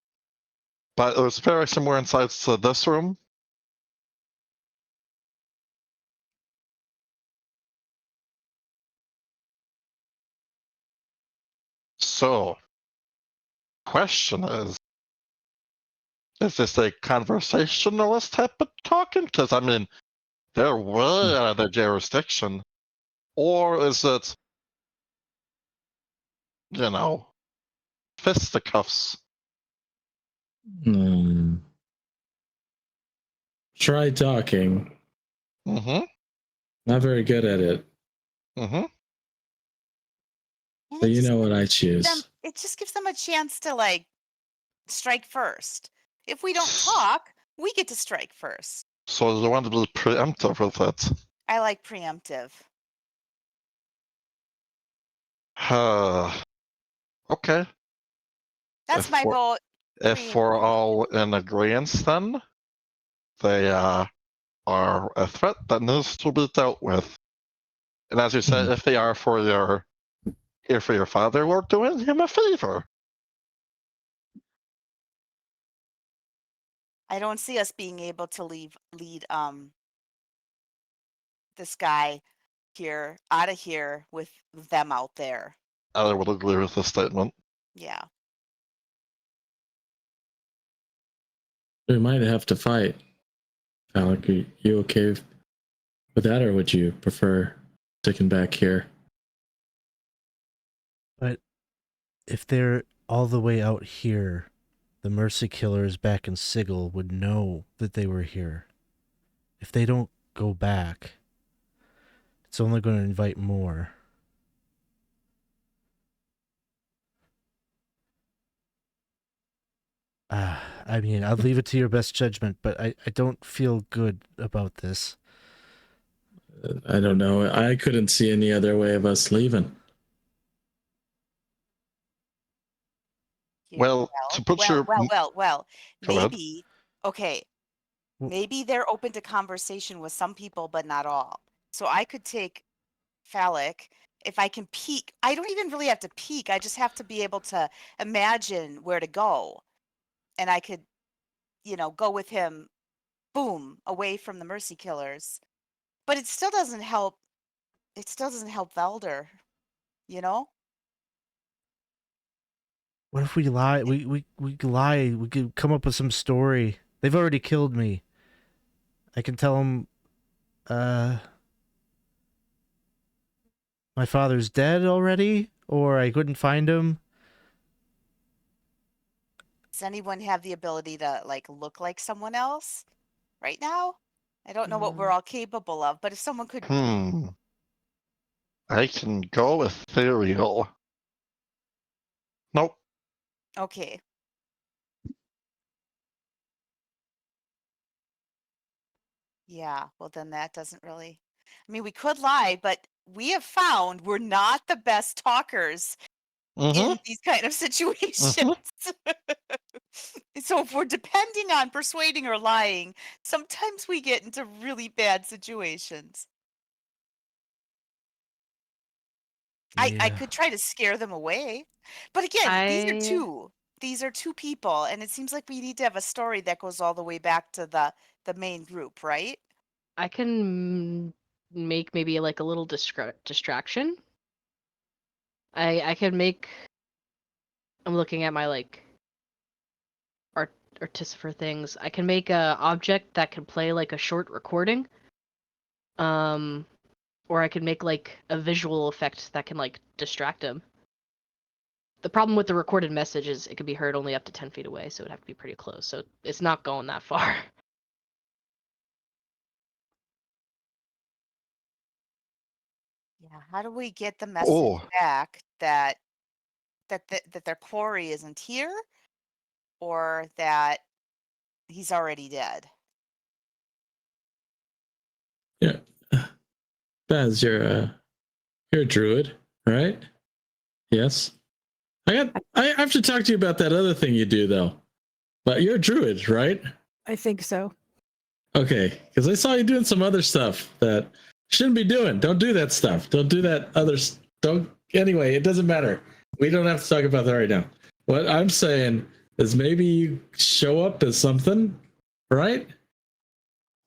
but it was very similar inside to this room. So, question is this a conversationalist type of talking? Because I mean, they're way out of their jurisdiction, or is it, you know, fisticuffs? Hmm. Try talking. Mm-hmm. Not very good at it. Mm-hmm. And So it you just know what I gives choose. it just gives them a chance to like strike first. If we don't talk, we get to strike first. So you want to be preemptive with it. I like preemptive. Okay. That's my we're- vote. If we're all in agreement, then they are a threat that needs to be dealt with. And as you said, if they are here for your father, we're doing him a favor. I don't see us being able to lead this guy here out of here with them out there. I would agree with this statement. Yeah. We might have to fight. Alec, are you okay with that, or would you prefer sticking back here? But if they're all the way out here, the Mercy Killers back in Sigil would know that they were here. If they don't go back, it's only going to invite more. I mean, I'll leave it to your best judgment, but I don't feel good about this. I don't know. I couldn't see any other way of us leaving. Well, to put your well. Go ahead. Maybe, okay, Well- maybe they're open to conversation with some people, but not all. So I could take phallic if I can peek. I don't even really have to peek. I just have to be able to imagine where to go. And I could, go with him, boom, away from the Mercy Killers. But it still doesn't help. It still doesn't help Velder, you know? What if we lie? We lie. We could come up with some story. They've already killed me. I can tell them, my father's dead already, or I couldn't find him. Does anyone have the ability to like look like someone else right now? I don't know what we're all capable of, but if someone could, I can go ethereal. Nope. okay. Yeah, well then that doesn't really. I mean, we could lie, but we have found we're not the best talkers Mm-hmm. in these kind of situations. So if we're depending on persuading or lying, sometimes we get into really bad situations. I Yeah. could try to scare them away. But again, these are I two. These are two people, and it seems like we need to have a story that goes all the way back to the main group, right? I can make maybe like a little distraction. I can make. I'm looking at my like Artificer things. I can make a object that can play like a short recording. Or I could make like a visual effect that can like distract him. The problem with the recorded message is it could be heard only up to 10 feet away, so it'd have to be pretty close. So it's not going that far. Yeah. How do we get the message Oh, back that their quarry isn't here, or that he's already dead? Yeah. Baz, you're a druid, right? Yes. I have to talk to you about that other thing you do though. But you're a druid, right? I think so. Okay, because I saw you doing some other stuff that shouldn't be doing. Don't do that stuff. Don't do that other. Don't. Anyway, it doesn't matter. We don't have to talk about that right now. What I'm saying is maybe you show up as something, right?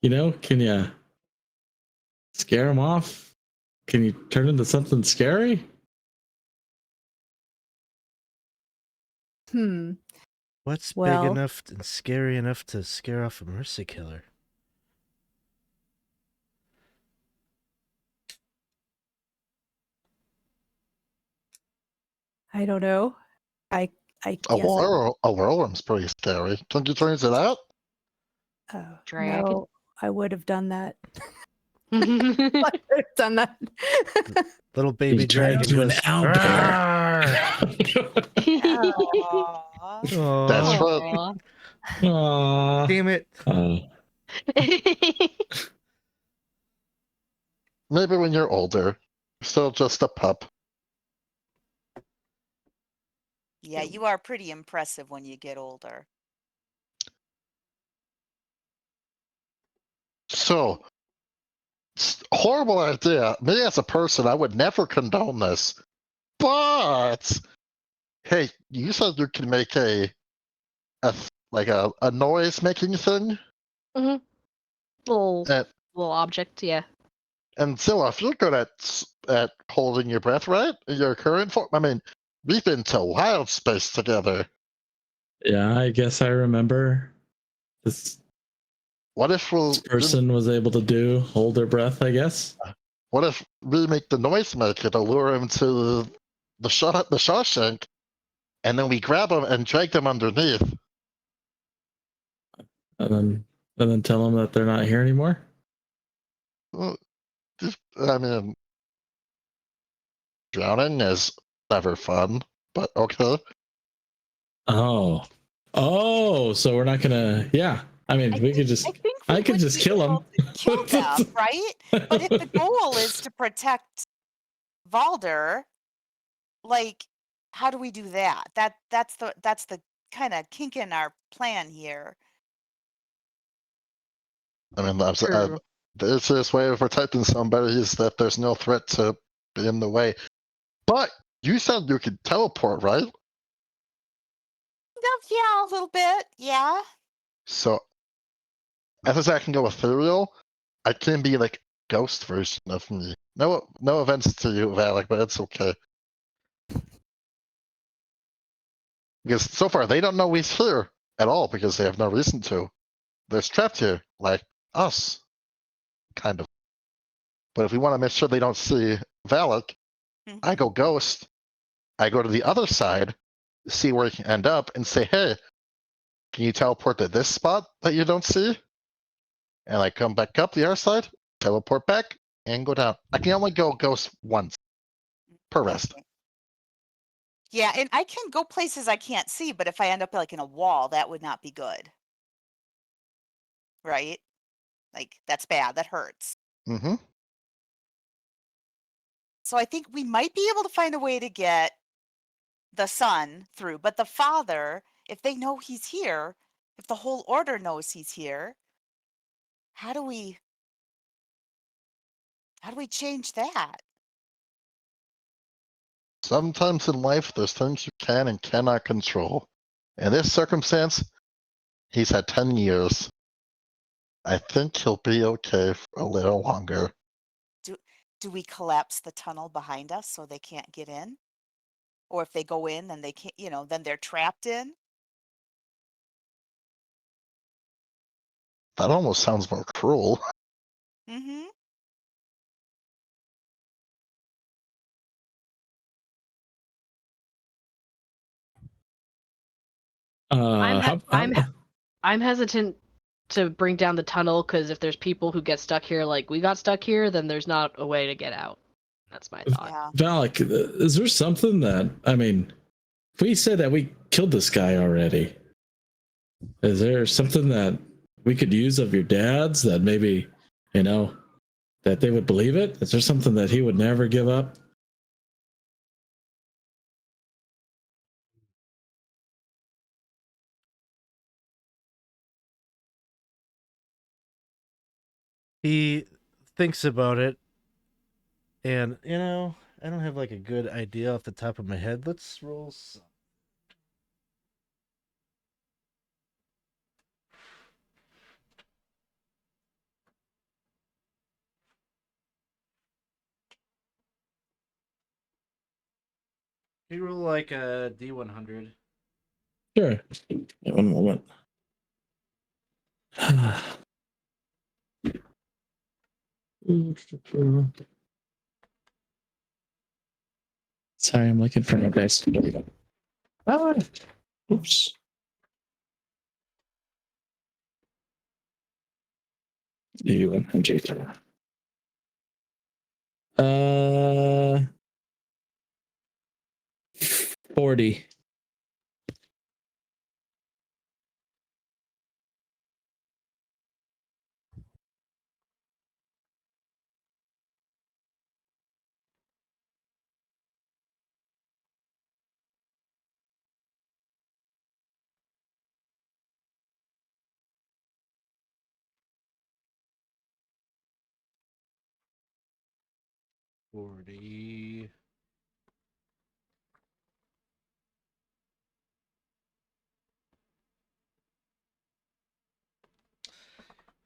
You know, can you scare them off? Can you turn into something scary? What's Well- big enough and scary enough to scare off a mercy killer? I don't know. I A guess. whirlwird's pretty scary. Don't you turn into that? Oh, Dragon? no, I would have done that. I would have done that. Little baby You turn dragon into an goes, owlbear. Aw. That's "Aw, fun. Aww. damn it. Maybe when you're older, still just a pup. Yeah, you are pretty impressive when you get older. So, horrible idea. Me as a person, I would never condone this. But hey, you said you can make a noise making thing, little and little object, yeah. Zilloff, you're good at holding your breath, right? In your current form. I mean, we've been to wild space together. Yeah, I guess I remember this What if person was able to hold their breath, I guess. What if we make the noise maker to lure him to the Shawshank, and then we grab him and drag them underneath? And then tell them that they're not here anymore. Well, I mean, drowning is never fun, but okay. Oh, so we're not gonna. Yeah, I mean, we could just. I could would just be kill able him. to kill them, right? But if the goal is to protect Valder, like, how do we do that? That's the kind of kink in our plan here. I mean, True. the easiest way of protecting somebody is that there's no threat to be in the way. But you said you could teleport, right? Yeah, a little bit. Yeah. So, as I can go ethereal, I can be like ghost version of me. No offense to you, Valak, but it's okay. Because so far they don't know he's here at all because they have no reason to. They're trapped here, like us, kind of. But if we want to make sure they don't see Valak, I go ghost. I go to the other side, see where he can end up, and say, "Hey, can you teleport to this spot that you don't see?" And I come back up the other side, teleport back, and go down. I can only go ghost once per rest. Okay. Yeah, and I can go places I can't see, but if I end up like in a wall, that would not be good. Right? Like, that's bad. That hurts. Mm-hmm. So I think we might be able to find a way to get the son through, but the father, if they know he's here, if the whole order knows he's here, how do we change that? Sometimes in life, there's things you can and cannot control. In this circumstance, he's had 10 years. I think he'll be okay for a little longer. Do we collapse the tunnel behind us so they can't get in? Or if they go in, then they can't, then they're trapped in? That almost sounds more cruel. Mm-hmm. I'm hesitant to bring down the tunnel because if there's people who get stuck here, like we got stuck here, then there's not a way to get out. That's my thought. Yeah. Valak, is there something that, I mean, if we say that we killed this guy already, is there something that we could use of your dad's that maybe, that they would believe it? Is there something that he would never give up? He thinks about it, and I don't have like a good idea off the top of my head. Let's roll some. You roll like a D100. Sure. Yeah, one moment. Sorry, I'm looking for my dice. Ah, oops. D100. 40. $40.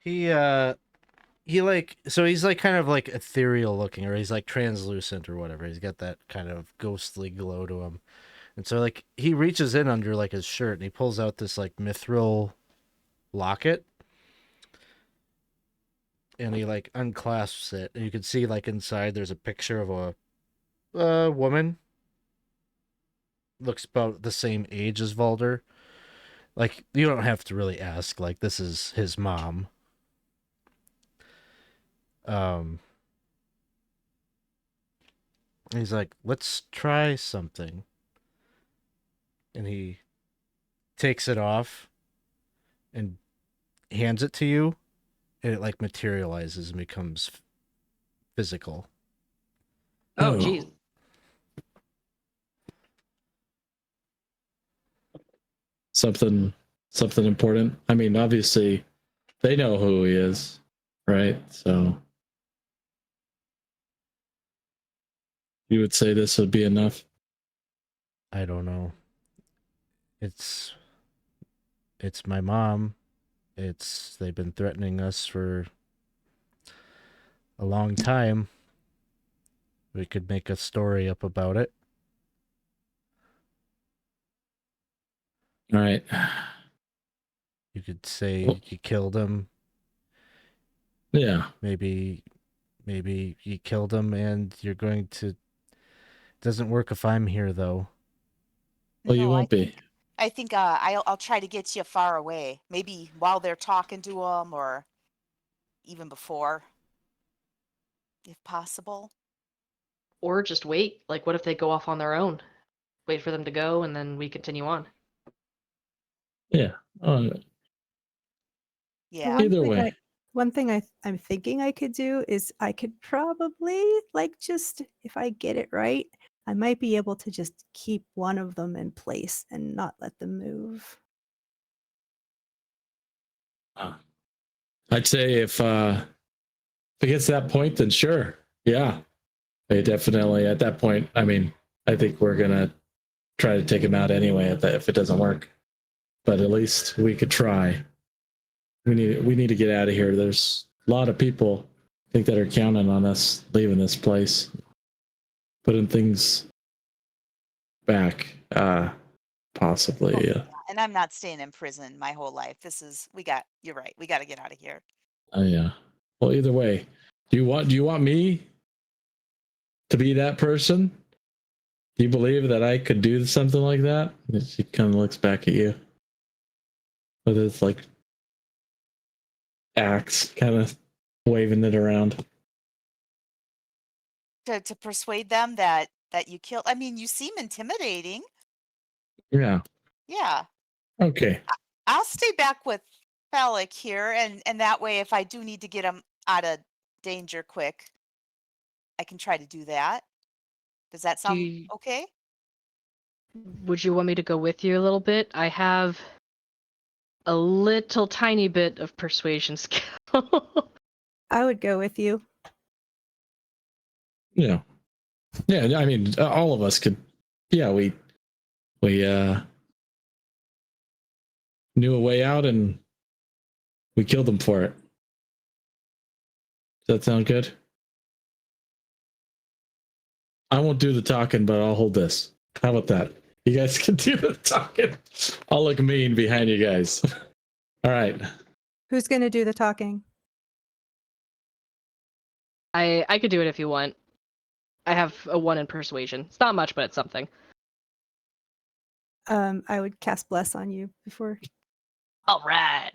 He like, so he's like kind of like ethereal looking, or he's like translucent or whatever. He's got that kind of ghostly glow to him. And so like he reaches in under like his shirt and he pulls out this like mithril locket, and he like unclasps it, and you can see like inside there's a picture of a woman. Looks about the same age as Valder. Like, you don't have to really ask, like, this is his mom. He's like, let's try something. And he takes it off and hands it to you, and it like materializes and becomes physical. Oh, geez. Something important. I mean, obviously they know who he is, right? So you would say this would be enough? I don't know. It's my mom. They've been threatening us for a long time. We could make a story up about it. All right. You could say Well, you killed him. yeah. Maybe you killed him, and you're going to. Doesn't work if I'm here, though. Well, you No, won't be. I think I'll try to get you far away. Maybe while they're talking to him, or even before, if possible. Or just wait. Like, what if they go off on their own? Wait for them to go, and then we continue on. Yeah. Yeah. Either way. One thing I'm thinking I could do is I could probably, like, just if I get it right, I might be able to just keep one of them in place and not let them move. I'd say if it gets to that point, then sure. Yeah. They definitely at that point, I mean, I think we're gonna try to take him out anyway if it doesn't work. But at least we could try. We need to get out of here. There's a lot of people I think that are counting on us leaving this place, putting things back, possibly. And I'm not staying in prison my whole life. You're right. We got to get out of here. Yeah. Well, either way, do you want me to be that person? Do you believe that I could do something like that? She kind of looks back at you with his like axe, kind of waving it around. To persuade them that you killed. I mean, you seem intimidating. Yeah. Yeah. Okay. I'll stay back with Phallic here, and that way, if I do need to get him out of danger quick, I can try to do that. Does that sound okay? Would you want me to go with you a little bit? I have a little tiny bit of persuasion skill. I would go with you. Yeah. Yeah, I mean, all of us could. Yeah, we knew a way out and we killed them for it. Does that sound good? I won't do the talking, but I'll hold this. How about that? You guys can do the talking. I'll look mean behind you guys. All right. Who's going to do the talking? I could do it if you want. I have a 1 in persuasion. It's not much, but it's something. I would cast bless on you before. All right.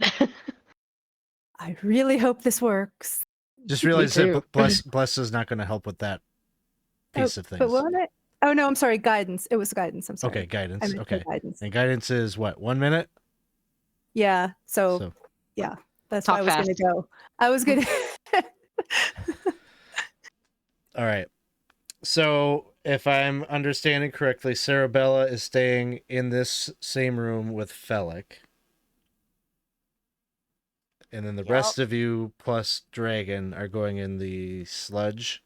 I really hope this works. Just realize that too. bless is not going to help with that piece of things. But won't it? Oh no, I'm sorry. Guidance. It was guidance. I'm sorry. Okay, I guidance. meant Okay. guidance. And guidance is what? 1 minute? Yeah. So yeah, that's Talk why I was going to go. I was going to. All right. So if I'm understanding correctly, Cerebella is staying in this same room with Felic. And then the rest of you plus Dragon are going in the sludge,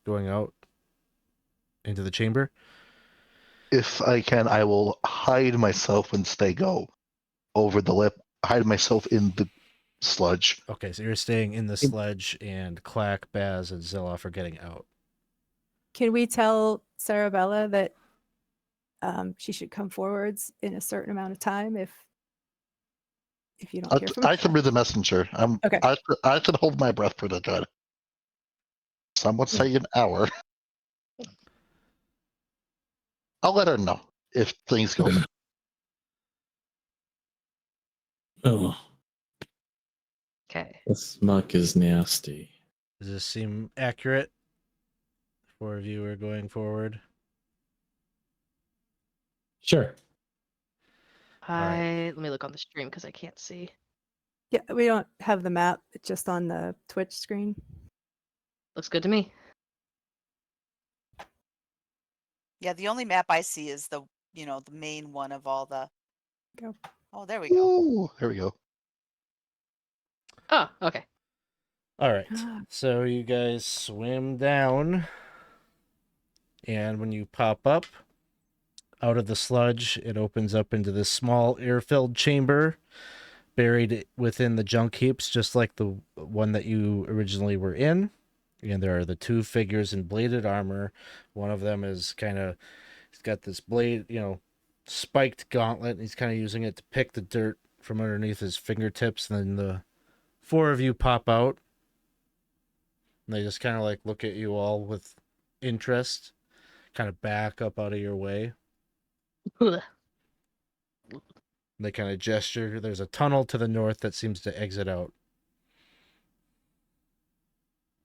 going out into the chamber. If I can, I will hide myself when they go over the lip. Hide myself in the sludge. Okay, so you're staying in the sludge, and Clack, Baz, and Zilloff are getting out. Can we tell Cerebella that she should come forwards in a certain amount of time if you don't hear from her? I can be the messenger. Okay. I can hold my breath for the good. Some would say an hour. I'll let her know if things go. Oh, Okay. this muck is nasty. Does this seem accurate? 4 of you are going forward. Sure. Let me look on the stream because I can't see. Yeah, we don't have the map. It's just on the Twitch screen. Looks good to me. Yeah, the only map I see is the main one of all the. Go. Oh, there we go. Ooh, there we go. Oh, okay. All right. So you guys swim down, and when you pop up out of the sludge, it opens up into this small air-filled chamber buried within the junk heaps, just like the one that you originally were in. And there are the 2 figures in bladed armor. One of them is he's got this blade, spiked gauntlet. And he's kind of using it to pick the dirt from underneath his fingertips. And then the 4 of you pop out. And they just kind of like look at you all with interest, kind of back up out of your way. They kind of gesture. There's a tunnel to the north that seems to exit out.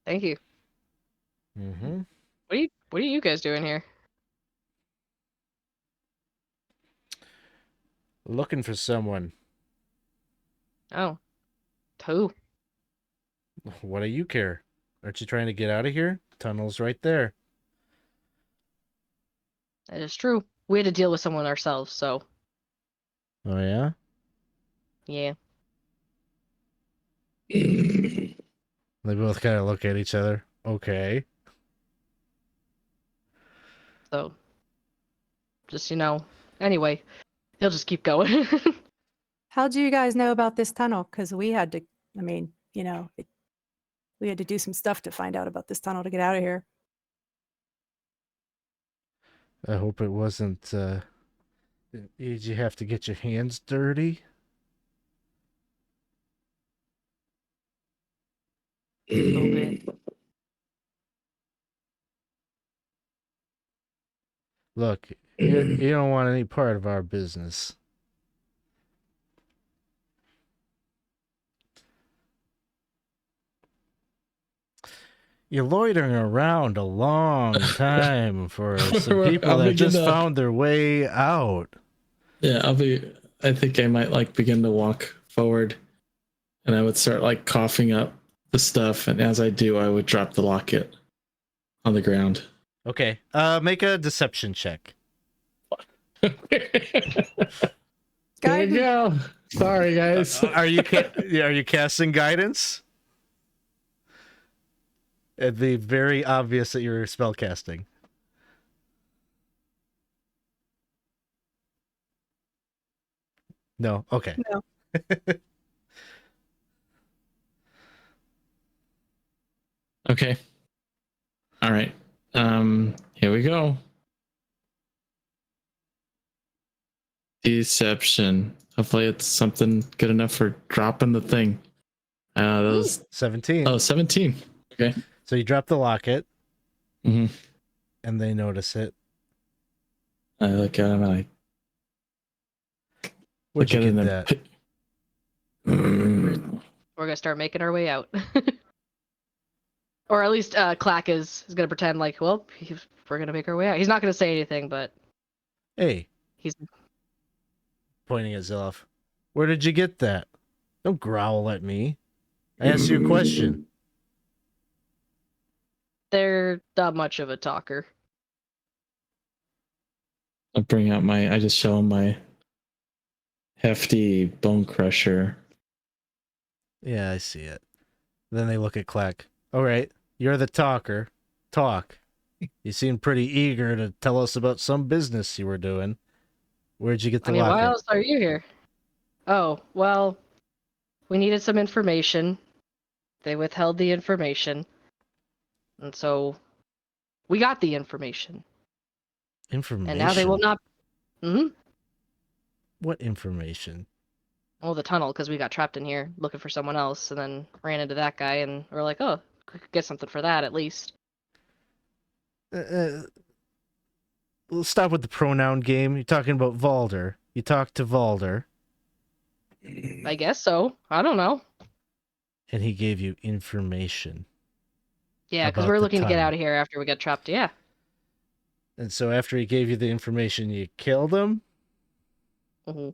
Thank you. Mm-hmm. What are you guys doing here? Looking for someone. Oh. Who? What do you care? Aren't you trying to get out of here? Tunnel's right there. That is true. We had to deal with someone ourselves, so Oh, yeah? yeah. They both kind of look at each other. Okay. So just anyway, he'll just keep going. How do you guys know about this tunnel? Because we had to. I mean, we had to do some stuff to find out about this tunnel to get out of here. I hope it wasn't, did you have to get your hands dirty? A little bit. Look, you don't want any part of our business. You're loitering around a long time for some people that just found their way out. Yeah, I think I might begin to walk forward, and I would start coughing up the stuff, and as I do, I would drop the locket on the ground. Okay. Make a deception check. There you go. Sorry, guys. Are you casting guidance? It'd be very obvious that you're spell casting. No. Okay. No. Okay. All right. Here we go. Deception. Hopefully it's something good enough for dropping the thing. That was 17. 17. Okay. So you drop the locket, Mm-hmm. and they notice it. I look at him and I Where'd look you at get him that? and We're gonna start making our way out. Or at least Clack is gonna pretend like, well, we're gonna make our way out. He's not gonna say anything, but Hey, he's pointing at Zilloff. Where did you get that? Don't growl at me. I asked you a question. they're not much of a talker. I bring out I just show him my hefty bone crusher. Yeah, I see it. Then they look at Clack. All right, you're the talker. Talk. You seem pretty eager to tell us about some business you were doing. Where'd you get the I mean, why locket? else are you here? Oh, well, we needed some information. They withheld the information. And so we got the information. Information. And now they will not. Hmm? What information? Well, the tunnel, because we got trapped in here looking for someone else and then ran into that guy, and we're like, oh, we could get something for that at least. We'll stop with the pronoun game. You're talking about Valder. You talked to Valder, I guess so. I don't know. and he gave you information. Yeah, because About we're the looking to get tunnel. out of here after we get trapped. Yeah. And so after he gave you the information, you killed him? Mm-hmm.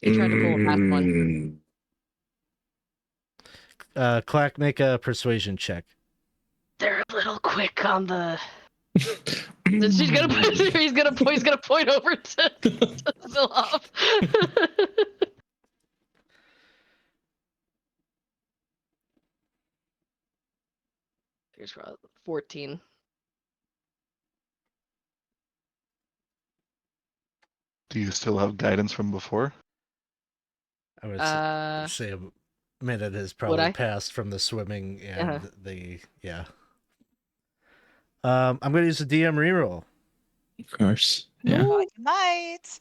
He tried to pull a fast one. Clack, make a persuasion check. They're a little quick on the. He's gonna point over to Zilloff. Here's 14. Do you still have guidance from before? I would Uh, say a minute has probably I? passed from the swimming and Uh-huh. yeah. I'm going to use the DM reroll. Of course. Yeah. Well, you might.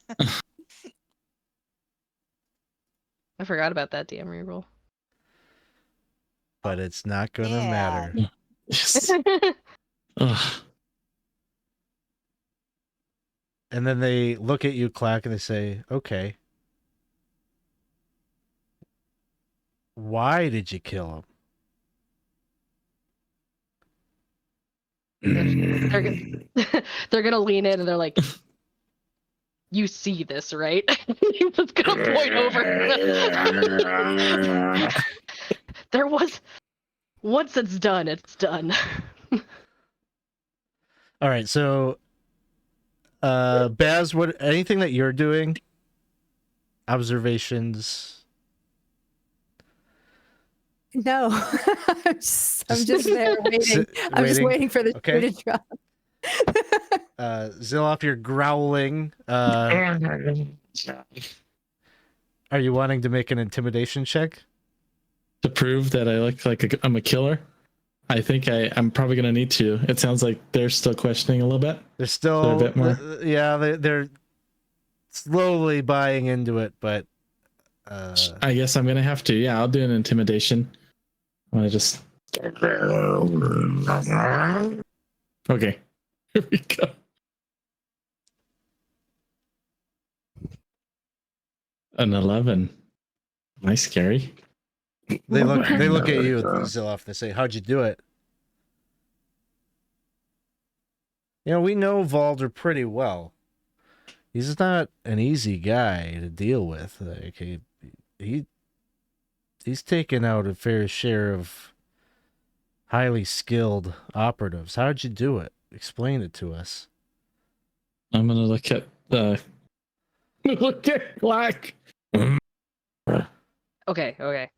I forgot about that DM reroll. But it's not going to Yeah. matter. Yes. Ugh. And then they look at you, Clack, and they say, okay. Why did you kill him? They're gonna lean in and they're like, "You see this, right?" He's just gonna point over. There was once it's done, it's done. All right, so Baz, what anything that you're doing? Observations. No, I'm just there waiting. I'm just waiting for the Okay. shoe to drop. Zilloff, you're growling. Are you wanting to make an intimidation check? To prove that I look like I'm a killer, I think I'm probably gonna need to. It sounds like they're still questioning a little bit. They're still, a bit more? yeah, they're slowly buying into it, but I guess I'm gonna have to. Yeah, I'll do an intimidation. I want to just. Okay, here we go. An 11. Am I scary? they look at you, Zilloff. They say, "How'd you do it?" You know, we know Valder pretty well. He's not an easy guy to deal with. Like he he's taken out a fair share of highly skilled operatives. How'd you do it? Explain it to us. I'm gonna look at the look at Black. Okay.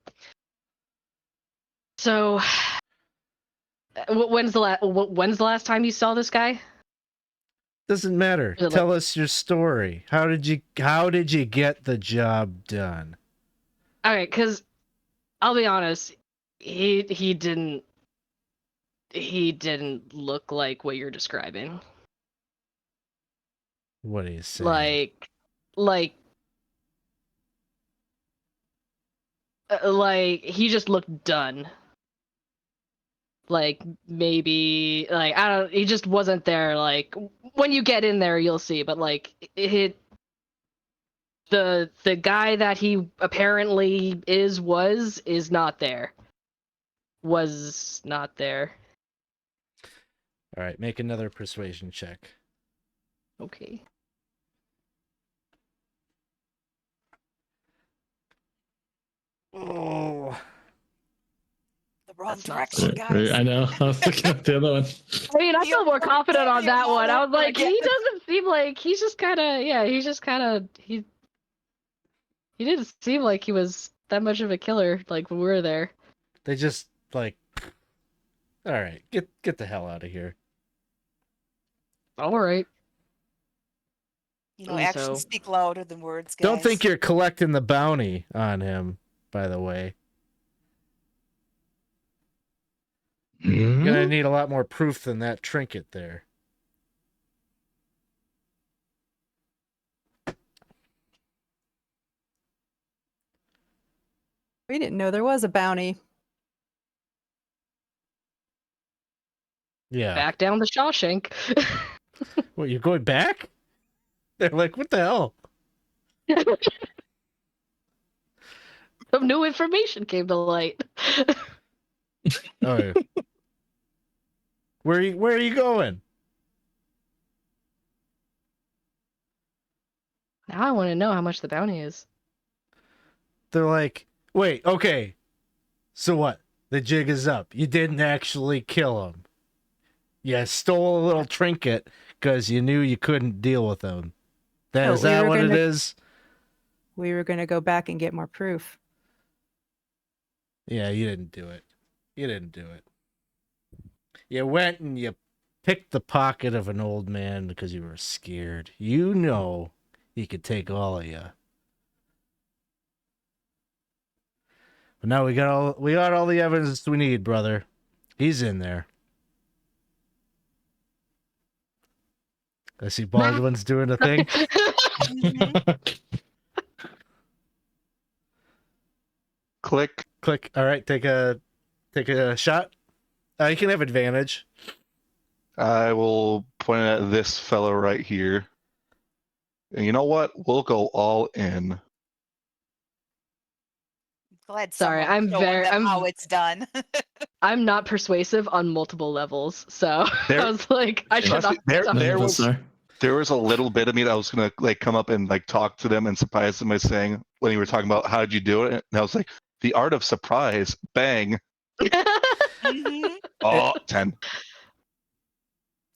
So, when's the last time you saw this guy? Doesn't matter. Is it Tell us your story. How did you get the job done? Okay, because I'll be honest, he didn't look like what you're describing. What are you saying? Like he just looked done. Like maybe like I don't. He just wasn't there. Like when you get in there, you'll see. But like the guy that he apparently is not there. Was not there. All right, make another persuasion check. Okay. Oh, The wrong That's not direction, guys. I know. I was looking at the other one. I mean, I Feel felt more free confident to on that roll one. I was over like, again. he doesn't seem like he didn't seem like he was that much of a killer. Like when we were there. they just like. All right, get the hell out of here. All right. You know, And actions so- speak louder than words, guys. Don't think you're collecting the bounty on him, by the way. You're gonna need a lot more proof than that trinket there. We didn't know there was a bounty. Yeah. Back down the Shawshank. What, you're going back? They're like, what the hell? Some new information came to light. Oh, yeah. Where are you going? Now I want to know how much the bounty is. They're like, wait, okay. So what? The jig is up. You didn't actually kill him. You stole a little trinket because you knew you couldn't deal with him. No, Is we that were what it gonna- is? We were going to go back and get more proof. Yeah, you didn't do it. You didn't do it. You went and you picked the pocket of an old man because you were scared. You know he could take all of you. But now we got all the evidence we need, brother. He's in there. I see Baldwin's doing a thing. Click. Click. All right, take a shot. You can have advantage. I will point at this fellow right here. And you know what? We'll go all in. Glad Sorry, someone showed them how it's done. I'm not persuasive on multiple levels, so There- I was like, I should Trust not. me, there- stop. None there of was- us are. There was a little bit of me that was gonna like come up and like talk to them and surprise them by saying when you were talking about how did you do it, and I was like, the art of surprise. Bang. Mhm. Oh, 10.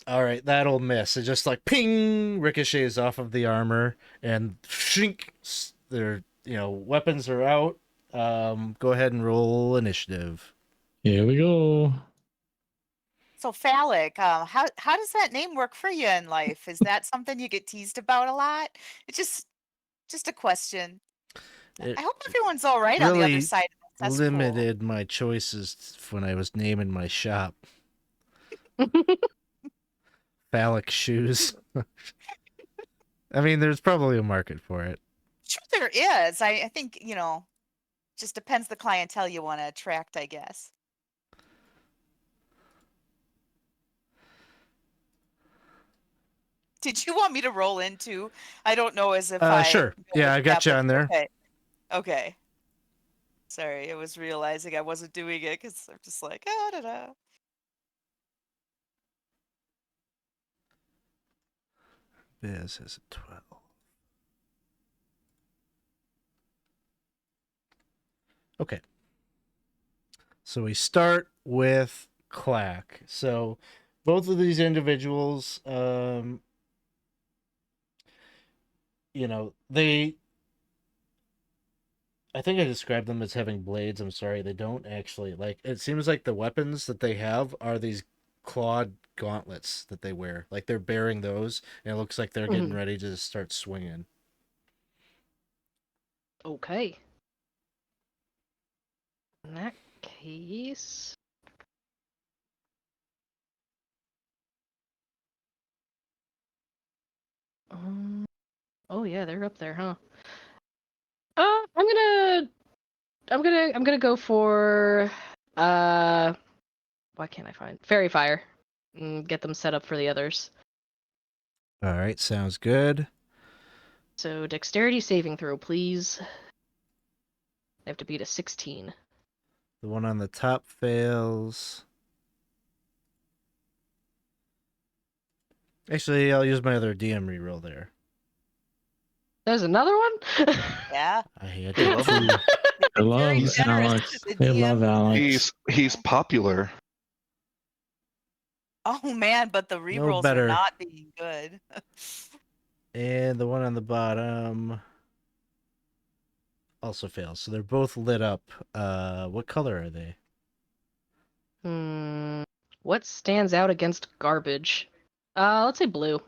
All right, that'll miss. It just like ping ricochets off of the armor and shrink. Their weapons are out. Go ahead and roll initiative. Here we go. So phallic, how does that name work for you in life? Is that something you get teased about a lot? It's just a question. It I hope everyone's all right on the really other side. That's cool. limited my choices when I was naming my shop. Phallic shoes. I mean, there's probably a market for it. Sure, there is. I think just depends the clientele you want to attract, I guess. Did you want me to roll into? I don't know as if I. Sure. know Yeah, what I got you happened. on there. Okay. Okay. Sorry, I was realizing I wasn't doing it because I'm just like, oh, da, da. Biz has a 12. Okay. So we start with Clack. So both of these individuals, they. I think I described them as having blades. I'm sorry, they don't actually. Like, it seems like the weapons that they have are these clawed gauntlets that they wear. Like, they're bearing those, and it looks like they're getting Mhm. ready to start swinging. Okay. In that case. Oh yeah, they're up there, huh? I'm gonna go for why can't I find Fairy Fire? And get them set up for the others. All right, sounds good. So dexterity saving throw, please. They have to beat a 16. The one on the top fails. Actually, I'll use my other DM reroll there. There's another one? Yeah. I had They love him. two. I love Very generous Alex. to the I love DM. Alex. He's popular. Oh man, but the No rerolls better. are not being good. And the one on the bottom also fails. So they're both lit up. What color are they? What stands out against garbage? Let's say blue.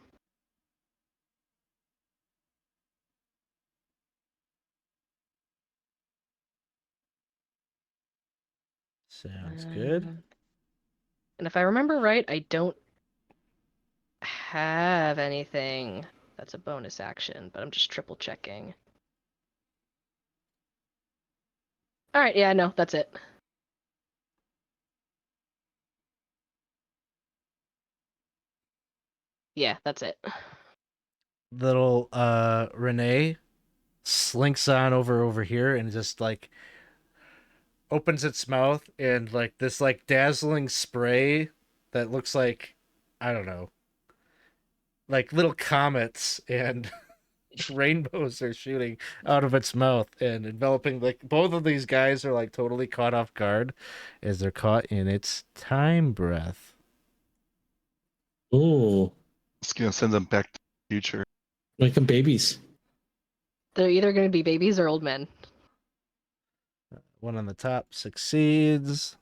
Sounds good. And if I remember right, I don't have anything that's a bonus action, but I'm just triple checking. Alright, yeah, no, that's it. Yeah, that's it. Little Renee slinks on over here and just like opens its mouth, and like this like dazzling spray that looks like, I don't know, like little comets and rainbows are shooting out of its mouth and enveloping. Like, both of these guys are like totally caught off guard as they're caught in its time breath. Ooh, It's gonna send them back to the future. make them babies. They're either going to be babies or old men. One on the top succeeds.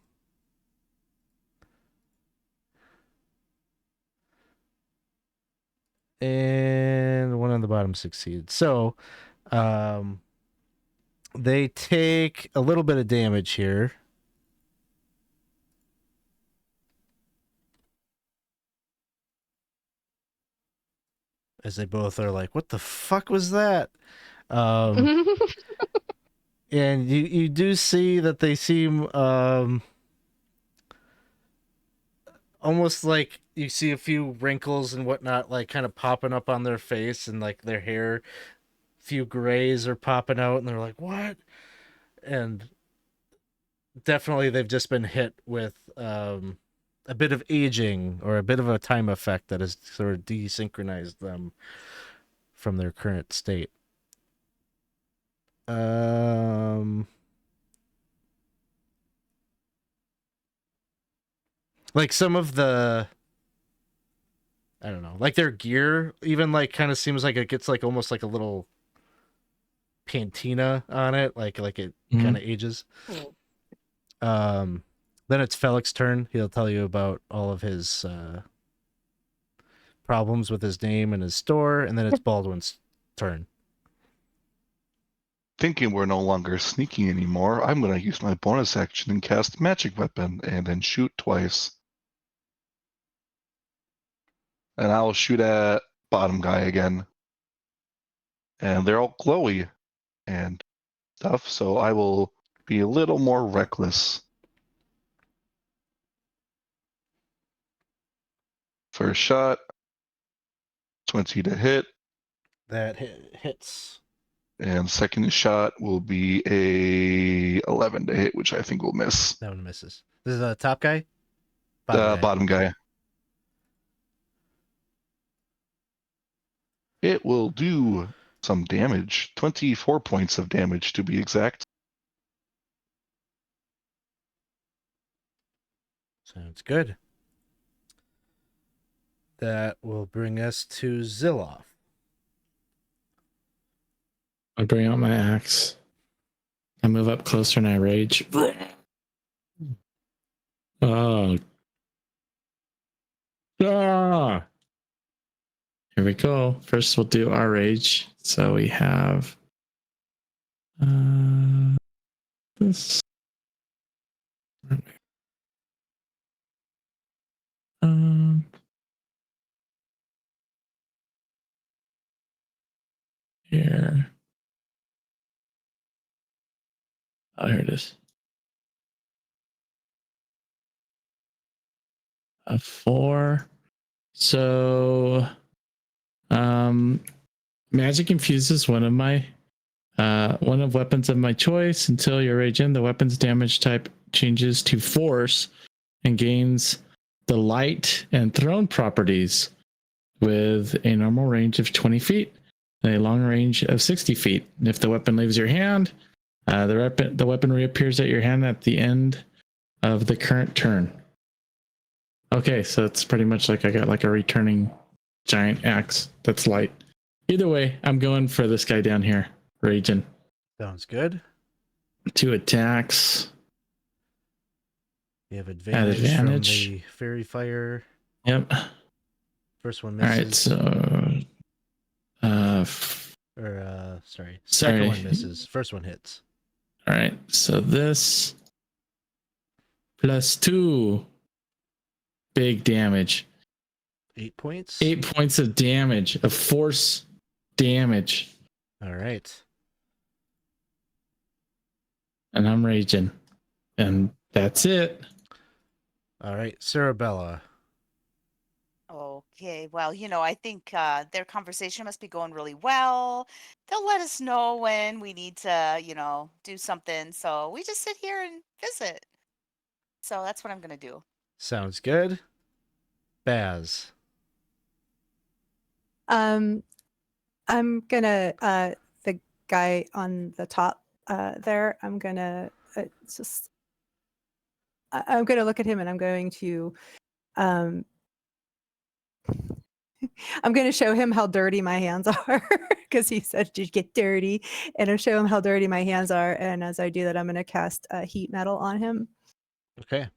And one on the bottom succeeds. So, they take a little bit of damage here. As they both are like, what the fuck was that? And you do see that they seem almost like you see a few wrinkles and whatnot, like kind of popping up on their face, and like their hair, few grays are popping out, and they're like, what? And definitely they've just been hit with a bit of aging or a bit of a time effect that has sort of desynchronized them from their current state. Like some of the, I don't know, like their gear even like kind of seems like it gets like almost like a little patina on it, like it kind of ages. Then it's Felix's turn. He'll tell you about all of his problems with his name and his store, and then it's Baldwin's turn. Thinking we're no longer sneaking anymore, I'm gonna use my bonus action and cast Magic Weapon and then shoot twice. And I'll shoot at bottom guy again. And they're all glowy and stuff, so I will be a little more reckless. First shot, 20 to hit, That hits. and second shot will be a 11 to hit, which I think will miss. That one misses. This is a top guy? Bottom guy. It will do some damage. 24 points of damage to be exact. Sounds good. That will bring us to Zilloff. I bring out my axe. I move up closer and I rage. Oh. Ah. Here we go. First, we'll do our rage. So we have this. Here. Oh, here it is. A 4. So, magic infuses one of weapons of my choice. Until your rage end, the weapon's damage type changes to force and gains the light and throne properties with a normal range of 20 feet and a long range of 60 feet. And if the weapon leaves your hand, the weapon reappears at your hand at the end of the current turn. Okay, so it's pretty much like I got like a returning giant axe that's light. Either way, I'm going for this guy down here, raging. Sounds good. 2 attacks. You have advantage from advantage. the fairy fire. Yep. First one All misses. right, so Sorry. Second Sorry. one misses. First one hits. all right, so this plus 2 big damage. 8 points. 8 points of damage, of force damage. All right. And I'm raging. And that's it. All right. Cerebella. Okay, well, I think their conversation must be going really well. They'll let us know when we need to, do something. So we just sit here and visit. So that's what I'm going to do. Sounds good. Baz. I'm gonna the guy on the top there. I'm gonna I'm gonna look at him and I'm going to I'm going to show him how dirty my hands are because he said to get dirty, and I'll show him how dirty my hands are. And as I do that, I'm going to cast heat metal on him. Okay.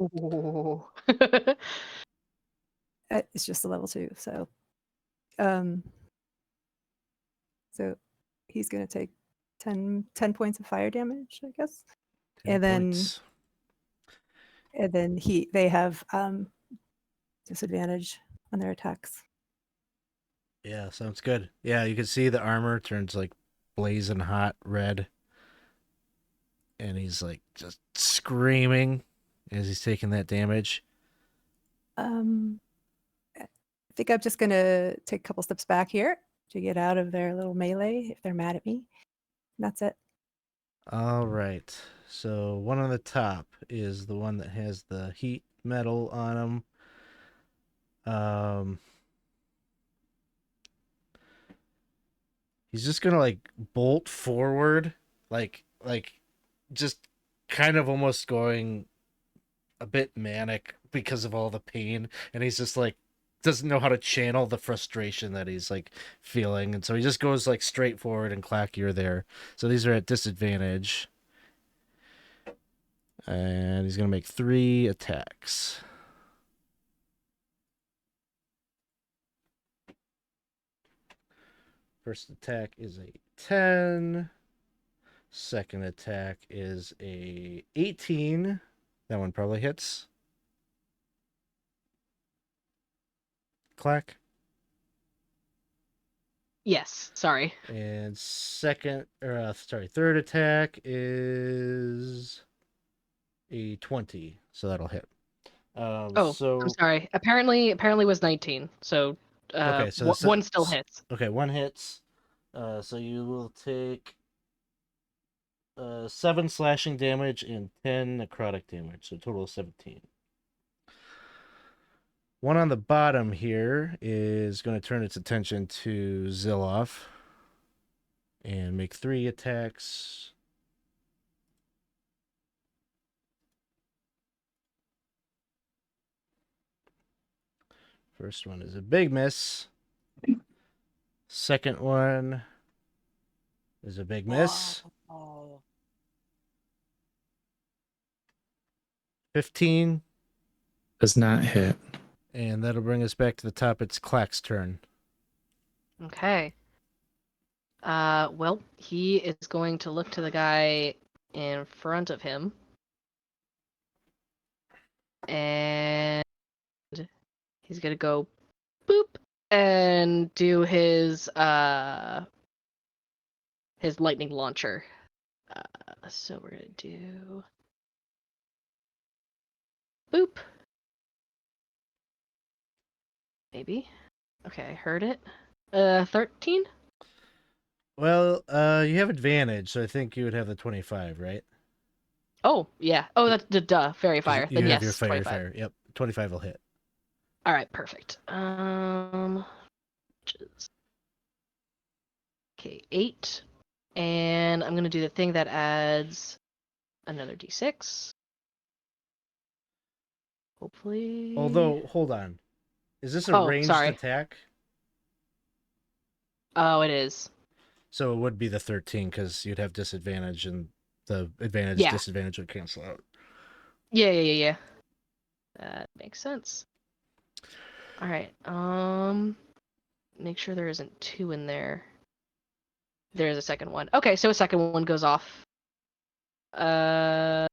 Ooh. It's just a level 2, so he's going to take 10 points of fire damage, I guess. 10 And then points. they have disadvantage on their attacks. Yeah, sounds good. Yeah, you can see the armor turns like blazing hot red. And he's like just screaming as he's taking that damage. I think I'm just going to take a couple steps back here to get out of their little melee if they're mad at me. And that's it. All right. So one on the top is the one that has the heat metal on him. He's just gonna like bolt forward, like just kind of almost going a bit manic because of all the pain, and he's just like doesn't know how to channel the frustration that he's like feeling, and so he just goes like straight forward. And Clack, you're there, so these are at disadvantage, and he's gonna make 3 attacks. First attack is a 10. Second attack is a 18. That one probably hits. Clack. Yes, sorry. And third attack is a 20. So that'll hit. I'm So sorry. Apparently was 19. So okay, so one still hits. Okay, one hits. So you will take 7 slashing damage and 10 necrotic damage, so a total of 17. One on the bottom here is going to turn its attention to Zilloff and make 3 attacks. First one is a big miss. Second one is a big miss. Oh. 15. Does not hit. And that'll bring us back to the top. It's Clack's turn. Okay. Well, he is going to look to the guy in front of him. And he's gonna go boop and do his lightning launcher. So we're gonna do boop. Maybe. Okay, I heard it. 13? Well, you have advantage, so I think you would have the 25, right? Oh, yeah. Oh, that's duh. Fairy 'Cause fire. You Then have yes, your fire, 25. fire. Yep, 25 will hit. All right, perfect. Okay, 8. And I'm going to do the thing that adds another d6. Hopefully. Although, hold on. Is this a Oh, ranged sorry. attack? Oh, it is. So it would be the 13 because you'd have disadvantage, and the advantage Yeah. disadvantage would cancel out. Yeah. That makes sense. All right. Make sure there isn't 2 in there. There is a second one. Okay, so a second one goes off. Because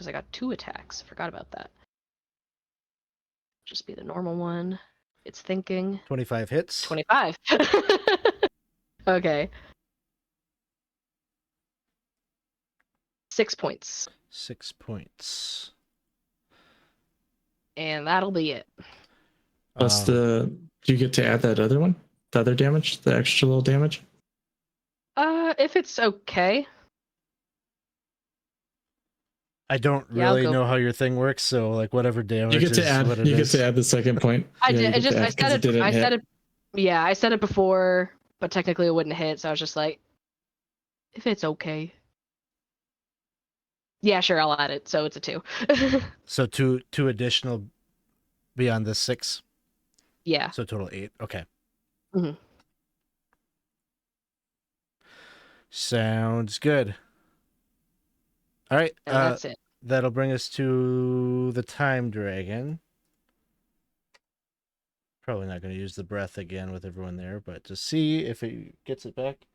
I got 2 attacks. Forgot about that. Just be the normal one. It's thinking. 25 hits. 25. Okay. 6 points. 6 points. And that'll be it. Plus do you get to add that other one? The other damage? The extra little damage? If it's okay. I don't Yeah, I'll really go know how your thing works, so like whatever damage You get to is add what it you get is. to add the second point. I Yeah, you did. get to add 'cause it didn't I hit. said it. Yeah, I said it before, but technically it wouldn't hit. So I was just like, if it's okay. Yeah, sure, I'll add it. So it's a 2. So two additional beyond the 6. Yeah. So total 8. Okay. Mhm. Sounds good. All right. And that's it. That'll bring us to the time dragon. Probably not going to use the breath again with everyone there, but to see if it gets it back.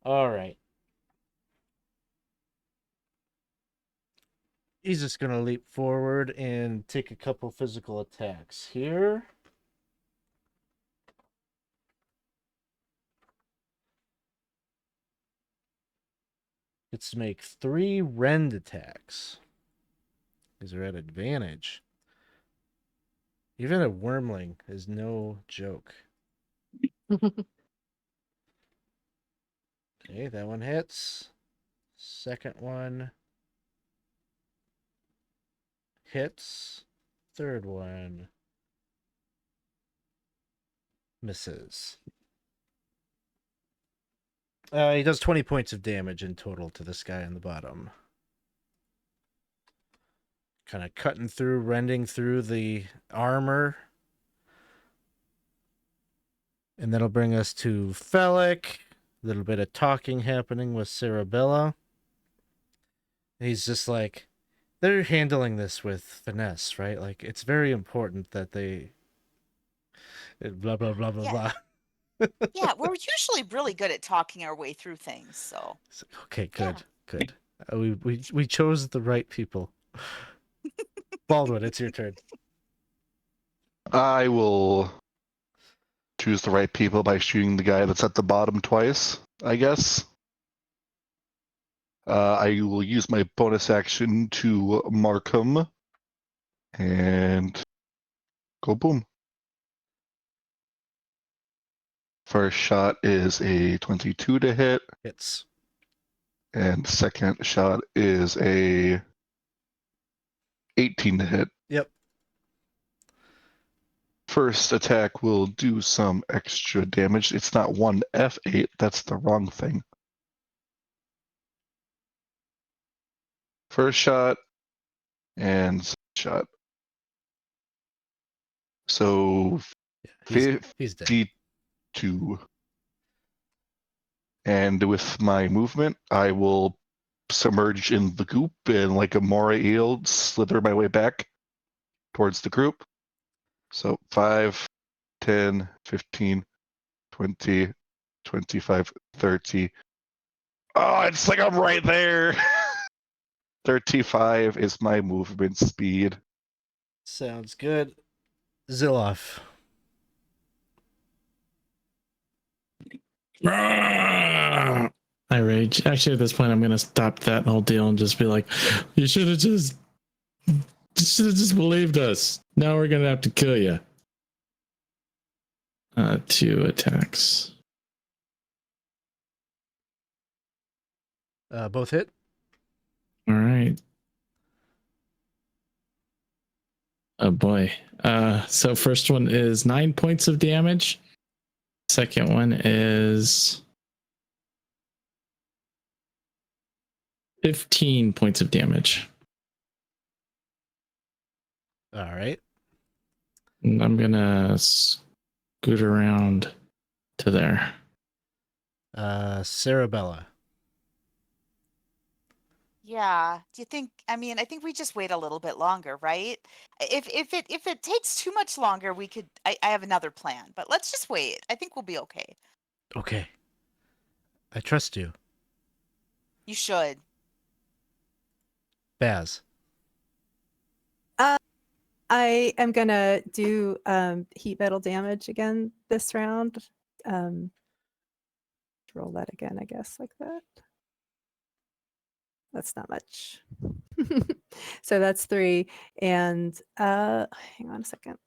All right. He's just going to leap forward and take a couple physical attacks here. Gets to make 3 rend attacks. These are at advantage. Even a wormling is no joke. Okay, that one hits. Second one hits. Third one misses. He does 20 points of damage in total to this guy on the bottom. Kind of cutting through, rending through the armor. And that'll bring us to Felix. A little bit of talking happening with Cerebella. He's just like, they're handling this with finesse, right? Like, it's very important that they blah, blah, blah, blah, Yeah. blah. Yeah, we're usually really good at talking our way through things. So Okay, good, good. We chose the right people. Baldwin, it's your turn. I will choose the right people by shooting the guy that's at the bottom twice, I guess. I will use my bonus action to mark him and go boom. First shot is a 22 to hit, Hits. and second shot is a 18 to hit. Yep. First attack will do some extra damage. It's not 1f8, that's the wrong thing. First shot and second shot. So He's dead. 52. And with my movement, I will submerge in the goop and like a moray eel slither my way back towards the group. So 5, 10, 15, 20, 25, 30. Oh, it's like I'm right there. 35 is my movement speed. Sounds good. Zilloff. I rage. Actually, at this point, I'm gonna stop that whole deal and just be like, "You should have just believed us. Now we're gonna have to kill you." 2 attacks. Both hit. All right. Oh boy. So first one is 9 points of damage. Second one is 15 points of damage. All right. And I'm gonna scoot around to there. Cerebella. Yeah. Do you think? I mean, I think we just wait a little bit longer, right? If it takes too much longer, we could. I have another plan, but let's just wait. I think we'll be okay. Okay. I trust you. You should. Baz. I am gonna do heat metal damage again this round. Roll that again, I guess, like that. That's not much. So that's 3. And hang on a second.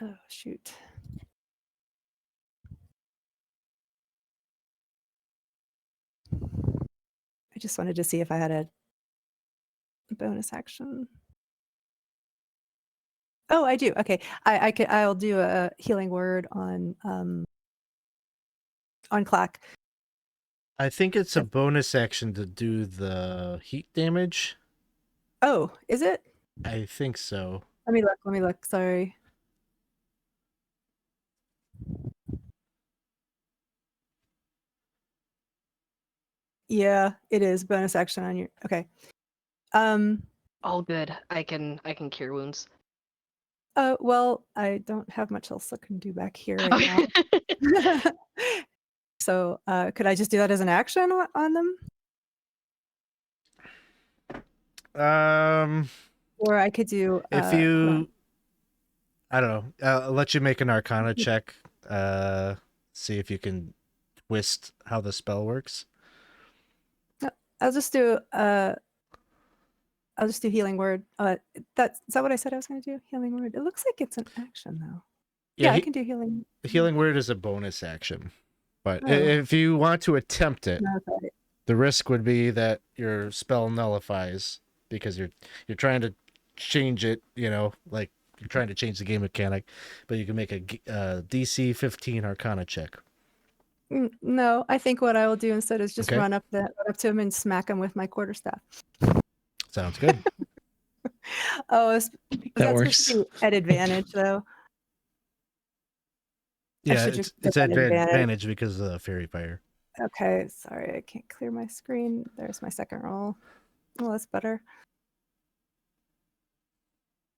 Oh shoot. I just wanted to see if I had a bonus action. Oh, I do. Okay. I'll do a healing word on Clack. I think it's a bonus action to do the heat damage. Oh, is it? I think so. Let me look. Sorry. Yeah, it is bonus action on your. Okay. All good. I can cure wounds. Well, I don't have much else I can do back here right now. So, could I just do that as an action on them? Or I could do. If hold on. you, I don't know. I'll let you make an Arcana check. See if you can twist how the spell works. I'll just do healing word. Is that what I said I was going to do? Healing word. It looks like it's an action though. Yeah, I can do healing. Healing word is a bonus action, but Oh. if you want to attempt it, No, that's all right. the risk would be that your spell nullifies because you're trying to change it. You know, like you're trying to change the game mechanic, but you can make a DC 15 Arcana check. No, I think what I will do instead is just Okay. run up to him and smack him with my quarterstaff. Sounds good. That's works. supposed to be at advantage though. Yeah, should it's just put that advantage because of the fairy fire. Okay, sorry, I can't clear my screen. There's my second roll. Oh, that's better.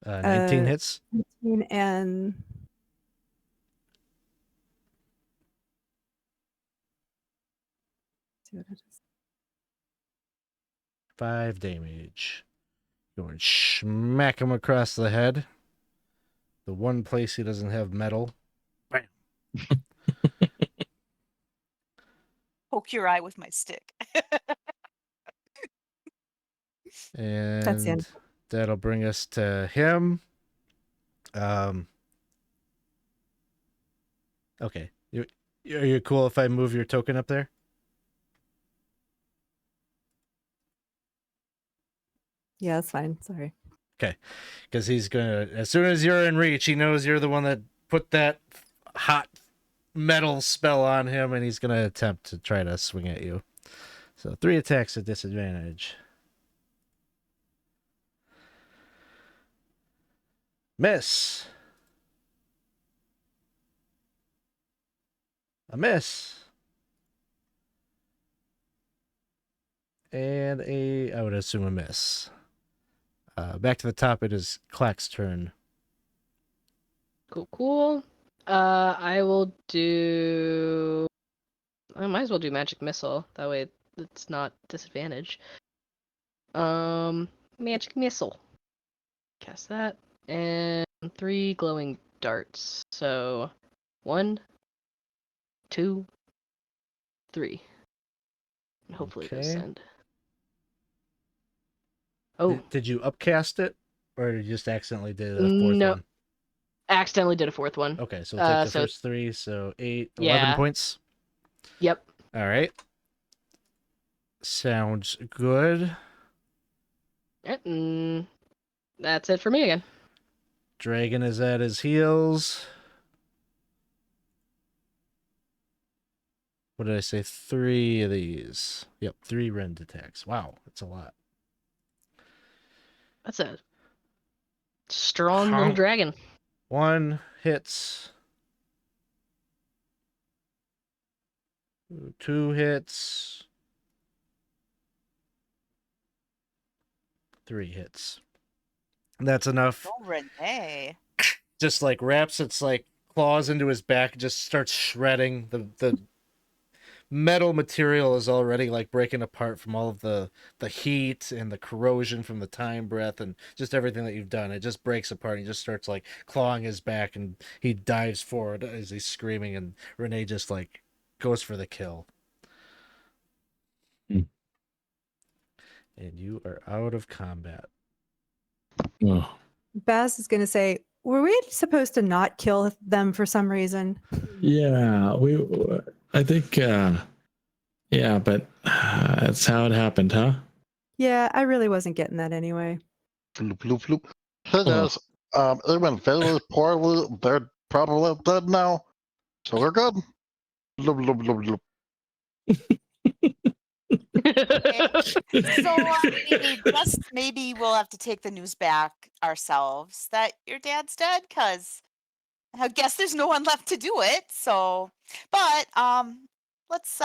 19 hits. 19 and see what it is. 5 damage. Going to smack him across the head. The one place he doesn't have metal. Bam. Poke your eye with my stick. That's And that'll bring us to him. Okay. Are you cool if I move your token up there? Yeah, that's fine. Sorry. Okay. Because he's going to, as soon as you're in reach, he knows you're the one that put that hot metal spell on him, and he's going to attempt to try to swing at you. So 3 attacks at disadvantage. Miss. A miss. And I would assume a miss. Back to the top, it is Clack's turn. Cool. I will do. I might as well do magic missile. That way it's not disadvantage. Magic missile. Cast that. And 3 glowing darts. So 1, 2, 3. And hopefully those Okay. send. Oh, Did you upcast it? Or did you just accidentally did a fourth No. one? accidentally did a 4th one. Okay, so we'll take the so- first 3, so 8, 11 Yeah. points. Yep. All right. Sounds good. That's it for me again. Dragon is at his heels. What did I say? 3 of these. Yep, 3 rend attacks. Wow, that's a lot. That's a strong little Honk. dragon. 1 hits. 2 hits. 3 hits. That's enough. Oh, Renee. Just like wraps its like claws into his back, just starts shredding. The metal material is already like breaking apart from all of the heat and the corrosion from the time breath and just everything that you've done. It just breaks apart. He just starts like clawing his back, and he dives forward as he's screaming, and Renee just like goes for the kill. Hmm. And you are out of combat. Oh. Baz is going to say, were we supposed to not kill them for some reason? Yeah, I think, yeah, but that's how it happened, huh? Yeah, I really wasn't getting that anyway. Floop, floop, floop. Hey guys, it went very poorly. They're probably dead now, so we're good. Bloop, bloop, bloop, bloop. So maybe we'll have to take the news back ourselves that your dad's dead, because I guess there's no one left to do it. So, but let's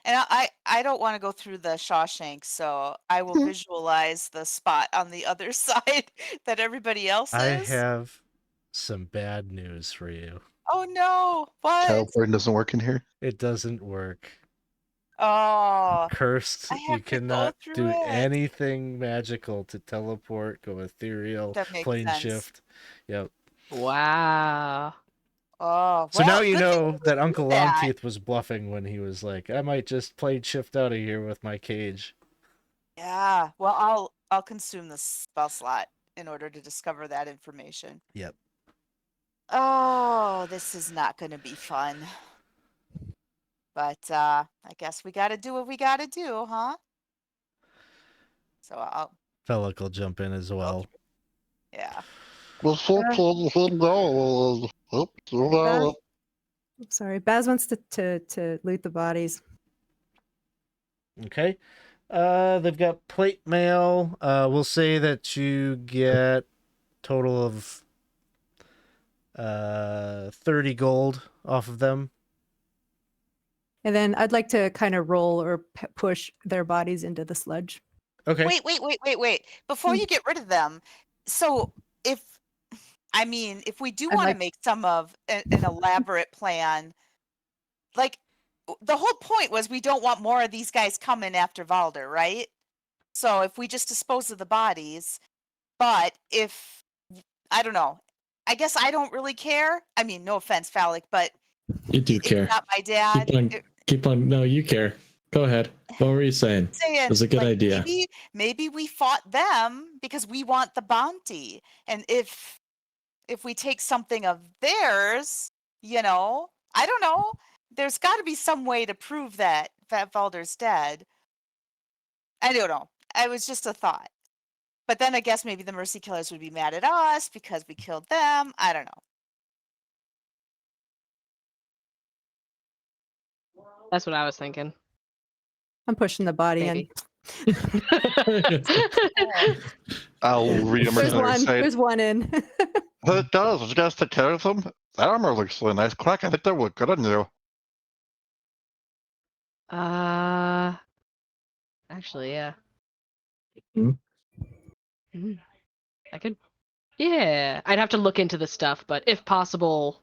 and I don't want to go through the Shawshank, so I will visualize the spot on the other side that everybody else I is. have some bad news for you. Oh no! What? Teleporting doesn't work in here. It doesn't work. Oh, Cursed, I you have to go cannot through do it. anything magical to teleport, go ethereal, That makes plane sense. shift. Yep. Wow. oh. So now well, you good thing know we that did Uncle that. Longteeth was bluffing when he was like, I might just plane shift out of here with my cage. Yeah. Well, I'll consume the spell slot in order to discover that information. Yep. Oh, this is not going to be fun. But I guess we got to do what we got to do, huh? So I'll Felloc will jump in as well. yeah. We'll so close to go. Baz, sorry, Baz wants to loot the bodies. Okay. They've got plate mail. We'll say that you get total of 30 gold off of them. And then I'd like to kind of roll or push their bodies into the sludge. Okay. Wait. Before you get rid of them, so if we do I'd want to like- make some of an elaborate plan, like the whole point was we don't want more of these guys coming after Valder, right? So if we just dispose of the bodies, but if I don't know, I guess I don't really care. I mean, no offense, Phallic, but You do it's care. not my dad. Keep on. No, you care. Go ahead. What were you saying? It was a good idea. Maybe we fought them because we want the bounty, and if we take something of theirs, I don't know. There's got to be some way to prove that Valder's dead. I don't know. It was just a thought. But then I guess maybe the Mercy Killers would be mad at us because we killed them. I don't know. That's what I was thinking. I'm pushing the body Maybe. I'll read them in. on the other side. There's one in. It does. Did you guys take care of them? That armor looks really nice. Clark, I think that would look good on you. Actually, yeah. Hmm? Mhm. I could. Yeah, I'd have to look into the stuff, but if possible,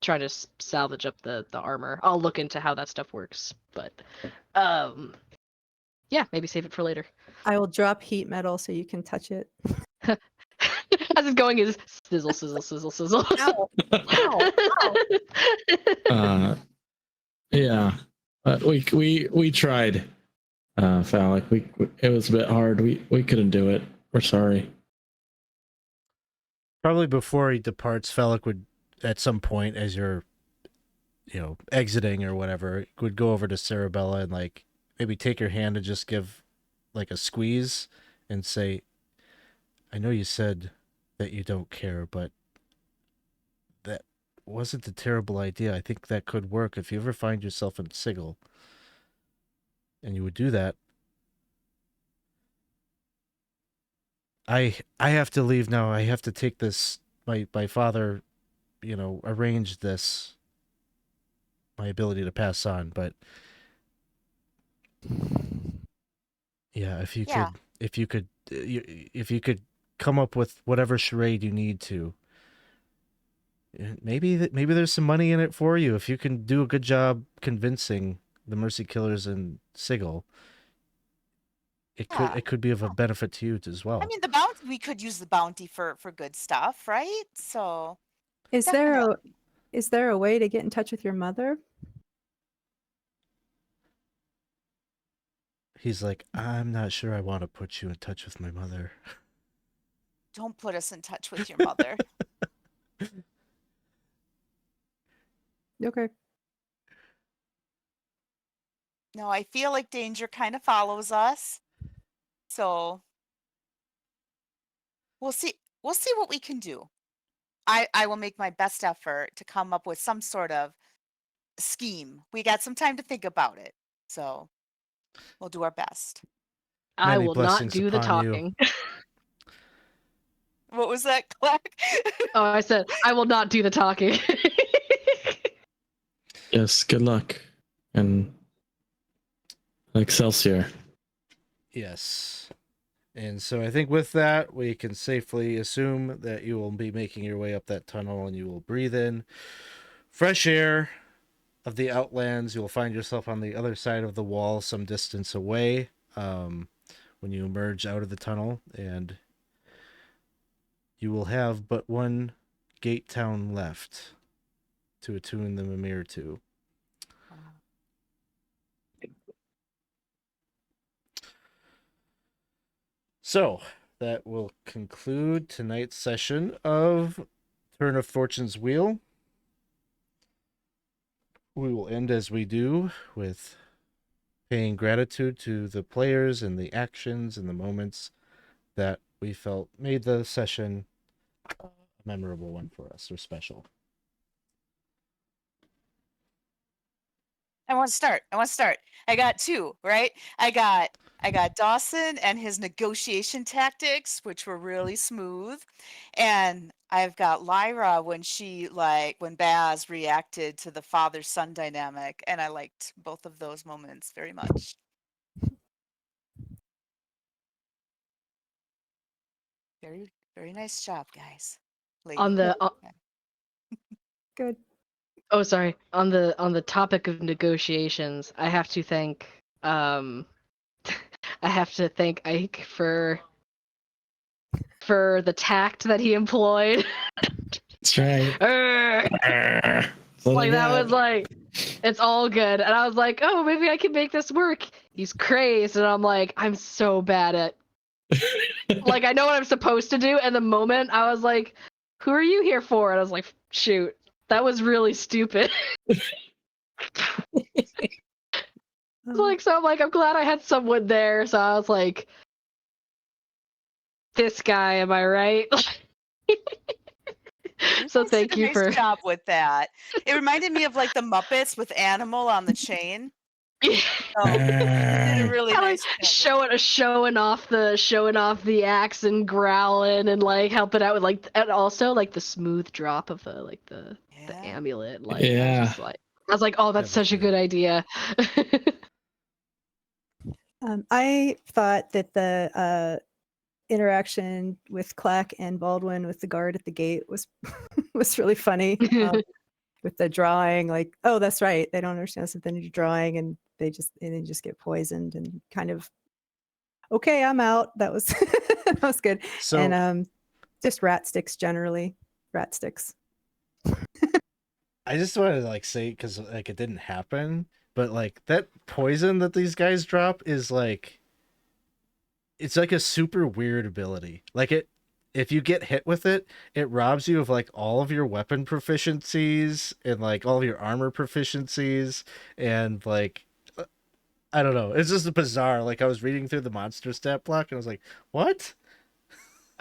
try to salvage up the armor. I'll look into how that stuff works, but yeah, maybe save it for later. I will drop heat metal so you can touch it. As it's going is sizzle, sizzle, sizzle, sizzle. Ow. Ow. Ow. Yeah. We tried. Phallic. It was a bit hard. We couldn't do it. We're sorry. Probably before he departs, Felix would, at some point, as you're, exiting or whatever, would go over to Cerebella and like maybe take her hand and just give like a squeeze and say, "I know you said that you don't care, but that wasn't a terrible idea. I think that could work if you ever find yourself in Sigil." And you would do that. I have to leave now. I have to take this. My father, arranged this. My ability to pass on, but yeah, if you could come up with whatever charade you need to. Maybe there's some money in it for you if you can do a good job convincing the Mercy Killers in Sigil. It could be of a benefit to you as well. I mean, the bounty, we could use the bounty for good stuff, right? So Is there a way to get in touch with your mother? He's like, "I'm not sure I want to put you in touch with my mother." don't put us in touch with your mother. Okay. No, I feel like danger kind of follows us. So we'll see what we can do. I will make my best effort to come up with some sort of scheme. We got some time to think about it. So we'll do our best. I Many will not blessings do the upon you. talking. What was that, Clack? Oh, I said I will not do the talking. Yes, good luck. And Excelsior. Yes. And so I think with that, we can safely assume that you will be making your way up that tunnel and you will breathe in fresh air of the Outlands. You will find yourself on the other side of the wall, some distance away, when you emerge out of the tunnel, and you will have but one gate town left to attune the Mimir to. So that will conclude tonight's session of Turn of Fortune's Wheel. We will end as we do with paying gratitude to the players and the actions and the moments that we felt made the session a memorable one for us, or special. I want to start. I got two, right? I got Dawson and his negotiation tactics, which were really smooth. And I've got Lyra when Baz reacted to the father-son dynamic, and I liked both of those moments very much. Very, very nice job, guys. On the Good. oh, sorry. On the topic of negotiations, I have to thank Ike for the tact that he employed. That's right. Like that was like, it's all good, and I was like, oh, maybe I can make this work. He's crazed, and I'm like, I'm so bad at, like, I know what I'm supposed to do, and the moment I was like, who are you here for? And I was like, shoot, that was really stupid. Like, so I'm like, I'm glad I had someone there. So I was like, this guy, am I right? So You thank did a you nice for job with that. It reminded me of like the Muppets with Animal on the chain. Oh, you did a really Kinda nice like job. showing off the axe and growling and like helping out with like and also like the smooth drop of the Yeah. amulet. Like Yeah. I was like, oh, that's That was such a good. good idea. I thought that the interaction with Clack and Baldwin with the guard at the gate was was really funny. With the drawing, like, oh, that's right, they don't understand something to drawing, and they just get poisoned and kind of, okay, I'm out. That was that was good. So And just rat sticks generally, rat sticks. I just wanted to like say because like it didn't happen, but like that poison that these guys drop is like it's like a super weird ability. Like it if you get hit with it, it robs you of like all of your weapon proficiencies and like all of your armor proficiencies and like I don't know. It's just bizarre. Like I was reading through the monster stat block and I was like, "What?"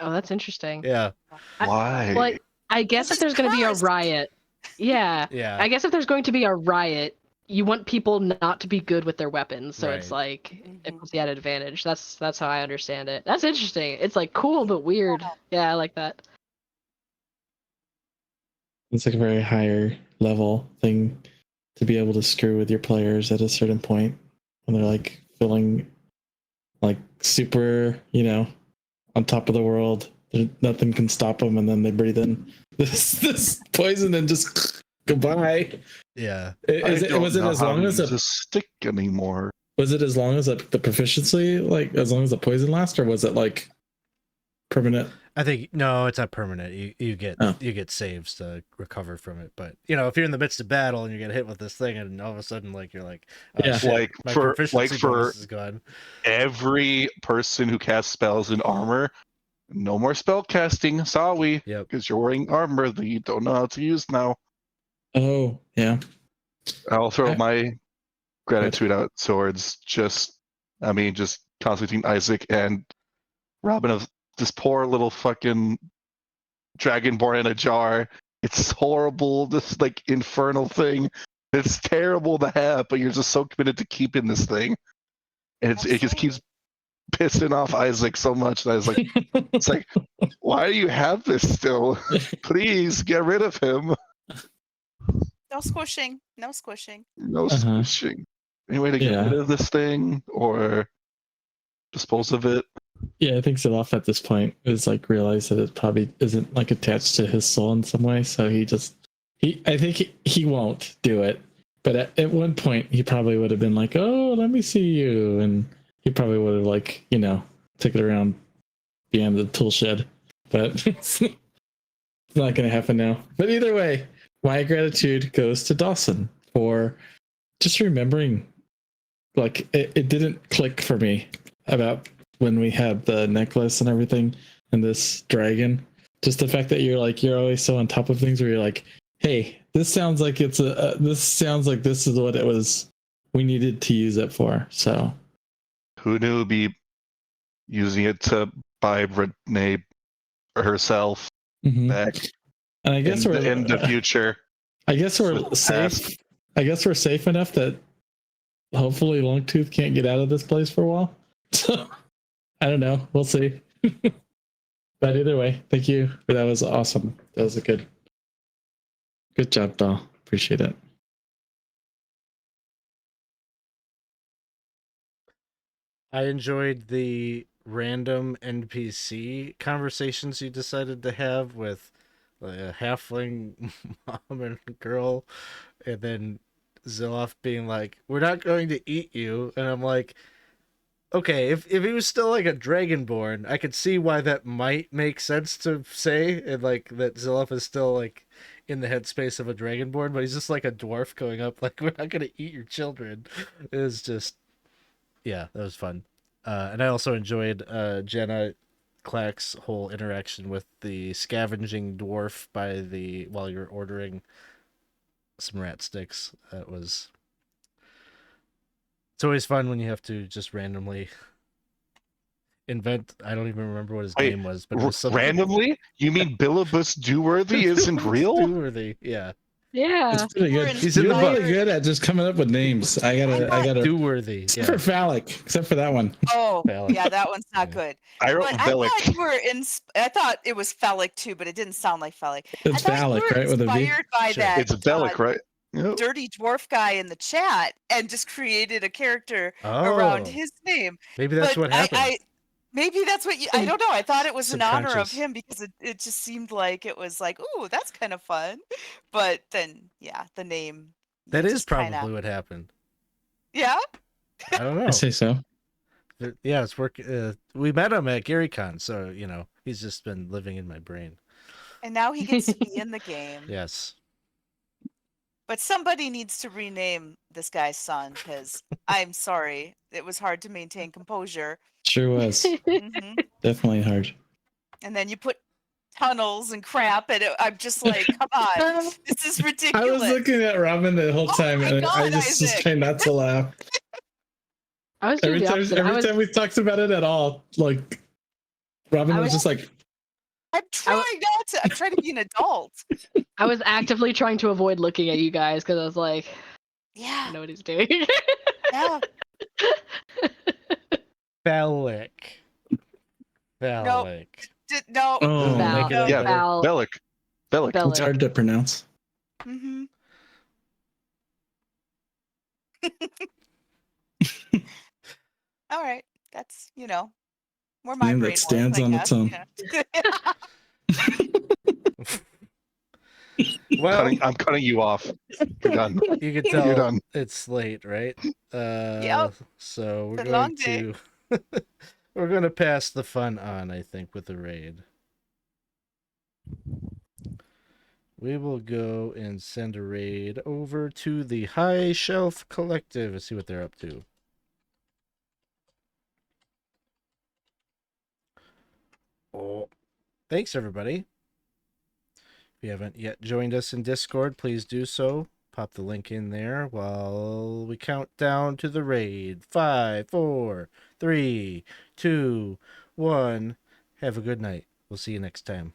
Oh, that's interesting. Yeah. Why? Well, I guess if Because there's going to be a Curst. riot, yeah, Yeah. I guess if there's going to be a riot, you want people not to be good with their weapons, so it's Right. like it Mhm. puts the added advantage. That's how I understand it. That's interesting. It's like cool but weird. Yeah, I like that. It's like a very higher level thing to be able to screw with your players at a certain point when they're like feeling like super, on top of the world. Nothing can stop them, and then they breathe in this poison and just goodbye. Yeah. Was it as long as it's a stick anymore? was it as long as the proficiency, like as long as the poison lasts, or was it like permanent? I think no, it's not permanent. You get Oh. you get saves to recover from it. But if you're in the midst of battle and you get hit with this thing, and all of a sudden, like you're like, oh, Yeah. shit, Like my for proficiency bonus is gone. every person who casts spells in armor, no more spell casting. Sorry, Yep. because you're wearing armor that you don't know how to use now. Oh, yeah. I'll throw I- my gratitude out towards just Constantine, Issac, and Robyn of this poor little fucking dragonborn in a jar. It's horrible, this like infernal thing. It's terrible to have, but you're just so committed to keeping this thing. And it just keeps pissing off Issac so much that I was like, it's like, why do you have this still? Please get rid of him. No squishing. No squishing. No Uh-huh. squishing. Any way to get rid of this thing or dispose of it? Yeah, I think Zilloff at this point is like realized that it probably isn't like attached to his soul in some way, so I think he won't do it. But at one point he probably would have been like, "Oh, let me see you," and he probably would have like took it around beyond the tool shed. But it's not going to happen now. But either way, my gratitude goes to Dawson for just remembering. Like it didn't click for me about when we had the necklace and everything and this dragon. Just the fact that you're always so on top of things where you're like, hey, this sounds like this is what it was we needed to use it for. So Who knew it'd be using it to buy Renee herself back and I guess we're in the future. I guess we're With the safe. past. I guess we're safe enough that hopefully Longtooth can't get out of this place for a while. So I don't know. We'll see. But either way, thank you. That was awesome. That was a good job, doll. Appreciate it. I enjoyed the random NPC conversations you decided to have with a halfling mom and girl, and then Zilloff being like, "We're not going to eat you," and I'm like, okay, if he was still like a dragonborn, I could see why that might make sense to say, and like that Zilloff is still like in the headspace of a dragonborn, but he's just like a dwarf going up like, "We're not gonna eat your children." It was just, yeah, that was fun. And I also enjoyed Jenna Clack's whole interaction with the scavenging dwarf while you're ordering some rat sticks. It's always fun when you have to just randomly invent. I don't even remember what his name was, but it was something Randomly? You mean Billibus Dewworthy isn't real? Dewworthy, yeah. Yeah. It's pretty We're good. He's in You're the really book. good at just coming up with names. I gotta. Do worthy. Except Yeah. for phallic. Except for that one. Oh, Phallic. yeah, that one's not Yeah. good. I wrote But I Velic. thought you were I thought it was phallic too, but it didn't sound like phallic. It's I thought phallic, you were right? With a V. inspired by Sure. that It's Velic, right? Yep. dirty dwarf guy in the chat and just created a character Oh, around his name. maybe that's But what happened. maybe that's what you. I don't know. I thought it was in honor of Subconscious. him because it just seemed like it was like, ooh, that's kind of fun. But then, yeah, the name. That you is just probably kinda- what happened. Yeah. I don't know. I say so. Yeah, it's work. We met him at GaryCon, so he's just been living in my brain. And now he gets to be in the game. Yes. But somebody needs to rename this guy's son because I'm sorry, it was hard to maintain composure. Sure was. hmm Definitely hard. And then you put tunnels and crap, and I'm just like, come on, this is I ridiculous. was looking at Robyn the whole Oh time, my and I God, just was Isaac. trying not to laugh. I was doing Every the time, opposite. every time we talked about it at all, like Robyn I was was- just like, I'm trying not to. I'm trying to be an adult. I was actively trying to avoid looking at you guys because I was like, I Yeah, know what he's doing. yeah. Phallic. Phallic. No. oh, Val- Make it up Yeah, there. Val- Velic. Velic. Val- it's hard to pronounce. Mm-hmm. All right. That's where my Name that brain stands was, I on its guess. own. Well, I'm cutting you off. You're done. you can You're tell done. it's late, right? Yep. So we're Been a long going day. to we're going to pass the fun on, I think, with the raid. We will go and send a raid over to the High Shelf Collective and see what they're up to. Oh, thanks everybody. If you haven't yet joined us in Discord, please do so. Pop the link in there while we count down to the raid. 5, 4, 3, 2, 1. Have a good night. We'll see you next time.